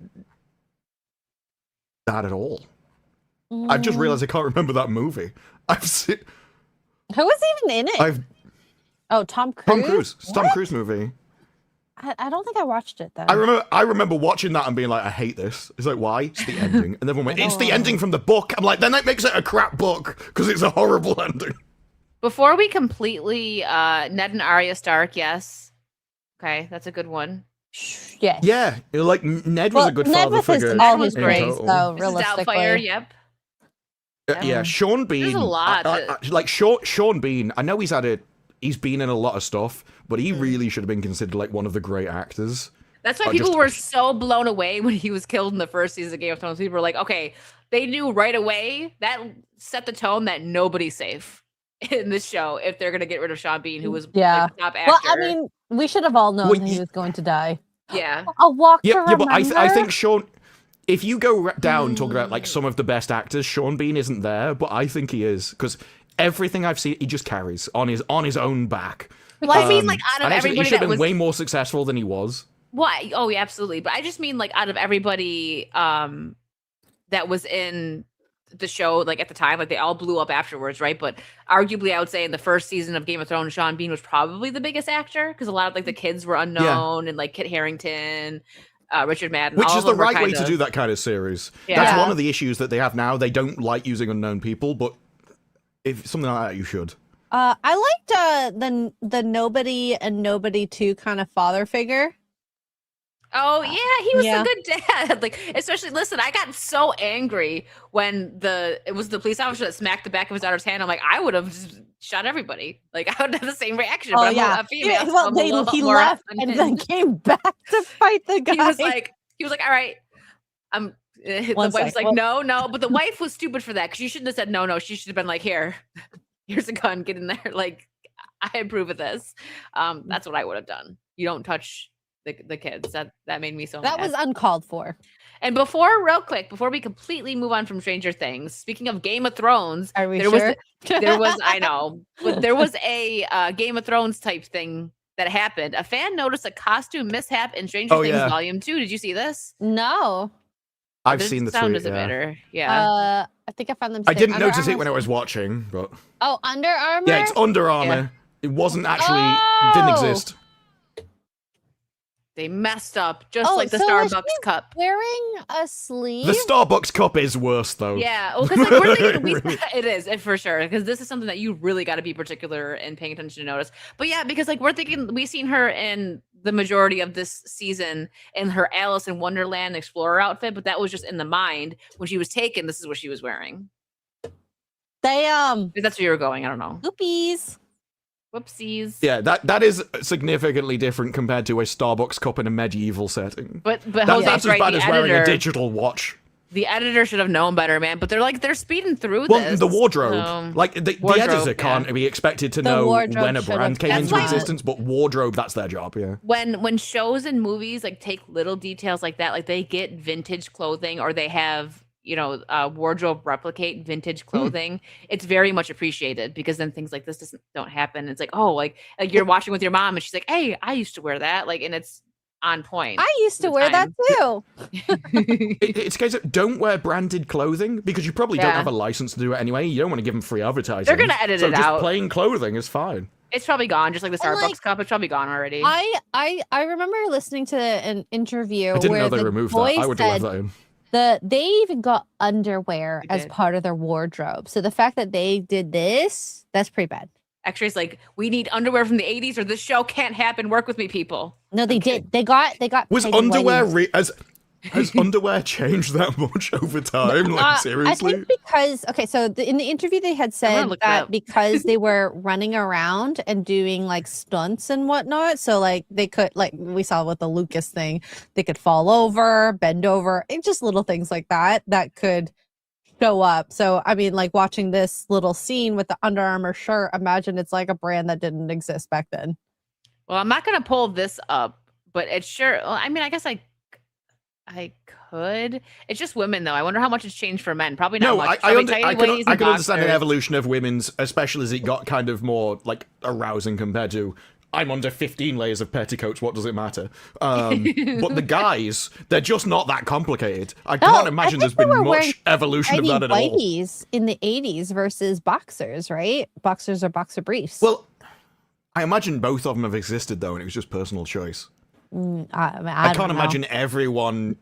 that at all. I've just realized I can't remember that movie. I've seen... Who was even in it? Tom Cruise? Tom Cruise. Tom Cruise movie. I don't think I watched it, though. I remember watching that and being like, I hate this. It's like, why? It's the ending. And everyone went, it's the ending from the book. I'm like, then that makes it a crap book, because it's a horrible ending. Before we completely... Ned and Arya Stark, yes. Okay, that's a good one. Yes. Yeah, like Ned was a good father figure. Ned was great, so realistically. Doubtfire, yep. Yeah, Sean Bean. There's a lot. Like Sean Bean. I know he's been in a lot of stuff, but he really should have been considered like one of the great actors. That's why people were so blown away when he was killed in the first season of Game of Thrones. People were like, okay, they knew right away. That set the tone that nobody's safe in this show if they're gonna get rid of Sean Bean, who was like, the top actor. Well, I mean, we should have all known he was going to die. Yeah. A walk to remember. But I think Sean, if you go down talking about like some of the best actors, Sean Bean isn't there, but I think he is, because everything I've seen, he just carries on his own back. Well, I mean, like out of everybody, he should have been way more successful than he was. Why? Oh, yeah, absolutely. But I just mean like out of everybody that was in the show, like at the time, like they all blew up afterwards, right? But arguably, I would say in the first season of Game of Thrones, Sean Bean was probably the biggest actor because a lot of like the kids were unknown and like Kit Harington, Richard Madden, which all is the right way to do that kind of series. Yeah. That's one of the issues that they have now. They don't like using unknown people, but if something like that, you should. I liked the Nobody and Nobody 2 kind of father figure. Oh yeah, he was a good dad. Like, especially, listen, I got so angry when it was the police officer that smacked the back of his daughter's hand. I'm like, I would have just shot everybody. like I would have the same reaction. Oh, but yeah. I'm a female. Well, he left and then came back to fight the guy. He was like, all right. The wife's like, no. But the wife was stupid for that because she shouldn't have said no. She should have been like, here's a gun, get in there. Like, I approve of this. That's what I would have done. You don't touch the kids. That made me so mad. That was uncalled for. And real quick, before we completely move on from Stranger Things, speaking of Game of Thrones, are we sure? There was I know, but there was a Game of Thrones type thing that happened. A fan noticed a costume mishap in Stranger Things Volume 2. Did you see this? No. I've The seen the sound tweet. doesn't Yeah. matter. Yeah. I think I found them. I saying didn't Under notice it Armour. when I was watching, but Oh, Under Armour. yeah, it's Under Armour. It wasn't actually didn't exist. They messed up, just Oh, like the so was Starbucks she cup. wearing a sleeve. The Starbucks cup is worse though. Yeah, well, because like we're thinking Really. it is for sure, because this is something that you really got to be particular and paying attention to notice. But yeah, because like we're thinking we've seen her in the majority of this season in her Alice in Wonderland Explorer outfit, but that was just in the mind when she was taken. This is what she was wearing. They If that's where you were going, I don't know. Oopies. Whoopsies. Yeah, that is significantly different compared to a Starbucks cup in a medieval setting. But That's Jose's as right. bad The as wearing a editor, digital watch. the editor should have known better, man. But they're speeding through Well, this. the wardrobe. Like the wardrobe, editor can't be expected to The know wardrobe when a should have- brand came That's into why- existence, but wardrobe, that's their job, yeah. When shows and movies like take little details like that, like they get vintage clothing or they have wardrobe replicate vintage clothing, it's very much appreciated, because then things like this don't happen. It's like, oh, like you're watching with your mom and she's like, hey, I used to wear that, like, and it's on point. I used to the wear that time. too. It's a case of don't wear branded clothing because you probably don't Yeah. have a license to do it anyway. You don't want to give them free advertising. They're gonna edit so it just out. plain clothing is fine. It's probably gone, just like the And, Starbucks like, cup. It's probably gone already. I remember listening to an interview I didn't where know they the removed boys that. I would said have left that in. they even got underwear They as did. part of their wardrobe. So the fact that they did this, that's pretty bad. Actually, it's like, we need underwear from the 80s or this show can't happen. Work with me, people. No, they did. They got Was peg underwear leggings. has underwear changed that much over time? Like seriously? I think because so in the interview they had said look it that up. because they were running around and doing like stunts and whatnot, so like they could, like we saw with the Lucas thing, they could fall over, bend over, and just little things like that could show up. So I mean, like watching this little scene with the Under Armour shirt, imagine it's like a brand that didn't exist back then. Well, I'm not gonna pull this up, but it's sure. Well, I mean, I guess I could. It's just women, though. I wonder how much it's changed for men. Probably not No, much. I Probably tiny can waist and understand an boxers. evolution of women's, especially as it got kind of more like arousing compared to I'm under 15 layers of petticoats. What does it matter? But the guys, they're just not that complicated. I can't imagine there's been much evolution of that at all. Whiteies in the 80s versus boxers, right? Boxers or boxer briefs. Well, I imagine both of them have existed though, and it was just personal choice. I can't imagine everyone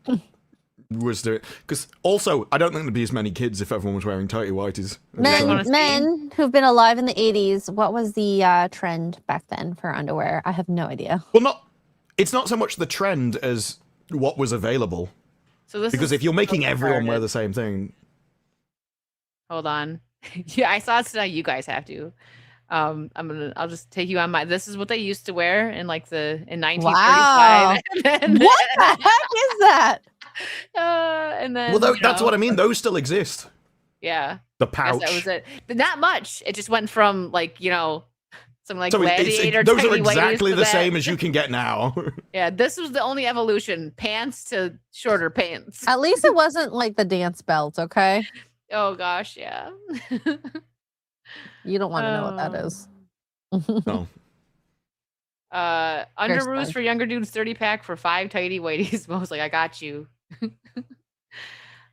was doing, because also I don't think there'd be as many kids if everyone was wearing tighty whities. Men who've been alive in the 80s, what was the trend back then for underwear? I have no idea. Well, it's not so much the trend as what was available. So this Because is if you're making everyone wear started. the same thing, Hold on. Yeah, I saw it today. You guys have to. I'll just take you on my. This is what they used to wear in like in 1935. Wow. And What the heck is that? and then well, that's what I mean. Those still exist. Yeah, The I guess pouch. that was it. But not much. It just went from like some like So gladiator. those are tiny whities exactly to the that. same as you can get now. Yeah, this was the only evolution: pants to shorter pants. At least it wasn't like the dance belt, okay? Oh gosh, yeah. You don't want to know what that is. No. Underoos fun. for younger dudes, 30-pack for 5 tighty whities. Most like I got you. All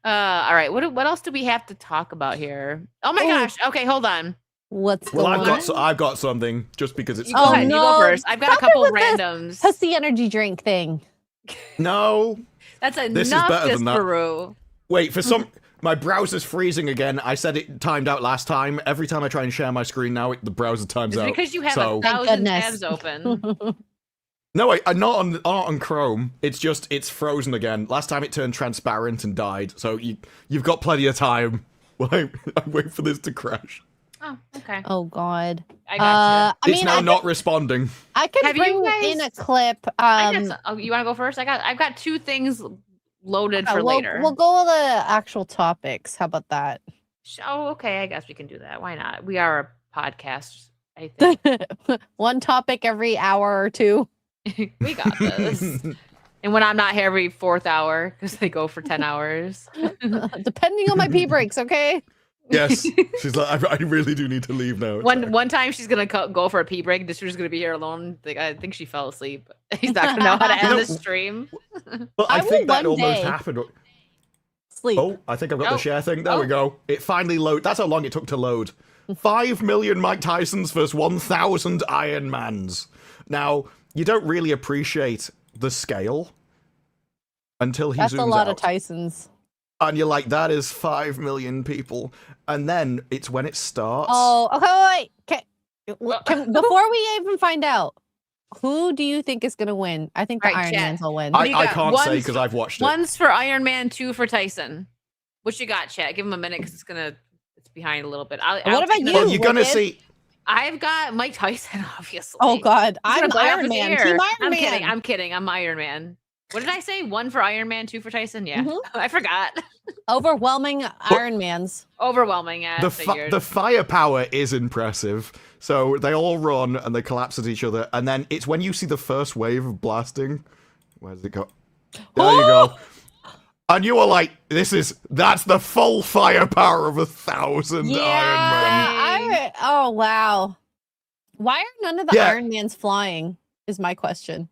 right. What else do we have to talk about here? Oh my Ooh. gosh. Okay, hold on. What's Well, going I've got something just because it's You go ahead. You no. go first. I've got a Stop it couple with this randoms. pussy energy drink thing? no. That's This is enough, better than that. Disparu. Wait, for some. My browser's freezing again. I said it timed out last time. Every time I try and share my screen now, the browser times It's out. because you have so, 1,000 goodness. tabs open. no, I'm not on Chrome. It's frozen again. Last time it turned transparent and died. So you've got plenty of time. I wait for this to crash. Oh, okay. Oh God. I got I It's mean, now I not responding. I can Have you bring guys- in a clip. you want to go first? I've got 2 things loaded for we'll, later. we'll go with the actual topics. How about that? Oh, okay. I guess we can do that. Why not? We are a podcast, I think. One topic every hour or two. We got this. And when I'm not here every 4th hour, because they go for 10 hours. Depending on my pee breaks, okay? Yes. She's like, I really do need to leave now. One time she's gonna go for a pee break. This was gonna be here alone. Like, I think she fell asleep. He's not gonna know how to end the stream. Well, I I think will that one almost day. happened. sleep. Oh, I think I've got the Oh. share thing. There we go. It finally load. That's how long it took to load. 5 million Mike Tysons versus 1,000 Iron Mans. Now, you don't really appreciate the scale until he That's zooms a lot out. of Tysons. And you're like, that is 5 million people. And then it's when it starts. Oh, okay, wait. Before we even find out, who do you think is going to win? I think the All right, Iron chat. Mans will win. What do you I got? can't say One's- because I've watched it. One's for Iron Man, 2 for Tyson. What you got, chat? Give him a minute because it's behind a little bit. What about you? Well, you're going to Wicked? see. I've got Mike Tyson, obviously. Oh, God. He's I'm gonna bite off Iron his Man. ear. Team Iron Man. I'm kidding. I'm Iron Man. What did I say? 1 for Iron Man, 2 for Tyson? Yeah. Mhm. I forgot. Overwhelming Iron Mans. Overwhelming. Yeah, I figured. The firepower is impressive. So they all run and they collapse at each other. And then it's when you see the first wave of blasting. Where does it go? There you go. And you were like, that's the full firepower of 1,000 Iron Man. Oh, wow. Why are none of the Yeah. Iron Mans flying? Is my question.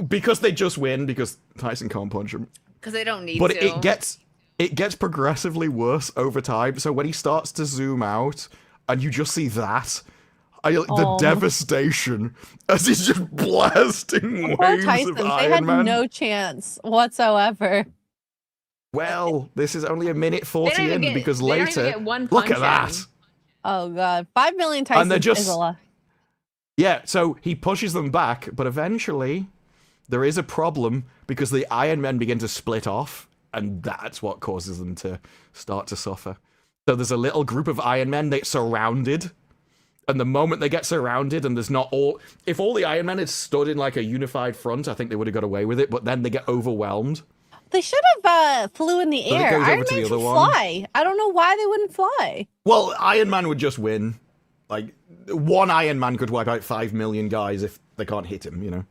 Because they just win because Tyson can't punch him. Because they don't need But to. it gets progressively worse over time. So when he starts to zoom out and you just see that, the Oh. devastation as he's just blasting Poor waves Tysons. of They Iron had Man. no chance whatsoever. Well, this is only a minute They 40 don't even in get- because they don't even later, get one look punch at that. in. Oh, God. 5 million Tysons And they're just- is a lot. Yeah, so he pushes them back, but eventually there is a problem because the Iron Men begin to split off, and that's what causes them to start to suffer. So there's a little group of Iron Men that surrounded, and the moment they get surrounded and there's not all... If all the Iron Men had stood in like a unified front, I think they would have got away with it, but then they get overwhelmed. They should have flew in the But it air. goes over Iron to Man the can other one. fly. I don't know why they wouldn't fly. Well, Iron Man would just win. Like, one Iron Man could wipe out 5 million guys if they can't hit him, you know?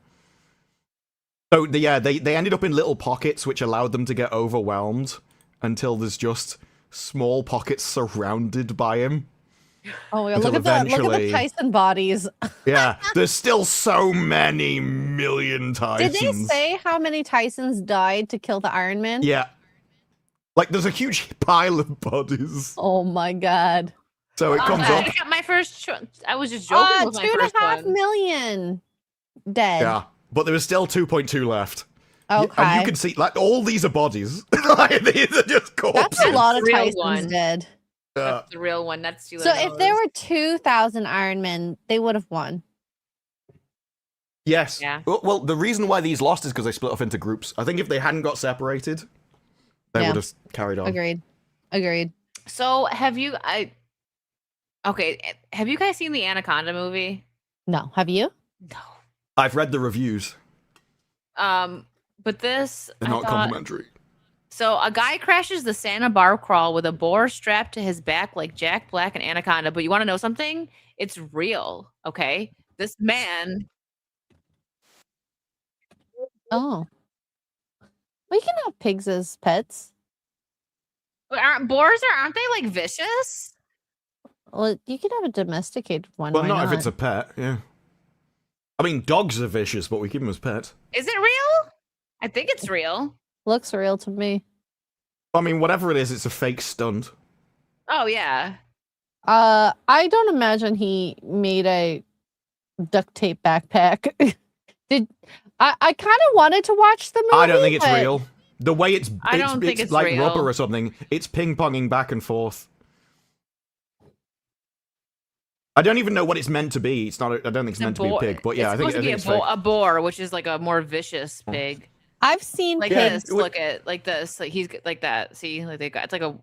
So, they ended up in little pockets, which allowed them to get overwhelmed until there's just small pockets surrounded by him. Oh, yeah. Until Look at the eventually- Tyson bodies. Yeah, there's still so many million Tysons. Did they say how many Tysons died to kill the Iron Man? Yeah. Like, there's a huge pile of bodies. Oh, my God. So it comes I up. got my first. I was just joking with my first 2.5 one. million dead. Yeah, but there was still 2.2 left. Okay. And you can see, like, all these are bodies. Like, these are just corpses. That's a lot of Real Tysons one. dead. That's the real one. That's So if there were 2,000 Iron Men, they would have won. Yes. Yeah. Well, the reason why these lost is because they split off into groups. I think if they hadn't got separated, they Yeah. would have carried on. Agreed. So have you? Okay. Have you guys seen the Anaconda movie? No. Have you? No. I've read the reviews. But this. They're I not thought- complimentary. So a guy crashes the Santa Bar crawl with a boar strapped to his back like Jack Black and Anaconda. But you want to know something? It's real. Okay. This man. Oh. We can have pigs as pets. But aren't they like vicious? Well, you could have a domesticated one. Well, why not if it's a pet, yeah. I mean, dogs are vicious, but we keep them as pets. Is it real? I think it's real. Looks real to me. I mean, whatever it is, it's a fake stunt. Oh yeah. I don't imagine he made a duct tape backpack. I kind of wanted to watch the movie. I don't think it's but real. The way it's like real. rubber or something. It's ping-ponging back and forth. I don't even know what it's meant to be. It's not. I don't think it's meant to be a pig. But yeah, I think supposed to be it's fake. a boar, which is like a more vicious pig. I've seen Like pigs. this. Look at like this. Like he's like that. See, like they got. It's like a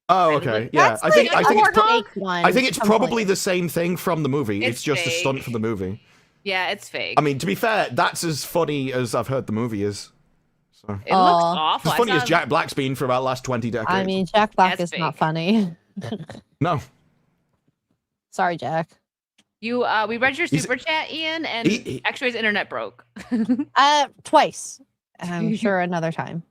Oh, okay. Yeah, That's I think like I think a it's fake one. I think it's completely. probably the same thing from the movie. It's It's just a stunt fake. for the movie. yeah. It's fake. I mean, to be fair, that's as funny as I've heard the movie is. So it looks Aw. awful. as I funny as saw- Jack Black's been for about the last 20 decades. I mean, Jack Black That's is not fake. funny. no. Sorry, Jack. You we read your He's- super chat, Ian, and He- X-Ray's internet broke. Twice. I'm sure another time.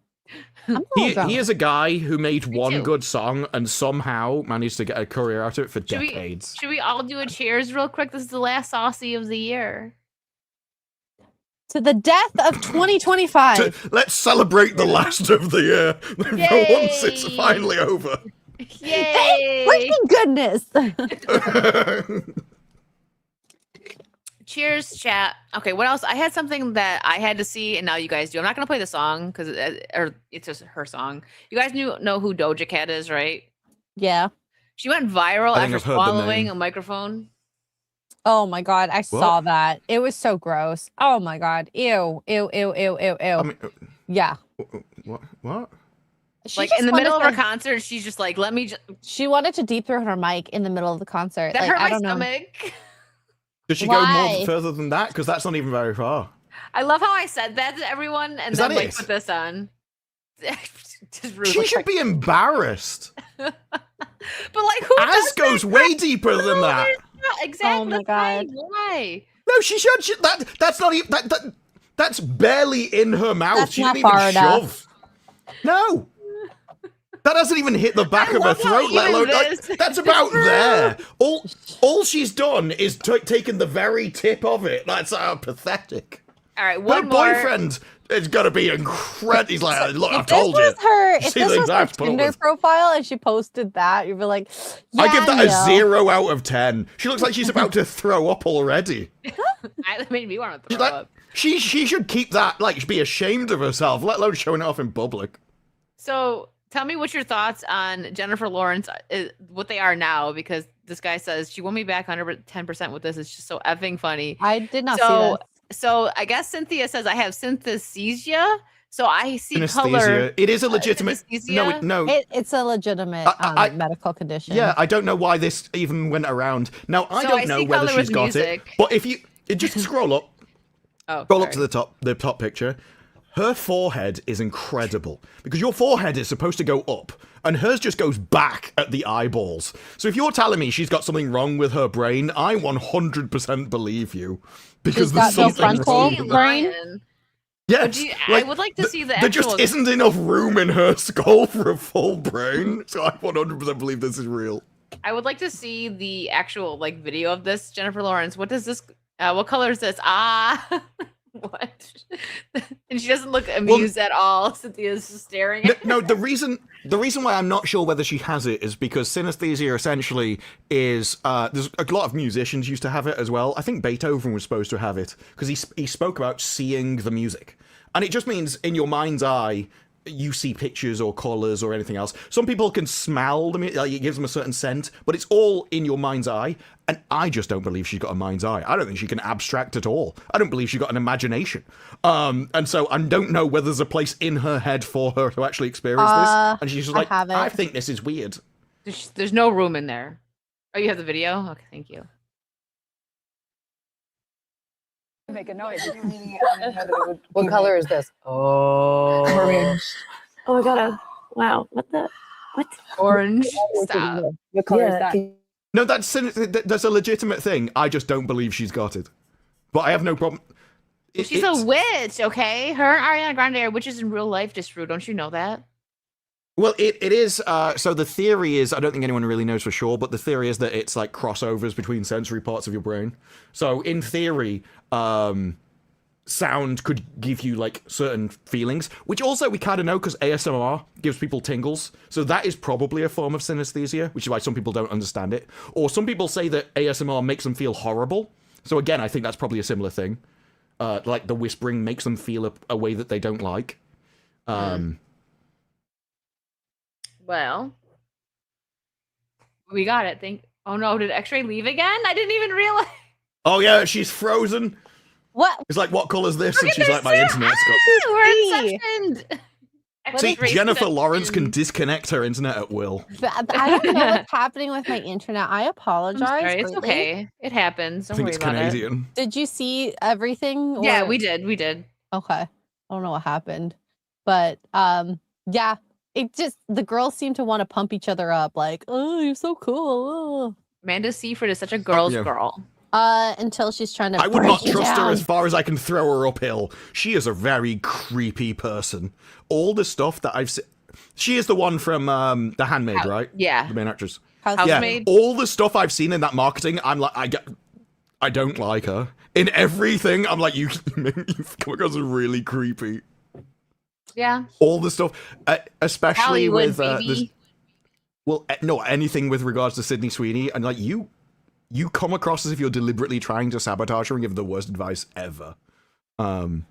I'm a little drunk. He is a guy who made Me one too. good song and somehow managed to get a career out of it for Should we- decades. Should we all do a cheers real quick? This is the last Saucy of the year. To the death of 2025. Let's celebrate the last of the year. For once, it's Yay! finally over. Yay! Freaking goodness. Cheers, chat. Okay, what else? I had something that I had to see, and now you guys do. I'm not gonna play the song because it's just her song. You guys know who Doja Cat is, right? Yeah. She went viral I think after I've heard the swallowing name. a microphone. Oh my god, I saw that. It was so gross. Oh my god. Ew. Ew, ew, ew, ew, ew. I mean, Yeah. what? She Like just in the wanted middle of her to- concert, she's just like, "Let me." She wanted to deep throat her mic in the middle of the concert. That Like, hurt I my don't know. stomach. Does she go Why? more further than that? Because that's not even very far. I love how I said that to everyone, and Is then that like it? put this on. Just rude. She should be embarrassed. But like, who Az does goes that? way deeper than No, that. there's not. Exactly. Oh my That's right. God. Why? No, she should. That's not even. That's barely in her mouth. That's She not didn't even far enough. shove. No. That hasn't even hit the back I of her love how throat, let even alone. this- That's about there. All she's done is taken the very tip of it. That's pathetic. All right, Her one more. boyfriend is gonna be incredible. He's like, look, I've If this told you. was her, See if the this was her exact put up Tinder with. profile and she posted that, you'd be like, yeah, I give that a no. 0 out of 10. She looks like she's about to throw up already. That made me want to She's throw like, up. she should keep that, like, be ashamed of herself, let alone showing it off in public. So tell me what's your thoughts on Jennifer Lawrence, what they are now, because this guy says she won me back 110% with this. It's just so effing funny. I did not see So, this. so I guess Cynthia says I have synesthesia. So I see color. Synesthesia. It is a legitimate. synesthesia? No. It's a legitimate medical condition. Yeah, I don't know why this even went around. Now, I So don't I know see whether color she's with got music. it. But if you just scroll up, Oh, scroll up sorry. to the top picture. Her forehead is incredible because your forehead is supposed to go up and hers just goes back at the eyeballs. So if you're telling me she's got something wrong with her brain, I 100% believe you because She's there's got no something frontal wrong. She with brain? lying. Yes, I would like to see the There just actual- isn't enough room in her skull for a full brain, so I 100% believe this is real. I would like to see the actual like video of this. Jennifer Lawrence, what does this? What color is this? Ah, what? And she doesn't look amused at all. Cynthia's just staring at. No, the reason why I'm not sure whether she has it is because synesthesia essentially is there's a lot of musicians used to have it as well. I think Beethoven was supposed to have it because he spoke about seeing the music, and it just means in your mind's eye you see pictures or colors or anything else. Some people can smell them, like it gives them a certain scent, but it's all in your mind's eye. And I just don't believe she's got a mind's eye. I don't think she can abstract at all. I don't believe she's got an imagination. And so I don't know whether there's a place in her head for her to actually experience this. And she's just like, I think this is weird. There's no room in there. Oh, you have the video? Okay, thank you. Make a noise. What color is this? Oh, Oh my god! Wow! What? Orange. Stop. what color is that? No, that's a legitimate thing. I just don't believe she's got it. But I have no problem. She's a witch, okay? Her and Ariana Grande are witches in real life, just Drew. Don't you know that? Well, it is. So the theory is, I don't think anyone really knows for sure, but the theory is that it's like crossovers between sensory parts of your brain. So in theory, sound could give you like certain feelings, which also we kind of know because ASMR gives people tingles. So that is probably a form of synesthesia, which is why some people don't understand it. Or some people say that ASMR makes them feel horrible. So again, I think that's probably a similar thing. Like the whispering makes them feel a way that they don't like. Well, we got it. Oh no, did X-Ray leave again? I didn't even realize. Oh yeah, she's frozen. What? It's like, what color's this? And Look at she's this like, my internet's got. We're inceptioned. See, X-Ray Jennifer Lawrence can inception. disconnect her internet at will. I don't know what's happening with my internet. I I'm apologize. sorry, it's greatly. okay. It happens. I Don't think worry it's about Canadian. Did you see everything? it. Yeah, or- we did. We did. Okay. I don't know what happened. But yeah, it just the girls seem to want to pump each other up like, "Oh, you're so cool." Amanda Seyfried is such a girl's yeah. girl. Until she's trying to I would break not you trust her down. as far as I can throw her uphill. She is a very creepy person. All the stuff that I've seen. She is the one from The Handmaid, right? Yeah. The main actress. How's House- Yeah. Housemaid? All the stuff I've seen in that marketing, I'm like, I don't like her. In everything, I'm like, you've come across as really creepy. Yeah. All the stuff, especially Hollywood, with baby. no, anything with regards to Sydney Sweeney, and like you come across as if you're deliberately trying to sabotage her and give the worst advice ever. And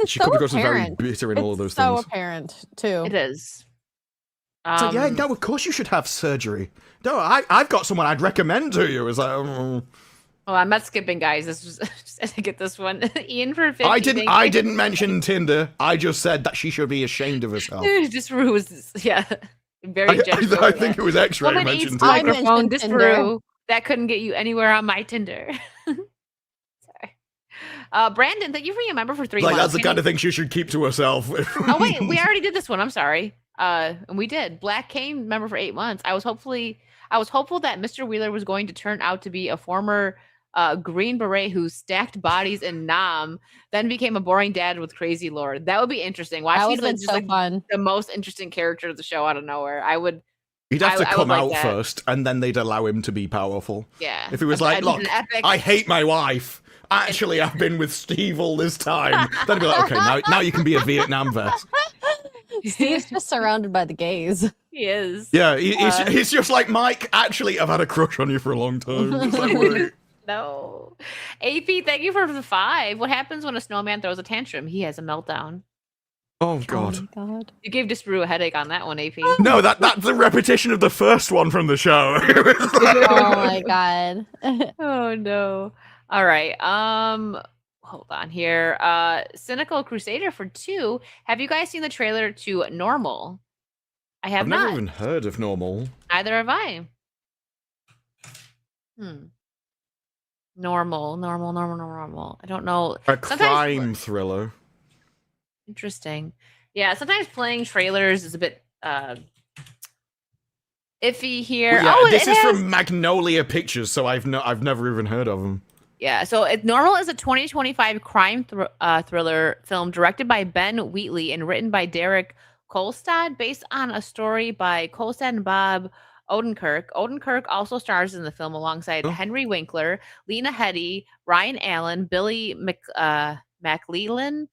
She comes across as very bitter in all of those so things. apparent too. It is. So yeah, no, of course you should have surgery. No, I've got someone I'd recommend to you. It's like, Oh, I'm not skipping, guys. This was just to get this one. Ian for 50. I didn't mention Tinder. I just said that she should be ashamed of herself. Just was very judgmental. I think it was X-Ray Woman mentioned eats Tinder. microphone. mentioned This Tinder. brew that couldn't get you anywhere on my Tinder. Sorry. Brandon, thank you for your member for 3 Like months. that's the kind of thing she should keep to herself. Oh wait, we already did this one. I'm sorry. And we did. Black Kane member for 8 months. I was hopeful that Mr. Wheeler was going to turn out to be a former Green Beret who stacked bodies in Nam, then became a boring dad with crazy lore. That would be interesting. Watch That these would have been just so like fun. the most interesting character of the show out of nowhere. I would. He'd have to I would come like out that. first, and then they'd allow him to be powerful. Yeah. If he was I'd like, do look, an epic- I hate my wife. Actually, I've been with Steve all this time. Then I'd be like, okay, now you can be a Vietnam vet. Steve's just surrounded by the gays. He is. Yeah, he's just like, Mike, actually, I've had a crush on you for a long time. Just like, wait. No. AP, thank you for the 5. What happens when a snowman throws a tantrum? He has a meltdown. Oh, Oh God. my god. You gave Disparu a headache on that one, AP. No, that's a repetition of the first one from the show. It was Oh like- my god. Oh no. All right. Hold on here. Cynical Crusader for 2. Have you guys seen the trailer to Normal? I have I've never not. even heard of Normal. Neither have I. Normal. I don't know. A Sometimes- crime thriller. Interesting. Yeah, sometimes playing trailers is a bit iffy here. Well, yeah, oh, this it is has- from Magnolia Pictures, so I've never even heard of them. Yeah, so Normal is a 2025 crime thriller film directed by Ben Wheatley and written by Derek Kolstad, based on a story by Kolstad and Bob Odenkirk. Odenkirk also stars in the film alongside Henry Winkler, Lena Headey, Ryan Allen, Billy McLeland,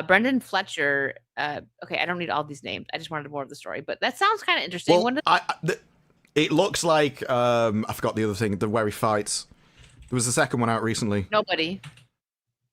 Brendan Fletcher. Okay, I don't need all these names. I just wanted more of the story, but that sounds kind of interesting. Well, it looks like I forgot the other thing. Where he fights. There was a second one out recently. Nobody.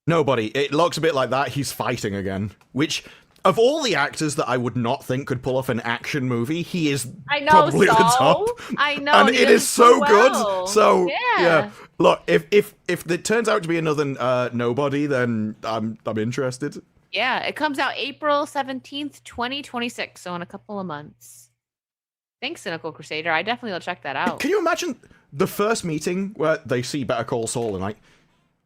It looks a bit like that. He's fighting again. Which, of all the actors that I would not think could pull off an action movie, he is probably at the top. I know, and he it does is so well. good. So Yeah. Look, if it turns out to be another Nobody, then I'm interested. Yeah, it comes out April 17th, 2026, so in a couple of months. Thanks, Cynical Crusader. I definitely will check that out. Can you imagine the first meeting where they see Better Call Saul and like,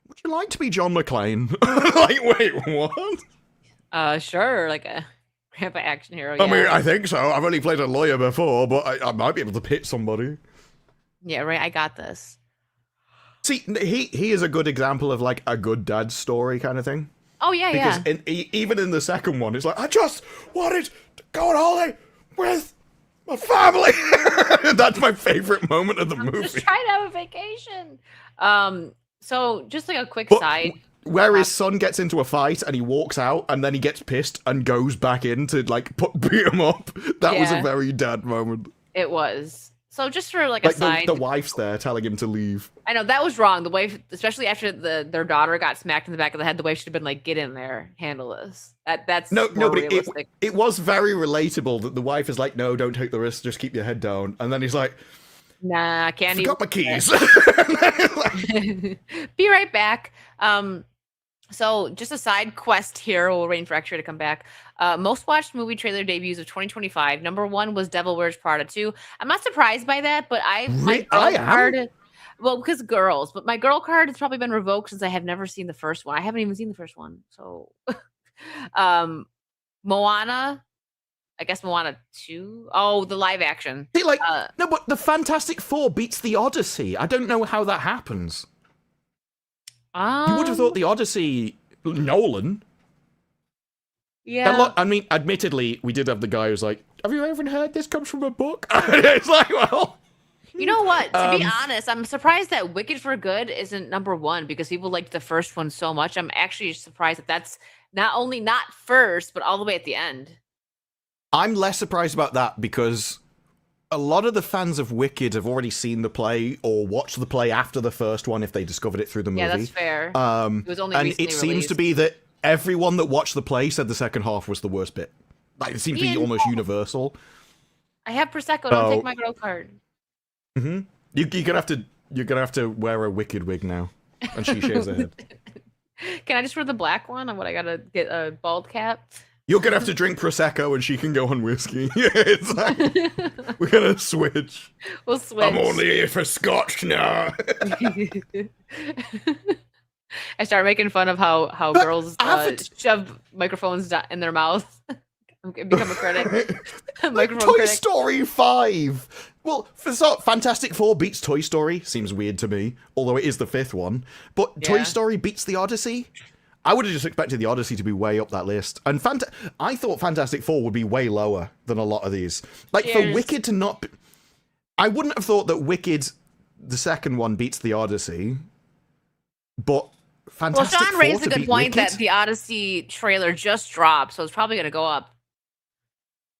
would you like to be John McClane? Like, wait, what? Sure, like a grandpa action hero. I mean, I think so. I've only played a lawyer before, but I might be able to pitch somebody. Yeah, right. I got this. See, he is a good example of like a good dad story kind of thing. Oh yeah, Because even in the second one, it's like, I just wanted to go on holiday with my family. That's my favorite moment of the movie. Just trying to have a vacation. So just like a quick But side. where his son gets into a fight and he walks out and then he gets pissed and goes back in to like beat him up. That was a Yeah. very dad moment. It was. So just for like a Like side. the wife's there telling him to leave. I know that was wrong. The wife, especially after their daughter got smacked in the back of the head, the wife should have been like, "Get in there, handle this." That's No, more but realistic. it was very relatable that the wife is like, no, don't take the risk, just keep your head down. And then he's like, Nah, can't forgot my keys. Be right back. So just a side quest here. We'll wait for X-Ray to come back. Most watched movie trailer debuts of 2025. Number 1 was Devil Wears Prada 2. I'm not surprised by that, but my I girl am? card. Well, because girls, but my girl card has probably been revoked since I have never seen the first one. I haven't even seen the first one. So, Moana. I guess Moana 2. Oh, the live action. See, like, no, but the Fantastic Four beats the Odyssey. I don't know how that happens. You would have thought the Odyssey, Nolan. Yeah. I mean, admittedly, we did have the guy who's like, have you even heard this comes from a book? It's like, well, You know what? To be Um, honest, I'm surprised that Wicked for Good isn't number one because people liked the first one so much. I'm actually surprised that that's not only not first, but all the way at the end. I'm less surprised about that because a lot of the fans of Wicked have already seen the play or watched the play after the first one if they discovered it through the movie. Yeah, that's fair. It was only And recently it seems released. to be that everyone that watched the play said the second half was the worst bit. Like, it seems to be Ian. almost universal. I have Prosecco. Oh. Don't take my girl card. Mm-hmm. You're gonna have to wear a Wicked wig now, and she shaves her head. Can I just wear the black one? What I gotta get a bald cap? You're gonna have to drink prosecco, and she can go on whiskey. It's like, we're gonna switch. We'll switch. I'm only here for scotch now. I start making fun of how But girls shove microphones in their mouth. Become a critic. Like Microphone Toy critic. Story 5. Well, Fantastic Four beats Toy Story. Seems weird to me, although it is the fifth one. But Toy Yeah. Story beats the Odyssey. I would have just expected the Odyssey to be way up that list. And I thought Fantastic Four would be way lower than a lot of these. Like, for Cheers. Wicked to not... I wouldn't have thought that Wicked, the second one, beats the Odyssey. But Well, Fantastic Sean Four raised to a good beat point Wicked? that the Odyssey trailer just dropped, so it's probably gonna go up.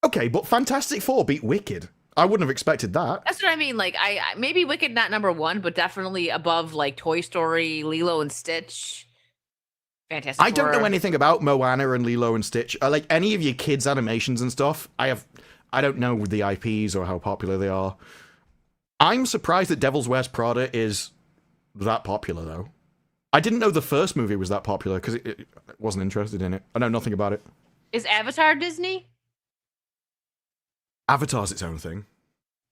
Okay, but Fantastic Four beat Wicked. I wouldn't have expected that. That's what I mean. Like, I maybe Wicked not number one, but definitely above like Toy Story, Lilo and Stitch, Fantastic I don't know Four. anything about Moana and Lilo and Stitch. Like any of your kids' animations and stuff. I don't know the IPs or how popular they are. I'm surprised that Devil's Wears Prada is that popular though. I didn't know the first movie was that popular because it wasn't interested in it. I know nothing about it. Is Avatar Disney? Avatar's its own thing.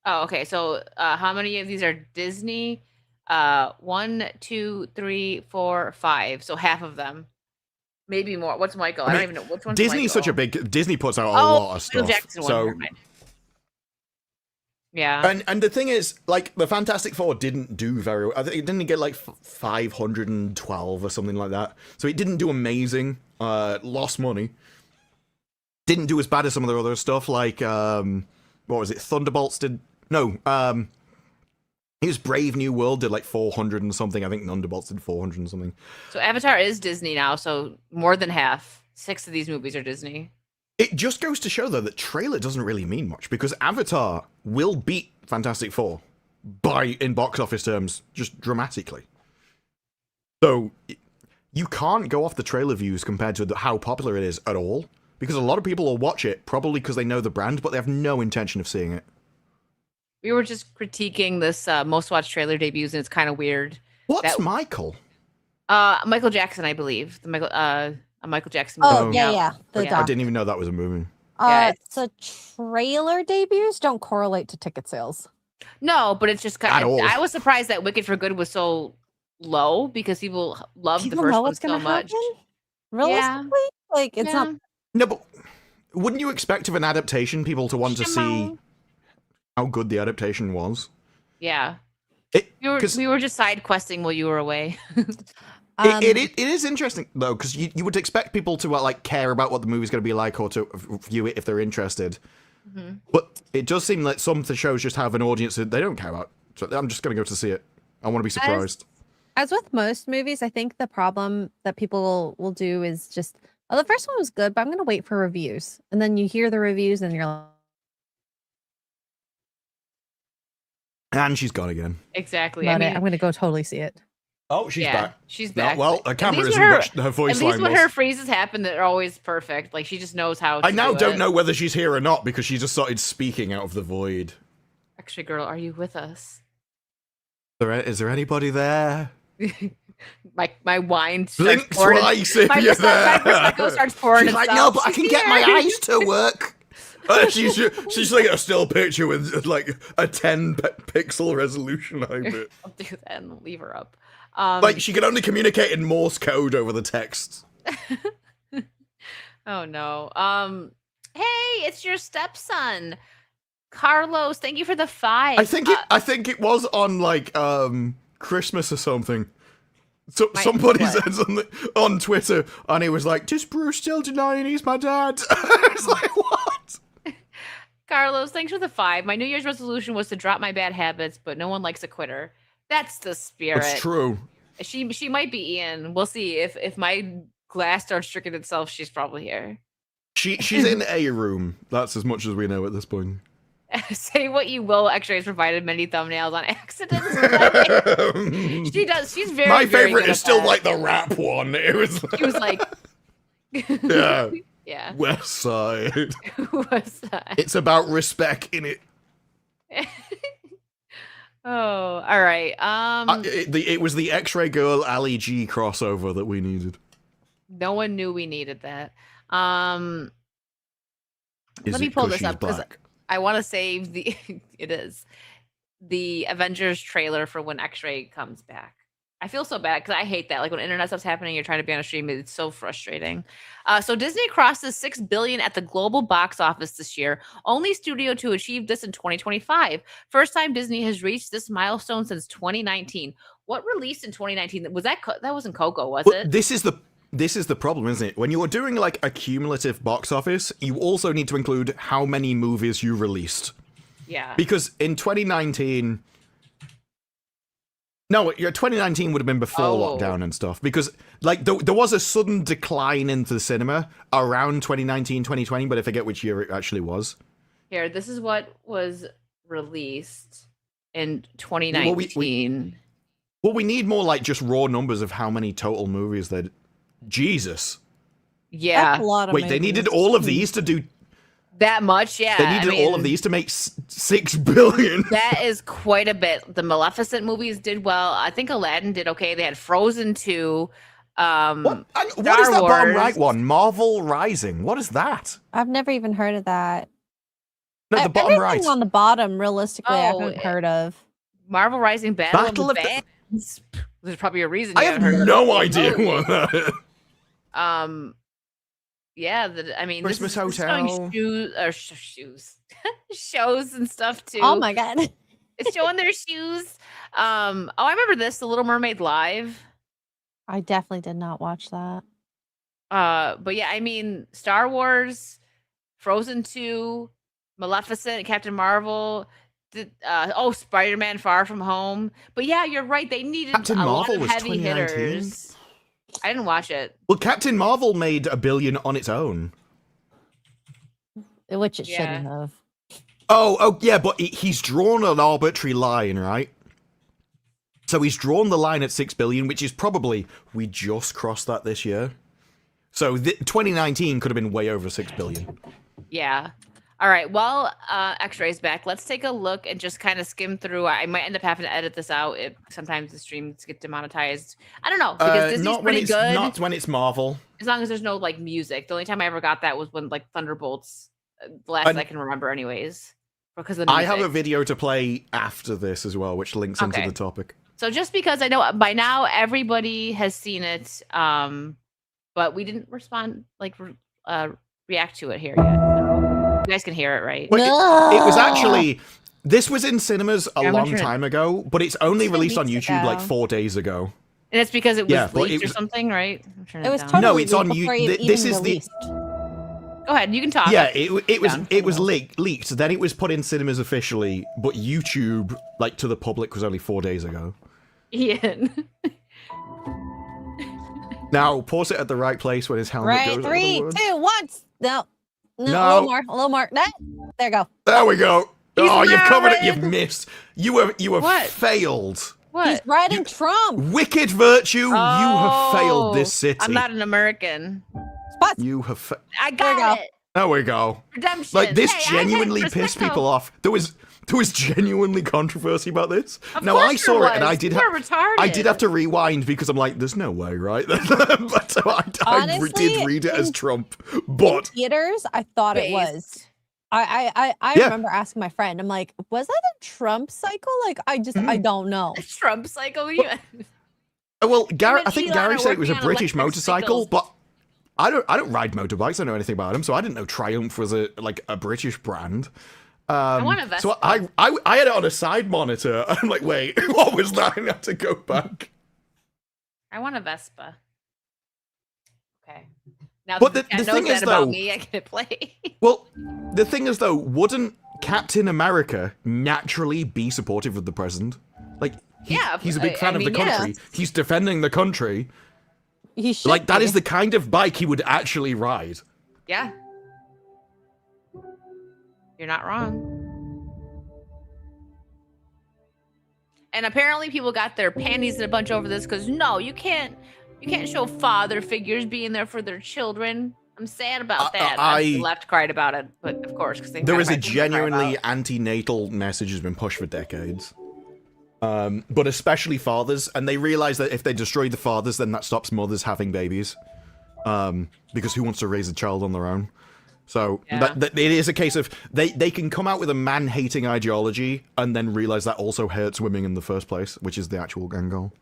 Oh, okay. So, how many of these are Disney? 1, 2, 3, 4, 5. So half of them, maybe more. What's Michael? I don't even know which one's Disney's such a Michael? big. Disney puts out a Oh, lot of Michael stuff. Jackson one. So Never mind. Yeah. and the thing is, like the Fantastic Four didn't do very well. I think it didn't get like 512 or something like that. So it didn't do amazing. Lost money. Didn't do as bad as some of their other stuff, like what was it? Thunderbolts did no. It was Brave New World did like 400 and something. I think Thunderbolts did 400 and something. So Avatar is Disney now. So more than half. 6 of these movies are Disney. It just goes to show though that trailer doesn't really mean much because Avatar will beat Fantastic Four in box office terms just dramatically. So you can't go off the trailer views compared to how popular it is at all. Because a lot of people will watch it, probably because they know the brand, but they have no intention of seeing it. We were just critiquing this most watched trailer debuts, and it's kind of weird. What's Michael? Michael Jackson, I believe. A Michael Jackson Oh, movie. yeah. The Yeah. I doc. didn't even know that was a movie. Yeah, So trailer debuts don't correlate to ticket sales. No, but it's just At kind all. of. I was surprised that Wicked for Good was so low because people loved the People first know one what's so going to much. happen. Realistically, like it's not. No, but wouldn't you expect of an adaptation people to want to see how good the adaptation was? Yeah. It, We were just side questing while you were away. it is interesting though because you would expect people to like care about what the movie's going to be like or to view it if they're interested. Mhm. But it does seem like some of the shows just have an audience that they don't care about. So I'm just going to go to see it. I want to be surprised. As with most movies, I think the problem that people will do is just, oh, the first one was good, but I'm going to wait for reviews. And then you hear the reviews and you're like, And she's gone again. Exactly. I'm going to go totally see it. Oh, she's back. She's No, back. well, a camera least isn't when her- much her voice At least line when was. her phrases happen, they're always perfect. Like she just knows how. I to now do don't it. know whether she's here or not because she just started speaking out of the void. Actually, girl, are you with us? Is there anybody there? My wine starts Blink pouring. twice if my you're my there. Prosecco starts pouring. She's like, itself. no, but I can She's get my here." eyes to work. She's like a still picture with like a 10 pixel resolution behind it. I'll do that and leave her up. Like she can only communicate in Morse code over the text. Oh no. Hey, it's your stepson, Carlos. Thank you for the 5. I think it was on like Christmas or something. So somebody what? said something on Twitter, and he was like, "Does Bruce still denying he's my dad?" It's like, what? Carlos, thanks for the 5. My New Year's resolution was to drop my bad habits, but no one likes a quitter. That's the spirit. It's true. She might be Ian. We'll see. If my glass starts drinking itself, she's probably here. She's in a room. That's as much as we know at this point. Say what you will. X-Rays provided many thumbnails on accident. She does. She's very. My very favorite good is at still that. like the rap one. It was. She was like. Yeah. Yeah. West Side. What's that? It's about respect in it. Oh, all right. It was the X-Ray Girl Ali G crossover that we needed. No one knew we needed that. Is Let me it pull 'cause this she's up because black? I want to save the. It is the Avengers trailer for when X-Ray comes back. I feel so bad because I hate that. Like when internet stuff's happening, you're trying to be on a stream. It's so frustrating. So Disney crosses $6 billion at the global box office this year. Only studio to achieve this in 2025. First time Disney has reached this milestone since 2019. What released in 2019? Was that that wasn't Coco, was Well, it? this is the problem, isn't it? When you're doing like a cumulative box office, you also need to include how many movies you released. Yeah. Because in 2019. No, 2019 would have been before lockdown and stuff. Because, like, there was a sudden decline into the cinema around 2019, 2020, but I forget which year it actually was. Here, this is what was released in 2019. Well, we need more, like, just raw numbers of how many total movies that. Jesus. Yeah. That's a lot of Wait, they needed movies. all of these to do. That much, yeah. They needed all of these to make $6 billion. That is quite a bit. The Maleficent movies did well. I think Aladdin did okay. They had Frozen 2. What is that Star bottom Wars. right one? Marvel Rising. What is that? I've never even heard of that. No, the bottom right. Everything on the bottom, realistically, I Oh, haven't heard of. Marvel Rising Battle Battle of the of Bands. There's probably a reason. I you have haven't heard of no it. idea Oh, what that is. Yeah, I mean, Christmas this is showing Hotel. shoes, shows and stuff too. Oh my god. It's showing their shoes. Oh, I remember this, The Little Mermaid Live. I definitely did not watch that. But yeah, I mean, Star Wars, Frozen 2, Maleficent, Captain Marvel, Spider-Man Far From Home. But yeah, you're right. They needed Captain a Marvel lot of was heavy 2019? hitters. I didn't watch it. Well, Captain Marvel made $1 billion on its own. Which it Yeah. shouldn't have. Oh, yeah, but he's drawn an arbitrary line, right? So he's drawn the line at $6 billion, which is probably we just crossed that this year. So 2019 could have been way over $6 billion. Yeah. All right. Well, X-Ray's back. Let's take a look and just kind of skim through. I might end up having to edit this out. Sometimes the streams get demonetized. I don't know because Disney's not when pretty it's good. not when it's Marvel. As long as there's no like music. The only time I ever got that was when like Thunderbolts. The last I can remember, anyways, because of the music. I have a video to play after this as well, which links into Okay. the topic. So just because I know by now everybody has seen it, but we didn't respond react to it here yet. So you guys can hear it, right? Well, it was actually this was in cinemas a Yeah, I'm long sure- time ago, but it's only 2 released on weeks YouTube like ago. 4 days ago. And it's because it was Yeah, but leaked it or was- something, right? I'm turning It was down. totally No, it's on leaked before it this even is the released. Go ahead, you can talk. Yeah, it was Down. leaked. Then it was put in cinemas officially, but YouTube, like to the public, was only 4 days ago. Ian. Now pause it at the right place when his helmet Right, goes. over the 3, wood. 2, 1. No. No. A little more. There you go. There we go. He's Oh, you've covered it. red. You've missed. You have What? failed. He's What? riding Trump. Wicked virtue. You have failed this city. I'm not an American. Spots. You have. I There got you go. it. There we go. Redemption. Like this Hey, I had genuinely pissed prosecco. people off. There was genuinely controversy about this. Of No, I course saw there it and I was. did. You were retarded. I did have to rewind because I'm like, there's no way, right? But so I Honestly, did read it as in- Trump, In but theaters, I thought it was. Based. I Yeah. remember asking my friend, I'm like, was that a Trump cycle? Like, I don't know. Trump cycle. You. well, Gary, and I think Elon Gary are said it was a working on British electric motorcycle, cycles. but I don't ride motorbikes. I don't know anything about them, so I didn't know Triumph was a British brand. want a So Vespa. I had it on a side monitor. I'm like, wait, what was that? I had to go back. I want a Vespa. Okay. Now But that the knows thing that is, about though- me, I get to play. Well, the thing is, though, wouldn't Captain America naturally be supportive of the president? Like, he's a big fan of the country. yes. He's defending the country. He should Like, that be. is the kind of bike he would actually ride. Yeah. You're not wrong. And apparently people got their panties in a bunch over this because no, you can't show father figures being there for their children. I'm sad about that. The left cried about it, but of course, because there is a genuinely anti-natal message has been pushed for decades. But especially fathers, and they realize that if they destroy the fathers, then that stops mothers having babies. Because who wants to raise a child on their own? So it is a case of they can come out with a man-hating ideology and then realize that also hurts women in the first place, which is the actual end goal.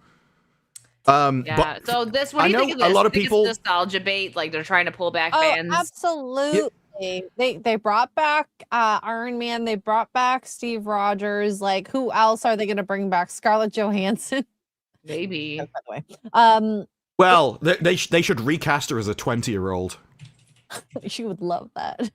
But so this, what do you think of this? A lot of Do you think people it's nostalgia bait, like they're trying to pull back Oh, fans. absolutely. They brought back Iron Man. They brought back Steve Rogers. Like, who else are they going to bring back? Scarlett Johansson. Maybe. By the way, well, they should recast her as a 20-year-old. she would love that.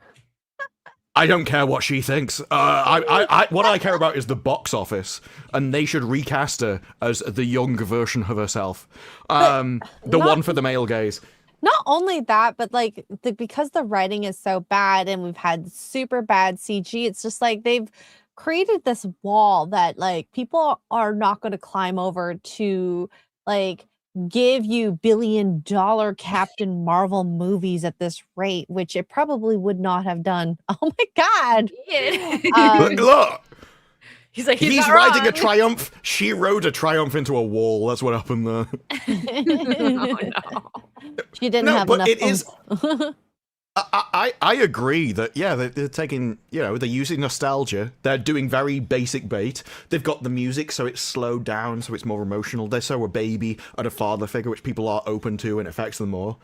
I don't care what she thinks. What I care about is the box office, and they should recast her as the young version of herself, the one for the male gaze. Not only that, but like because the writing is so bad and we've had super bad CG, it's just like they've created this wall that like people are not going to climb over to like give you billion-dollar Captain Marvel movies at this rate, which it probably would not have done. Oh my God. Look. He's like, he's riding a Triumph. She rode a Triumph into a wall. That's what happened there. Oh, no. She didn't have enough. It is. I agree that they're taking, they're using nostalgia. They're doing very basic bait. They've got the music so it's slowed down, so it's more emotional. They show a baby and a father figure which people are open to and affects them more.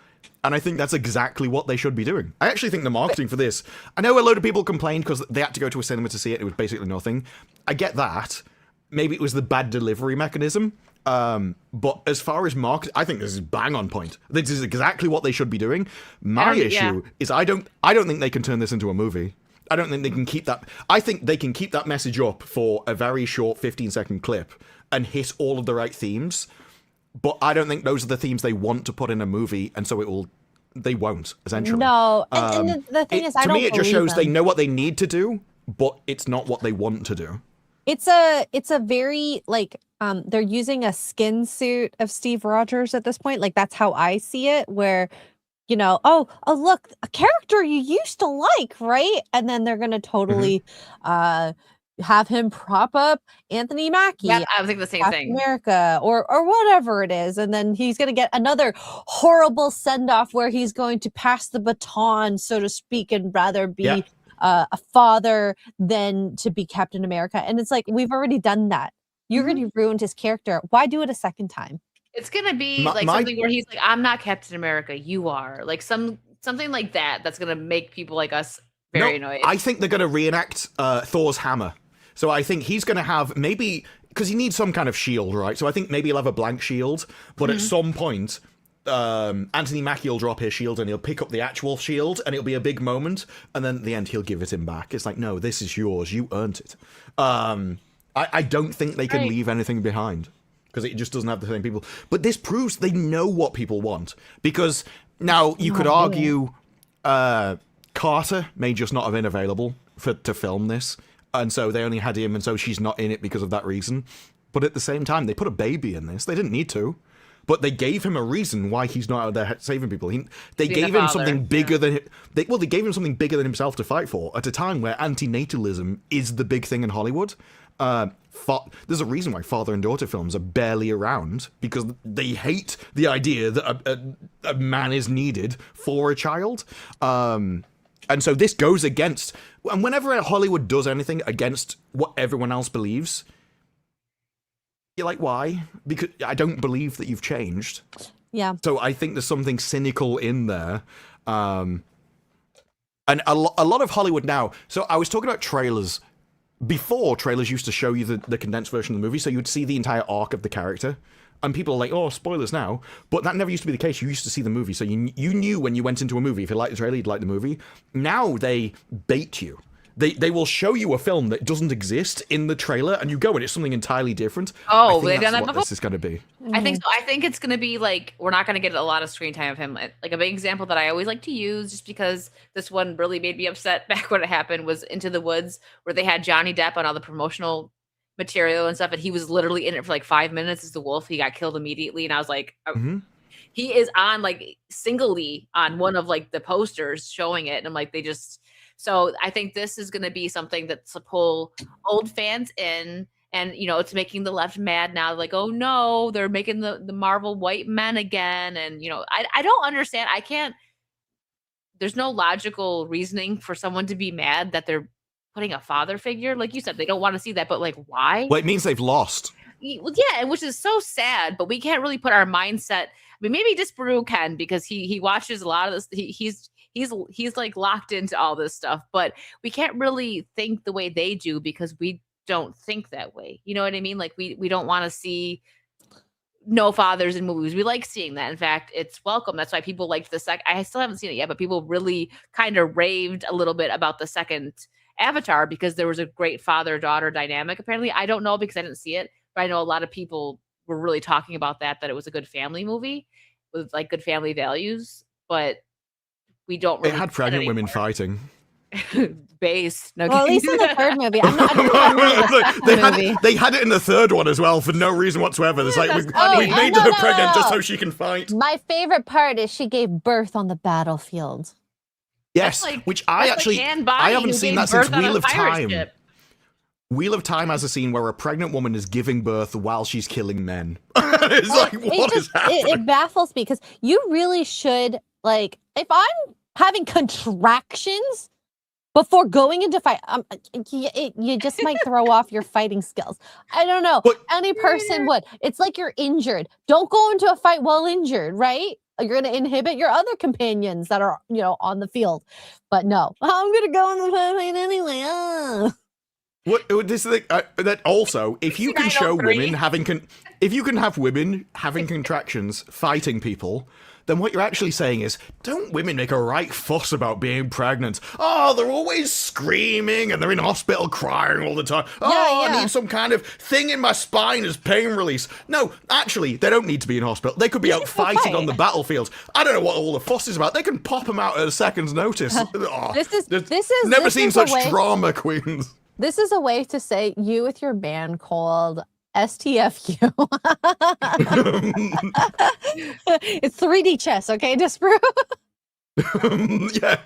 And I think that's exactly what they should be doing. I actually think the marketing for this, I know a load of people complained because they had to go to a cinema to see it. It was basically nothing. I get that. Maybe it was the bad delivery mechanism. But as far as market, I think this is bang on point. This is exactly what they should be doing. My issue is I don't think they can turn this into a movie. I don't think they can keep that. I think they can keep that message up for a very short 15-second clip and hit all of the right themes. But I don't think those are the themes they want to put in a movie, and so they won't, essentially. No, and the thing is, I don't to me, it just shows them. they know what they need to do, but it's not what they want to do. It's a very like they're using a skin suit of Steve Rogers at this point. Like that's how I see it, where oh look, a character you used to like, right? And then they're gonna totally have him prop up Anthony Mackie. Yeah, I was thinking the same thing. America or whatever it is, and then he's gonna get another horrible send off where he's going to pass the baton, so to speak, and rather be a father than to be Captain America. And it's like, we've already done that. You already ruined his character. Why do it a second time? It's gonna be something where he's like, I'm not Captain America, you are. Like something like that that's gonna make people like us very annoyed. I think they're gonna reenact Thor's hammer. So I think he's gonna have maybe, because he needs some kind of shield, right? So I think maybe he'll have a blank shield, but at some point Anthony Mackie will drop his shield and he'll pick up the actual shield and it'll be a big moment, and then at the end he'll give it him back. It's like, no, this is yours, you earned it. I don't think they can leave anything behind because it just doesn't have the same people. But this proves they know what people want, because now you could argue Carter may just not have been available to film this, and so they only had him, and so she's not in it because of that reason. But at the same time, they put a baby in this. They didn't need to. But they gave him a reason why he's not out there saving people. They gave him something bigger than they gave him something bigger than himself to fight for at a time where antinatalism is the big thing in Hollywood. There's a reason why father and daughter films are barely around, because they hate the idea that a man is needed for a child. And so this goes against, and whenever Hollywood does anything against what everyone else believes, you're like, why? Because I don't believe that you've changed. Yeah. So I think there's something cynical in there. And a lot of Hollywood now, so I was talking about trailers. Before, trailers used to show you the condensed version of the movie, so you'd see the entire arc of the character. and people are like, oh, spoilers now, but that never used to be the case. You used to see the movie, so you knew when you went into a movie, if you liked the trailer, you'd like the movie. Now they bait you. They will show you a film that doesn't exist in the trailer, and you go and it's something entirely different. Oh, I think they've done that's that what before? this is going to be. I think so. I think it's going to be like, we're not going to get a lot of screen time of him. Like a big example that I always like to use, just because this one really made me upset back when it happened, was Into the Woods, where they had Johnny Depp on all the promotional material and stuff, and he was literally in it for like 5 minutes as the wolf. He got killed immediately, and I was like, he is on like singly on one of like the posters showing it, and I'm like, they just. So I think this is going to be something that's to pull old fans in, and it's making the left mad now. Like, oh no, they're making the Marvel white men again, and I don't understand. I can't. There's no logical reasoning for someone to be mad that they're putting a father figure, like you said. They don't want to see that, but like, why? Well, it means they've lost. Well, yeah, which is so sad. But we can't really put our mindset. I mean, maybe Disparu can, because he watches a lot of this. He's like locked into all this stuff, but we can't really think the way they do because we don't think that way. You know what I mean? Like we don't want to see no fathers in movies. We like seeing that. In fact, it's welcome. That's why people liked the second. I still haven't seen it yet, but people really kind of raved a little bit about the second Avatar because there was a great father-daughter dynamic. Apparently, I don't know because I didn't see it, but I know a lot of people were really talking about that it was a good family movie with like good family values, but we don't really. It had pregnant women fighting. Base. No, well, at least in the third movie. They had it in the third one as well for no reason whatsoever. It's like, we've made her pregnant just so she can fight. My favorite part is she gave birth on the battlefield. Yes, which I haven't seen that since Wheel of Time. Wheel of Time has a scene where a pregnant woman is giving birth while she's killing men. It's like, what is happening? It baffles me because you really should, like, if I'm having contractions before going into fight, you just might throw off your fighting skills. I don't know. But any person would. It's like you're injured. Don't go into a fight while injured, right? You're going to inhibit your other companions that are, on the field. But no, I'm going to go in the fight anyway. What this is that also, if you can show women if you can have women having contractions fighting people, then what you're actually saying is, don't women make a right fuss about being pregnant? Oh, they're always screaming and they're in hospital crying all the time. Oh, I need some kind of thing in my spine as pain release. No, actually, they don't need to be in hospital. They could be out fighting on the battlefield. I don't know what all the fuss is about. They can pop them out at a second's notice. Never seen such drama queens. This is a way to say you with your band called STFU. It's 3D chess, okay, Disparu? Yeah.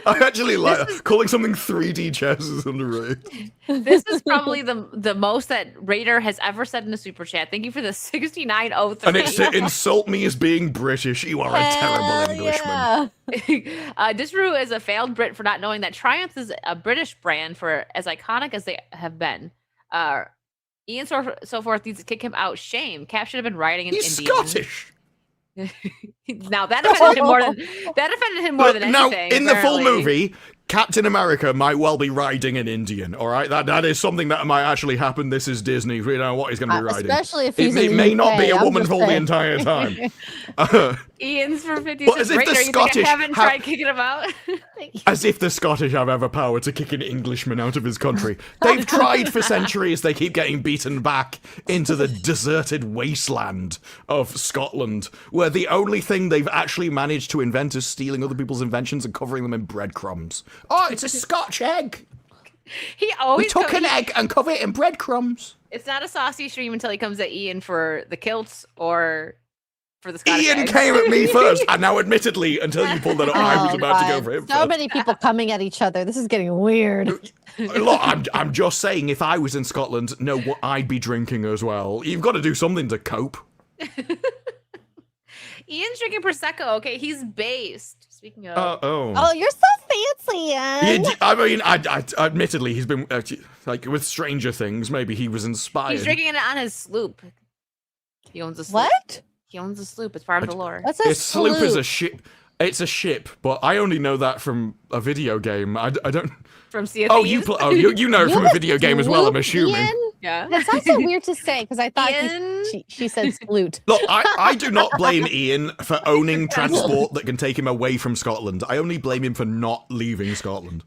I actually like calling something 3D chess is underrated. This is probably the most that Raider has ever said in a super chat. Thank you for the 6903. And it's to insult me as being British. You are a terrible Englishman. Yeah. Disparu is a failed Brit for not knowing that Triumph is a British brand for as iconic as they have been. Ian so forth needs to kick him out. Shame. Cap should have been riding in He's Indian. Scottish. Now that offended him more than anything. Now, in the full movie, Captain America might well be riding an Indian. All right, that is something that might actually happen. This is Disney. We don't know what he's going to be riding. Especially if he's it may not be a woman for the entire time. Ian's for 50. But as if the Scottish haven't tried kicking him out. As if the Scottish have ever power to kick an Englishman out of his country. They've tried for centuries. They keep getting beaten back into the deserted wasteland of Scotland, where the only thing they've actually managed to invent is stealing other people's inventions and covering them in breadcrumbs. Oh, it's a Scotch egg. We took an egg and covered it in breadcrumbs. It's not a saucy stream until he comes at Ian for the kilts or for the Scottish Ian eggs. came at me first, and now admittedly, until you pulled that up, I was about to go for him So first. many people coming at each other. This is getting weird. Look, I'm just saying, if I was in Scotland, no, what I'd be drinking as well. You've got to do something to cope. Ian's drinking Prosecco. Okay, he's based. Speaking of. Oh, you're so fancy, Ian. I mean, I admittedly, he's been like with Stranger Things. Maybe he was inspired. He's drinking it on his sloop. He owns a sloop. What? He owns a sloop. It's part of the lore. What's a sloop is a ship. It's a ship, but I only know that from a video game. I don't. From Sea of Oh, Thieves? you know it from a video game as well. I'm assuming. Ian? Yeah. That sounds so weird to say because I thought Ian? she said sploot. Look, I do not blame Ian for owning transport that can take him away from Scotland. I only blame him for not leaving Scotland.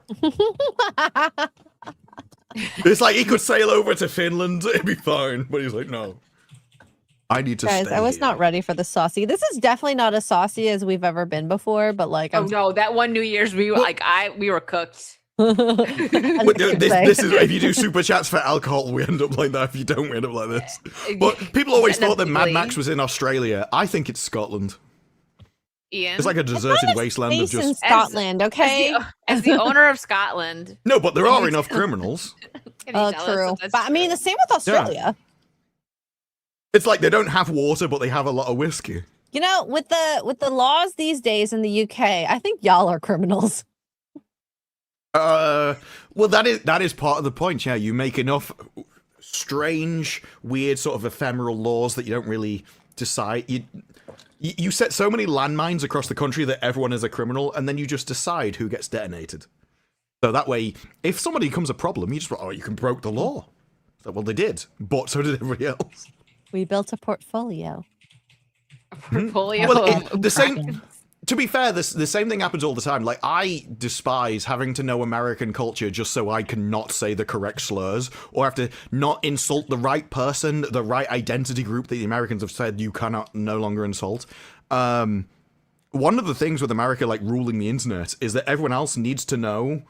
It's like he could sail over to Finland, it'd be fine. But he's like, no. I need to Guys, stay I was here. not ready for the saucy. This is definitely not as saucy as we've ever been before, but like, Oh no, that one New Year's we were cooked. But this is if you do super chats for alcohol, we end up like that. If you don't, we end up like this. But people always thought that Mad Max was in Australia. I think it's Scotland. Ian, It's like a deserted wasteland of Space in just. Scotland, okay? as the owner of Scotland. No, but there are enough criminals. Can you Oh, tell us true. that that's But I mean, the true? same with Australia. It's like they don't have water, but they have a lot of whiskey. You know, with the laws these days in the UK, I think y'all are criminals. Well, that is part of the point. Yeah, you make enough strange, weird, sort of ephemeral laws that you don't really decide. You set so many landmines across the country that everyone is a criminal, and then you just decide who gets detonated. So that way, if somebody becomes a problem, you just you can broke the law. So, well, they did, but so did everybody else. We built a portfolio. Portfolio. Well, the same. To be fair, the same thing happens all the time. Like, I despise having to know American culture just so I can not say the correct slurs, or have to not insult the right person, the right identity group that the Americans have said you cannot no longer insult. One of the things with America, like, ruling the internet is that everyone else needs to know,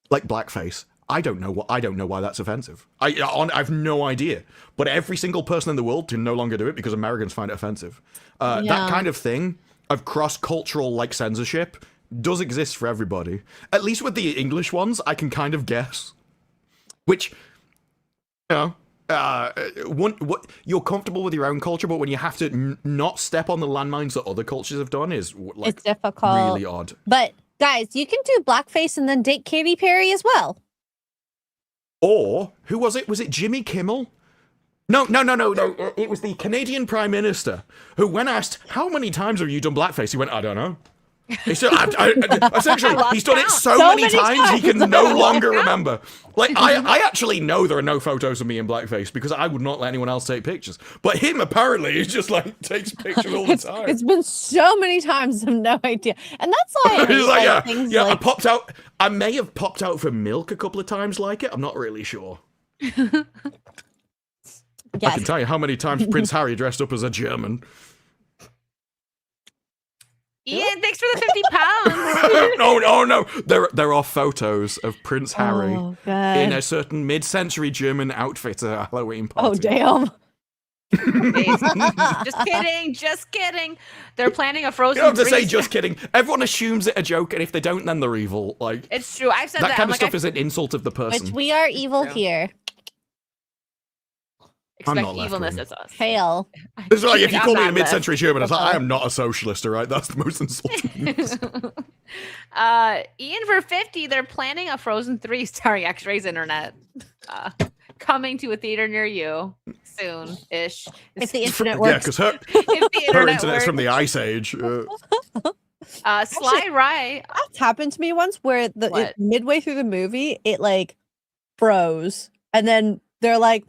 like, blackface. I don't know why that's offensive. I've no idea. But every single person in the world can no longer do it because Americans find it offensive. That kind of thing of cross-cultural, like, censorship does exist for everybody. At least with the English ones, I can kind of guess. Which, you know, you're comfortable with your own culture, but when you have to not step on the landmines that other cultures have done is, like, It's difficult. really odd. But guys, you can do blackface and then date Katy Perry as well. Or, who was it? Was it Jimmy Kimmel? No. It was the Canadian Prime Minister who, when asked, how many times have you done blackface? He went, I don't know. He said, essentially, he's done it so many times he can no longer remember. Like, I actually know there are no photos of me in blackface because I would not let anyone else take pictures. But him, apparently, he just, like, takes pictures all the time. It's been so many times, I have no idea. And that's why I He's hate, like, things yeah, like, I may have popped out for milk a couple of times like it. I'm not really sure. I yes. can tell you how many times Prince Harry dressed up as a German. Ian, thanks for the 50 pounds. No. There are photos of Prince Harry Oh, God. in a certain mid-century German outfit at a Halloween party. Oh, damn. Just kidding. They're planning a Frozen You don't have to 3 say just kidding. Everyone assumes it a joke, and if they don't, then they're evil. Like, It's true. I've said that that. kind I'm of like, stuff is an insult of the person. Which we are evil True. here. I'm expect not left evilness wing. as us. Hail. It's like if you I'm call me a not mid-century German, it's like, Okay. I am not a socialist, all right? That's the most insulting news. Ian, for 50, they're planning a Frozen 3 starring X-Rays Internet. Coming to a theater near you soon-ish. If the internet Yeah, works. because her If the internet internet's from works. the Ice Age. Sly Rye. That's happened to me once where What? midway through the movie, it like froze. And then they're like,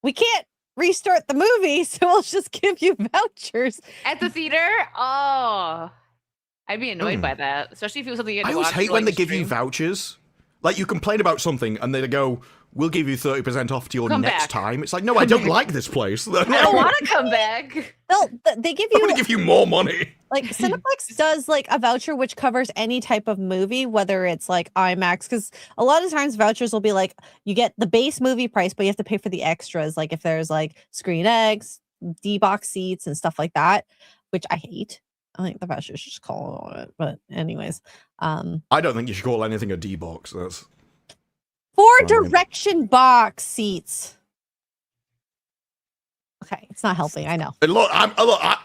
we can't restart the movie, so we'll just give you vouchers. At the theater? Oh. I'd be annoyed by that, especially if it was something you had I to always watch hate for, when like, they a give you stream. vouchers. Like, you complain about something, and they go, we'll give you 30% off to your Come next back. time. It's like, no, I don't like this place. I don't want to come back. They give I'm you going to give you more money. like Cineplex does like a voucher which covers any type of movie, whether it's like IMAX, because a lot of times vouchers will be like you get the base movie price, but you have to pay for the extras, like if there's like screen eggs, D-box seats, and stuff like that, which I hate. I think the vouchers should just call it, but anyways, I don't think you should call anything a D-box. That's 4 I mean- direction box seats. Okay, it's not helping. I know. And look,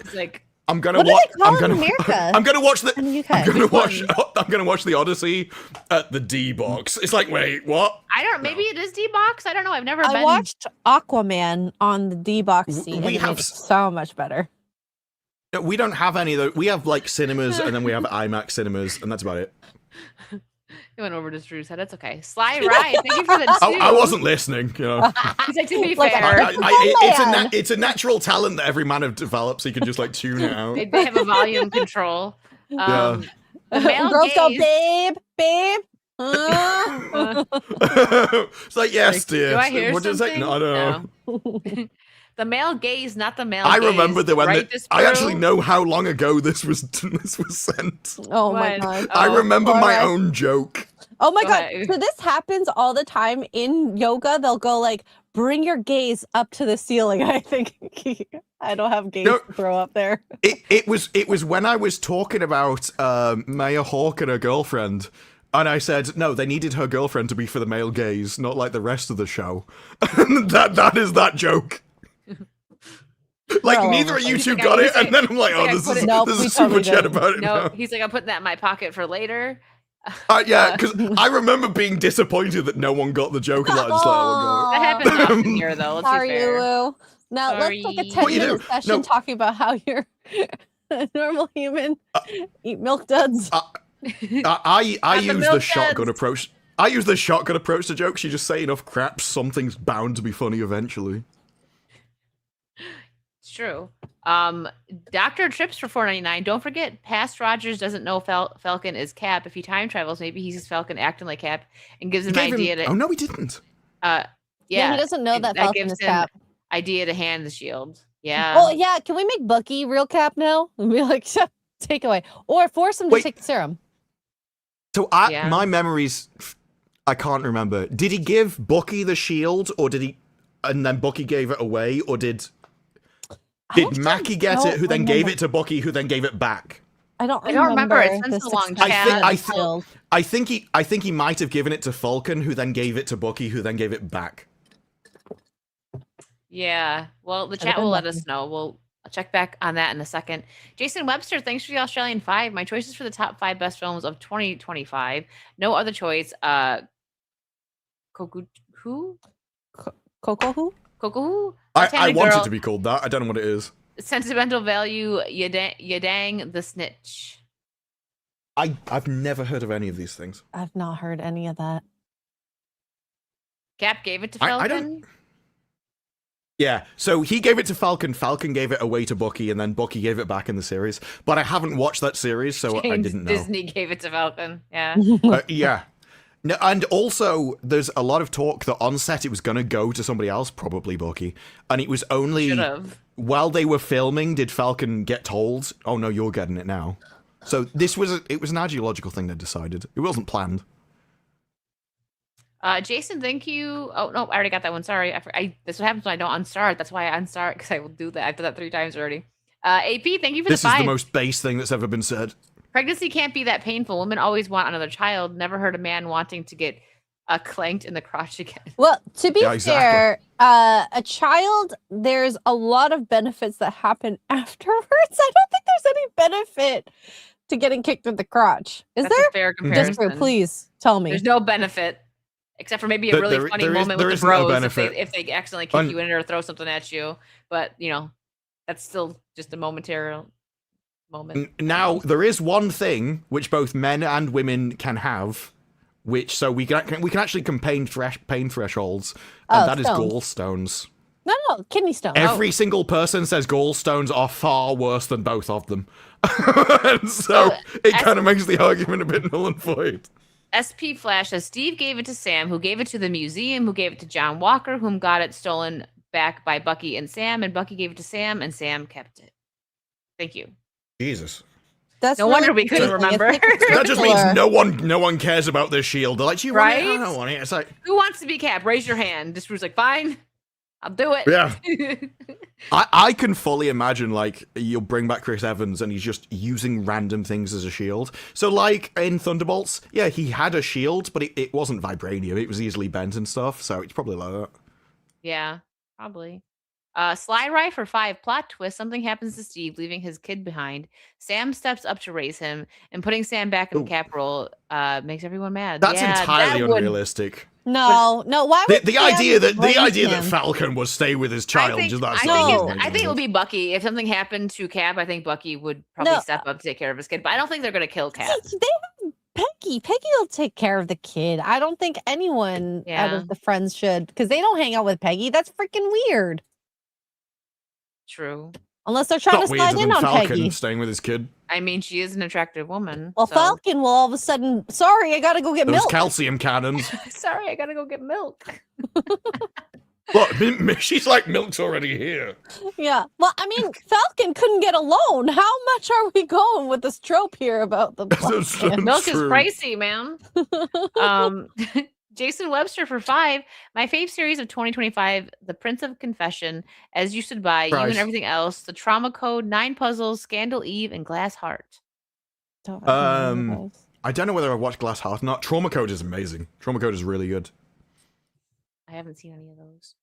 It's like, I'm gonna What do watch. they call I'm it gonna. in America? I'm gonna watch the. In the UK. I'm gonna Which watch. one? I'm gonna watch the Odyssey at the D box. It's like, wait, what? I don't. Maybe it is D-Box. I don't know. I've never I been. watched Aquaman on the D-box seat. and We it have made it so much better. We don't have any though. We have like cinemas, and then we have IMAX cinemas, and that's about it. It went over to Drew's head. That's okay. Sly Ride, thank you for the two. I wasn't listening, you know. He's like, to be Like, fair, It's a natural talent that every man develops. He can just like tune it out. they have a volume control. The male Girls go, gaze. babe. It's like, yes, dear. Do I hear What does it? something? No, I don't know. The male gaze, not the male I gaze. remember that when right, I actually know how long ago this was sent. Oh my When? god. I remember my alright. own joke. Oh my Go god. ahead. So this happens all the time in yoga. They'll go like, bring your gaze up to the ceiling. I think I don't have gaze No. to throw up there. It was when I was talking about Maya Hawke and her girlfriend. And I said, no, they needed her girlfriend to be for the male gaze, not like the rest of the show. that is that joke. Like, Well, neither of you he's two like, got he's it, and like- then I'm like, he's oh, like, I this put is it- Nope, this we is super totally chat didn't. about it No, now. he's like, I'll put that in my pocket for later. Yeah, because I remember being disappointed that no one got the joke, and I just let everyone That happens often here, though. Let's Sorry, be fair. Ulu. Now let's take a Sorry. 10-minute do? session No. talking about how you're a normal human eat milk duds. I Not the use milk the shotgun duds. approach. I use the shotgun approach to jokes. You just say enough crap, something's bound to be funny eventually. It's true. Dr. Trips for $4.99. Don't forget, past Rogers doesn't know Falcon is Cap. If he time travels, maybe he sees Falcon acting like Cap and gives him an idea to. Oh no, he didn't. Yeah, Yeah, he doesn't know that that Falcon gives is him Cap. idea to hand the shield. Yeah. Oh yeah, can we make Bucky real Cap now? And be like, take away, or force him to Wait. take the serum. So Yeah. my memories, I can't remember. Did he give Bucky the shield, or did he, and then Bucky gave it away, or did actually Mackie get don't it, who then gave remember. it to Bucky, who then gave it back? I don't remember. It's been the so long, success Chad. of the I think- shield. I think he might have given it to Falcon, who then gave it to Bucky, who then gave it back. Yeah. Well, the Could've chat been will let Bucky. us know. I'll check back on that in a second. Jason Webster, thanks for the Australian 5. My choices for the top 5 best films of 2025. No other choice. Koku who? Coco who? Koku who? I Titanic want Girl, it to be called that. I don't know what it is. Sentimental Value, Yadang the Snitch. I've never heard of any of these things. I've not heard any of that. Cap gave it to I Falcon. don't- Yeah, so he gave it to Falcon, Falcon gave it away to Bucky, and then Bucky gave it back in the series. But I haven't watched that series, so I James didn't know. Disney gave it to Falcon. Yeah. Yeah. No, and also, there's a lot of talk that on set it was going to go to somebody else, probably Bucky. And it was only Should have. while they were filming did Falcon get told, oh no, you're getting it now. So this was it was an ideological thing they decided. It wasn't planned. Jason, thank you. Oh no, I already got that one. Sorry, this is what happens when I don't unstart. That's why I unstart, because I will do that. I've done that 3 times already. AP, thank you for This the is 5. the most base thing that's ever been said. Pregnancy can't be that painful. Women always want another child. Never heard a man wanting to get clanked in the crotch again. Well, to be Yeah, exactly. fair, a child, there's a lot of benefits that happen afterwards. I don't think there's any benefit to getting kicked in the crotch. Is That's there? a fair comparison. Just please tell me. There's no benefit. Except for maybe a There- really there- funny there is- moment there with the isn't a bros benefit. if they accidentally kick Un- you in it or throw something at you. But, you know, that's still just a momentary moment. Now there is one thing which both men and women can have, which so we can actually pain thresholds, and Oh, that is stones. gallstones. No, kidney stone. Every single person says gallstones are far worse than both of them, and so it kind of makes the argument a bit null and void. SP Flash says Steve gave it to Sam, who gave it to the museum, who gave it to John Walker, whom got it stolen back by Bucky and Sam, and Bucky gave it to Sam, and Sam kept it. Thank you. Jesus. That's No really wonder we couldn't confusing. It's remember. like a That just means circular- no one cares about this shield. They're like, do you want it? I Right? don't want it. It's like, Who wants to be Cap? Raise your hand. This was like, fine, I'll do it. yeah. I can fully imagine, like, you'll bring back Chris Evans and he's just using random things as a shield. So, like, in Thunderbolts, yeah, he had a shield, but it wasn't vibranium. It was easily bent and stuff, so it's probably like that. Yeah, probably. Sly Rye for 5. Plot twist. Something happens to Steve, leaving his kid behind. Sam steps up to raise him, and putting Sam back in the Ooh. Cap role makes everyone mad. That's Yeah, entirely that would- unrealistic. No, why would The Sam idea that raise him? Falcon would stay with his I child think, just that's I think it would be Bucky. If something happened to Cap, I think Bucky would probably No. step up to take care of his kid. But I don't think they're going to kill Cap. They have Peggy. Peggy will take care of the kid. I don't think anyone out Yeah. of the friends should, because they don't hang out with Peggy. That's freaking weird. True. Unless they're trying Not to slide weirder in than on Falcon Peggy. staying with his kid. I mean, she is an attractive woman. Well, so- Falcon will all of a sudden, sorry, I gotta go get Those milk. calcium cannons. Sorry, I gotta go get milk. Look, she's like, milk's already here. Yeah. Well, I mean, Falcon couldn't get a loan. How much are we going with this trope here about the That's black man? Milk true. is pricey, man. Jason Webster for 5. My fave series of 2025, The Prince of Confession, As You Stood By, You Price. and Everything Else, The Trauma Code, 9 Puzzles, Scandal Eve, and Glass Heart. Don't know those. I don't know whether I watched Glass Heart or not. Trauma Code is amazing. Trauma Code is really good. I haven't seen any of those.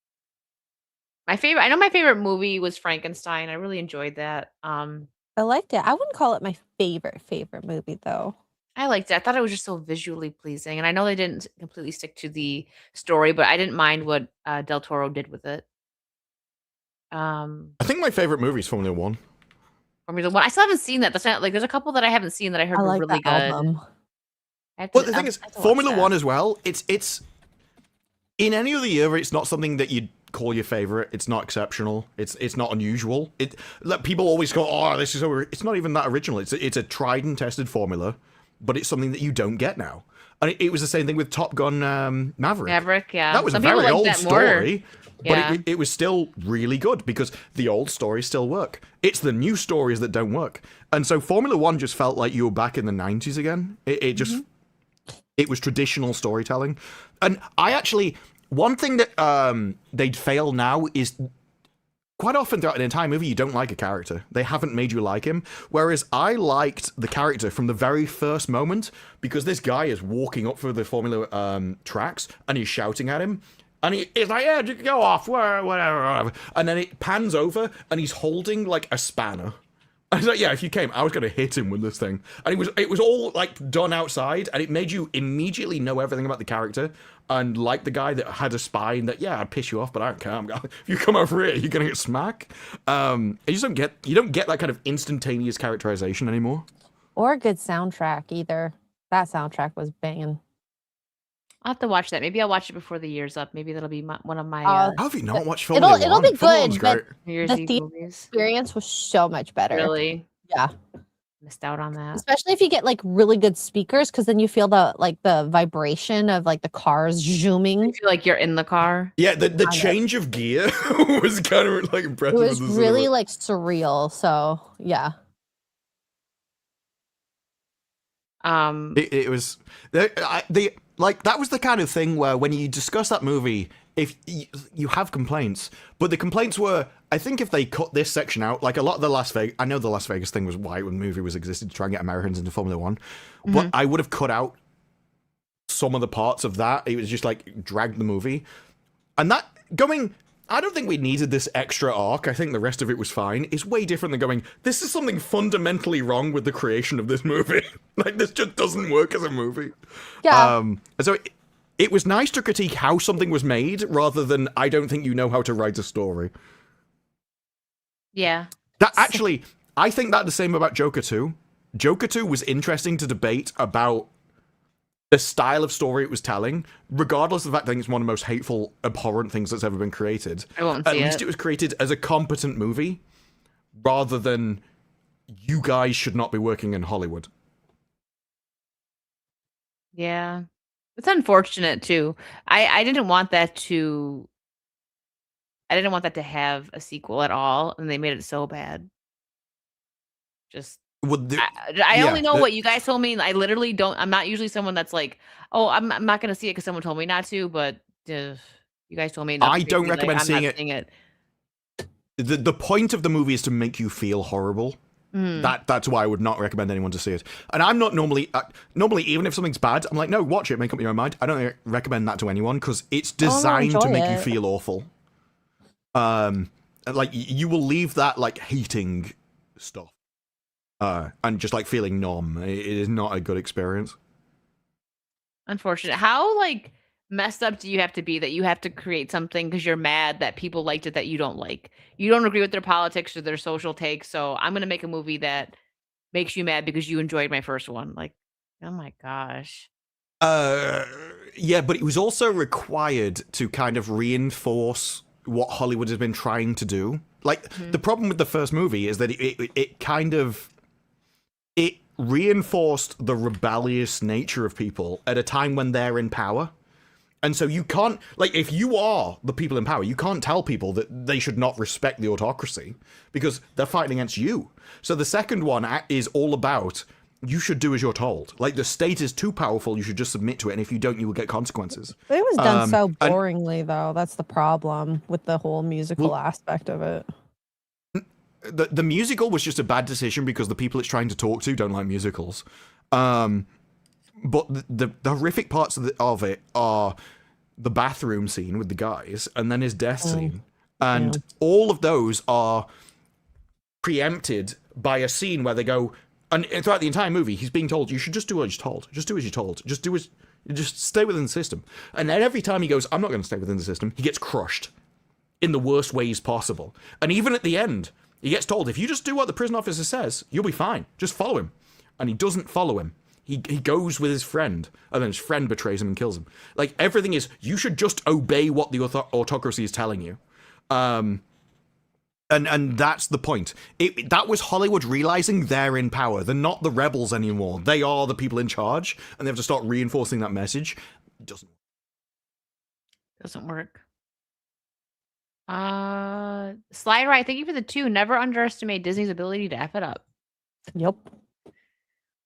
I know my favorite movie was Frankenstein. I really enjoyed that. I liked it. I wouldn't call it my favorite movie though. I liked it. I thought it was just so visually pleasing. And I know they didn't completely stick to the story, but I didn't mind what Del Toro did with it. I think my favorite movie is Formula One. Formula One. I still haven't seen that. That's not like there's a couple that I haven't seen that I heard I were like really the good. album. Well, the thing is, Formula One as well. It's in any other year, it's not something that you'd call your favorite. It's not exceptional. It's not unusual. People always go, "Oh, this is so." It's not even that original. It's a tried and tested formula, but it's something that you don't get now. And it was the same thing with Top Gun Maverick. Maverick, yeah. That was Some a people very like old that more. story, Yeah. but it was still really good because the old stories still work. It's the new stories that don't work. And so Formula One just felt like you were back in the 90s again. It just, it was traditional storytelling. And I actually, one thing that they'd fail now is quite often throughout an entire movie, you don't like a character. They haven't made you like him. Whereas I liked the character from the very first moment because this guy is walking up through the Formula tracks and he's shouting at him. And he's like, yeah, go off, whatever. And then it pans over and he's holding like a spanner. I was like, yeah, if you came, I was going to hit him with this thing. And it was all like done outside and it made you immediately know everything about the character and like the guy that had a spine that, yeah, I'd piss you off, but I don't care. If you come over here, you're going to get smack. You just don't get that kind of instantaneous characterization anymore. Or a good soundtrack either. That soundtrack was banging. I'll have to watch that. Maybe I'll watch it before the year's up. Maybe that'll be one of my How have you not watched Formula One? It'll be Formula good, One's but great. New Year's the Eve theater movies. experience was so much better. Really? Yeah. Missed out on that. Especially if you get like really good speakers, because then you feel the vibration of like the cars zooming. You feel like you're in the car. Yeah, the change of gear was kind of like It impressive. was with the really cinema. like surreal. So yeah. It was like that was the kind of thing where when you discuss that movie, if you have complaints, but the complaints were, I think if they cut this section out, like a lot of the I know the Las Vegas thing was why the movie was existed to try and get Americans into Formula One, but I would have cut out some of the parts of that. It was just like drag the movie, and that going. I don't think we needed this extra arc. I think the rest of it was fine. It's way different than going, this is something fundamentally wrong with the creation of this movie. Like, this just doesn't work as a movie. Yeah. And so it was nice to critique how something was made rather than, I don't think you know how to write a story. Yeah. That actually, I think that the same about Joker 2. Joker 2 was interesting to debate about the style of story it was telling, regardless of the fact that I think it's one of the most hateful, abhorrent things that's ever been created. I won't At see least it was created as a competent movie, rather than you guys should not be working in Hollywood. Yeah. It's unfortunate too. I didn't want that to have a sequel at all, and they made it so bad. Just Well, I only know the- what you guys told me. I literally don't. I'm not usually someone that's like, oh, I'm not going to see it because someone told me not to. But you guys told me. enough I to make don't me, like, recommend I'm seeing not it. seeing it. The point of the movie is to make you feel horrible. That's why I would not recommend anyone to see it. And I'm not normally even if something's bad, I'm like, no, watch it, make up your own mind. I don't recommend that to anyone because it's designed to enjoy make you it. feel awful. Like you will leave that like hating stuff, and just like feeling numb. It is not a good experience. Unfortunate. How like messed up do you have to be that you have to create something because you're mad that people liked it that you don't like? You don't agree with their politics or their social takes, so I'm gonna make a movie that makes you mad because you enjoyed my first one. Like, Oh my gosh. Yeah, but it was also required to kind of reinforce what Hollywood has been trying to do. Like, the problem with the first movie is that it kind of... It reinforced the rebellious nature of people at a time when they're in power. And so you can't... Like, if you are the people in power, you can't tell people that they should not respect the autocracy because they're fighting against you. So the second one is all about... You should do as you're told. Like, the state is too powerful, you should just submit to it, and if you don't, you will get consequences. It was done so boringly, though. That's the problem with the whole musical aspect of it. The musical was just a bad decision because the people it's trying to talk to don't like musicals. But the horrific parts of it are the bathroom scene with the guys, and then his death scene. And all of those are preempted by a scene where they go... And throughout the entire movie, he's being told, you should just do what you're told. Just do as you're told. Just stay within the system. And then every time he goes, I'm not going to stay within the system, he gets crushed in the worst ways possible. And even at the end, he gets told, if you just do what the prison officer says, you'll be fine. Just follow him. And he doesn't follow him. He goes with his friend, and then his friend betrays him and kills him. Like, everything is, you should just obey what the autocracy is telling you. And that's the point. That was Hollywood realizing they're in power. They're not the rebels anymore. They are the people in charge, and they have to start reinforcing that message. It doesn't work. Slider, I thank you for the 2. Never underestimate Disney's ability to F it up. Yep.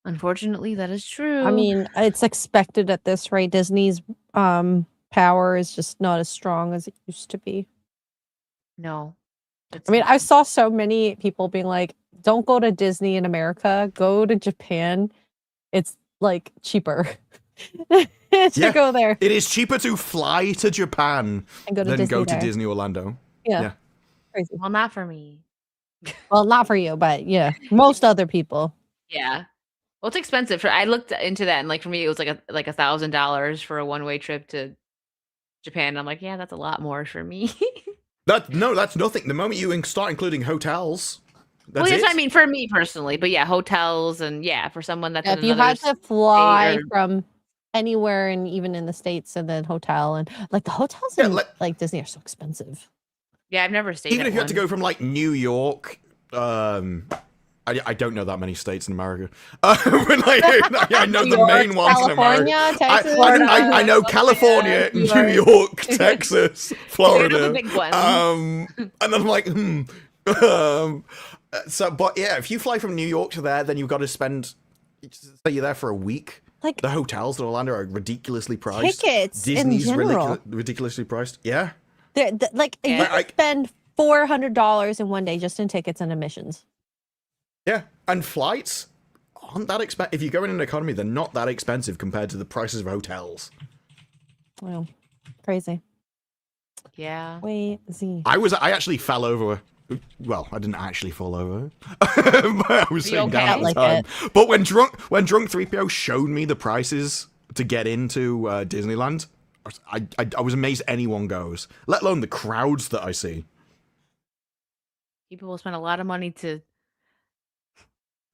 Unfortunately, that is true. I mean, it's expected at this rate. Disney's power is just not as strong as it used to be. No. I mean, I saw so many people being like, don't go to Disney in America, go to Japan. It's like cheaper to go there. It is cheaper to fly to Japan than go to Disney Orlando. Yeah. Crazy. Well, not for me. Well, not for you, but yeah, most other people. Yeah. Well, it's expensive. I looked into that, and like for me, it was like $1,000 for a one-way trip to Japan. I'm like, yeah, that's a lot more for me. That's nothing. The moment you start including hotels, that's that's what I mean for me personally. But yeah, hotels and for someone that's if you had to fly from anywhere and even in the States and then hotel and like the hotels in like Disney are so expensive. Yeah, I've never stayed. Even if you had to go from like New York, I don't know that many states in America. I know the main ones in America. Texas, I know California, New York, Texas, Florida. Big ones. And then I'm like, but yeah, if you fly from New York to there, then you've got to spend. Say you're there for a week. Like the hotels in Orlando are ridiculously priced. Tickets Disney's in general. ridiculously priced. Yeah. You could spend $400 in one day just in tickets and admissions. Yeah, and flights aren't that expensive. If you go in an economy, they're not that expensive compared to the prices of hotels. Well, crazy. Yeah. Crazy. I actually fell over. Well, I didn't actually fall over. I was sitting down at the time. But when drunk 3PO showed me the prices to get into Disneyland, I was amazed anyone goes, let alone the crowds that I see. People will spend a lot of money to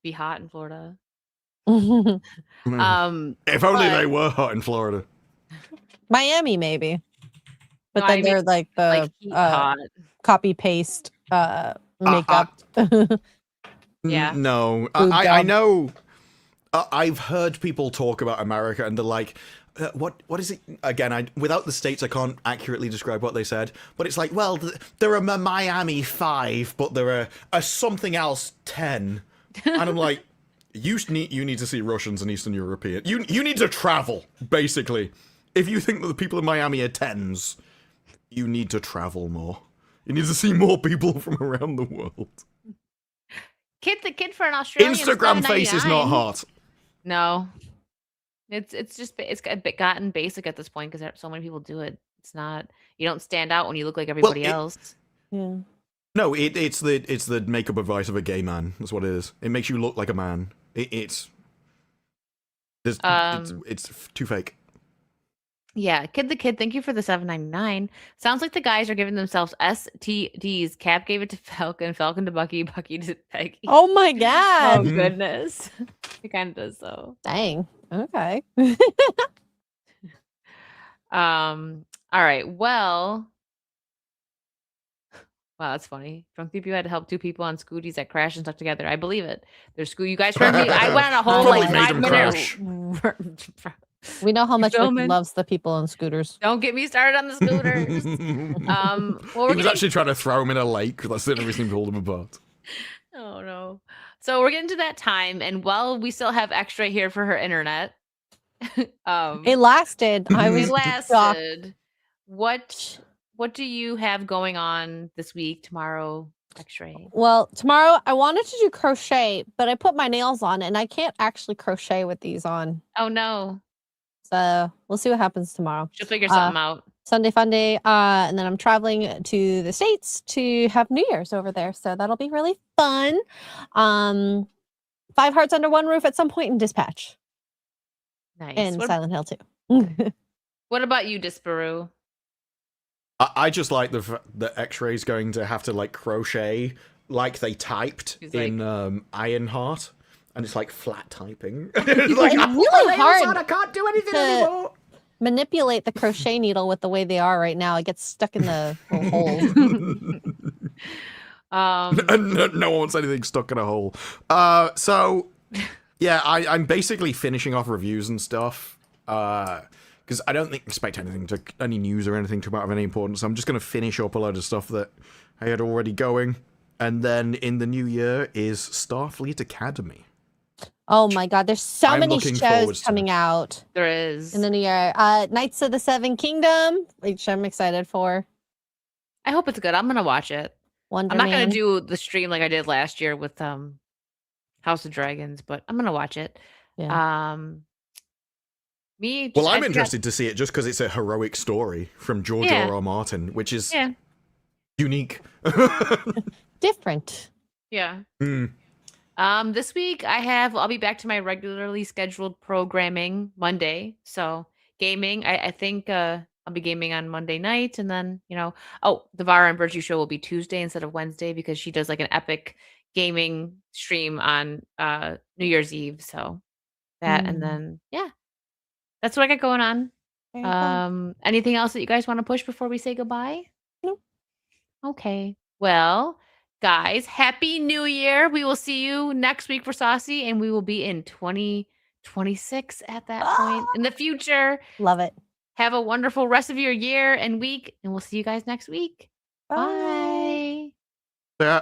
be hot in Florida. If only they were hot in Florida. Miami, maybe. But then they're like the copy paste makeup. Yeah. No, I know. I've heard people talk about America, and they're like, what is it again? Without the states, I can't accurately describe what they said. But it's like, well, there are a Miami 5, but there are a something else 10. And I'm like, you need to see Russians and Eastern European. You need to travel, basically. If you think that the people in Miami are 10s, you need to travel more. You need to see more people from around the world. The kid for an Australian. Instagram face is not hot. No, it's gotten basic at this point because so many people do it. It's not. You don't stand out when you look like everybody else. Yeah. No, it's the makeup advice of a gay man. That's what it is. It makes you look like a man. It's too fake. Yeah, the kid. Thank you for the $7.99. Sounds like the guys are giving themselves STDs. Cap gave it to Falcon. Falcon to Bucky. Bucky to Peggy. Oh my god! Oh goodness, it kind of does though. Dang. Okay. All right. Well. Wow, that's funny. Drunk people had to help two people on scooties that crashed and stuck together. I believe it. There's You guys heard me. I went on a whole Probably like made 5 them minute. We know how You much Ricky filming? loves the people on scooters. Don't get me started on the scooters. Well, He was actually trying to throw him in a lake. That's the only reason he pulled him apart. Oh no. So we're getting to that time, and while we still have extra here for her internet, It lasted. I was it shocked. lasted. What do you have going on this week, tomorrow, X-ray? Well, tomorrow I wanted to do crochet, but I put my nails on and I can't actually crochet with these on. Oh no. So we'll see what happens tomorrow. She'll figure something out. Sunday fun day. And then I'm traveling to the States to have New Year's over there. So that'll be really fun. 5 Hearts Under One Roof at some point in Dispatch. Nice. And Silent Hill too. What about you, Disparu? I just like the X-Ray's going to have to like crochet like they typed in Ironheart, and it's like flat typing. It's like It's really hard. I can't do anything to anymore. Manipulate the crochet needle with the way they are right now. It gets stuck in the little hole. No one wants anything stuck in a hole. So yeah, I'm basically finishing off reviews and stuff. Because I don't expect any news or anything to come out of any importance. I'm just going to finish up a load of stuff that I had already going. And then in the new year is Starfleet Academy. Oh my God, there's so I'm many looking forward shows to coming out There is. in the new year. Knights of the Seven Kingdom, which I'm excited for. I hope it's good. I'm gonna watch it. Wonder I'm not Man. gonna do the stream like I did last year with House of Dragons, but I'm gonna watch it. Yeah. Me. Well, I I'm forgot- interested to see it just because it's a heroic story from George Yeah. R.R. Martin, which is Yeah. unique. Different. Yeah. Mm. This week I'll be back to my regularly scheduled programming Monday. So gaming. I think I'll be gaming on Monday night, and then the Vara and Virtue show will be Tuesday instead of Wednesday because she does like an epic gaming stream on New Year's Eve. So that and then that's what I got going on. Very fun. Anything else that you guys want to push before we say goodbye? No. Okay. Well, guys, happy new year. We will see you next week for Saucy, and we will be in 2026 at that point in the future. Love it. Have a wonderful rest of your year and week, and we'll see you guys next week. Bye. Bye. Yeah.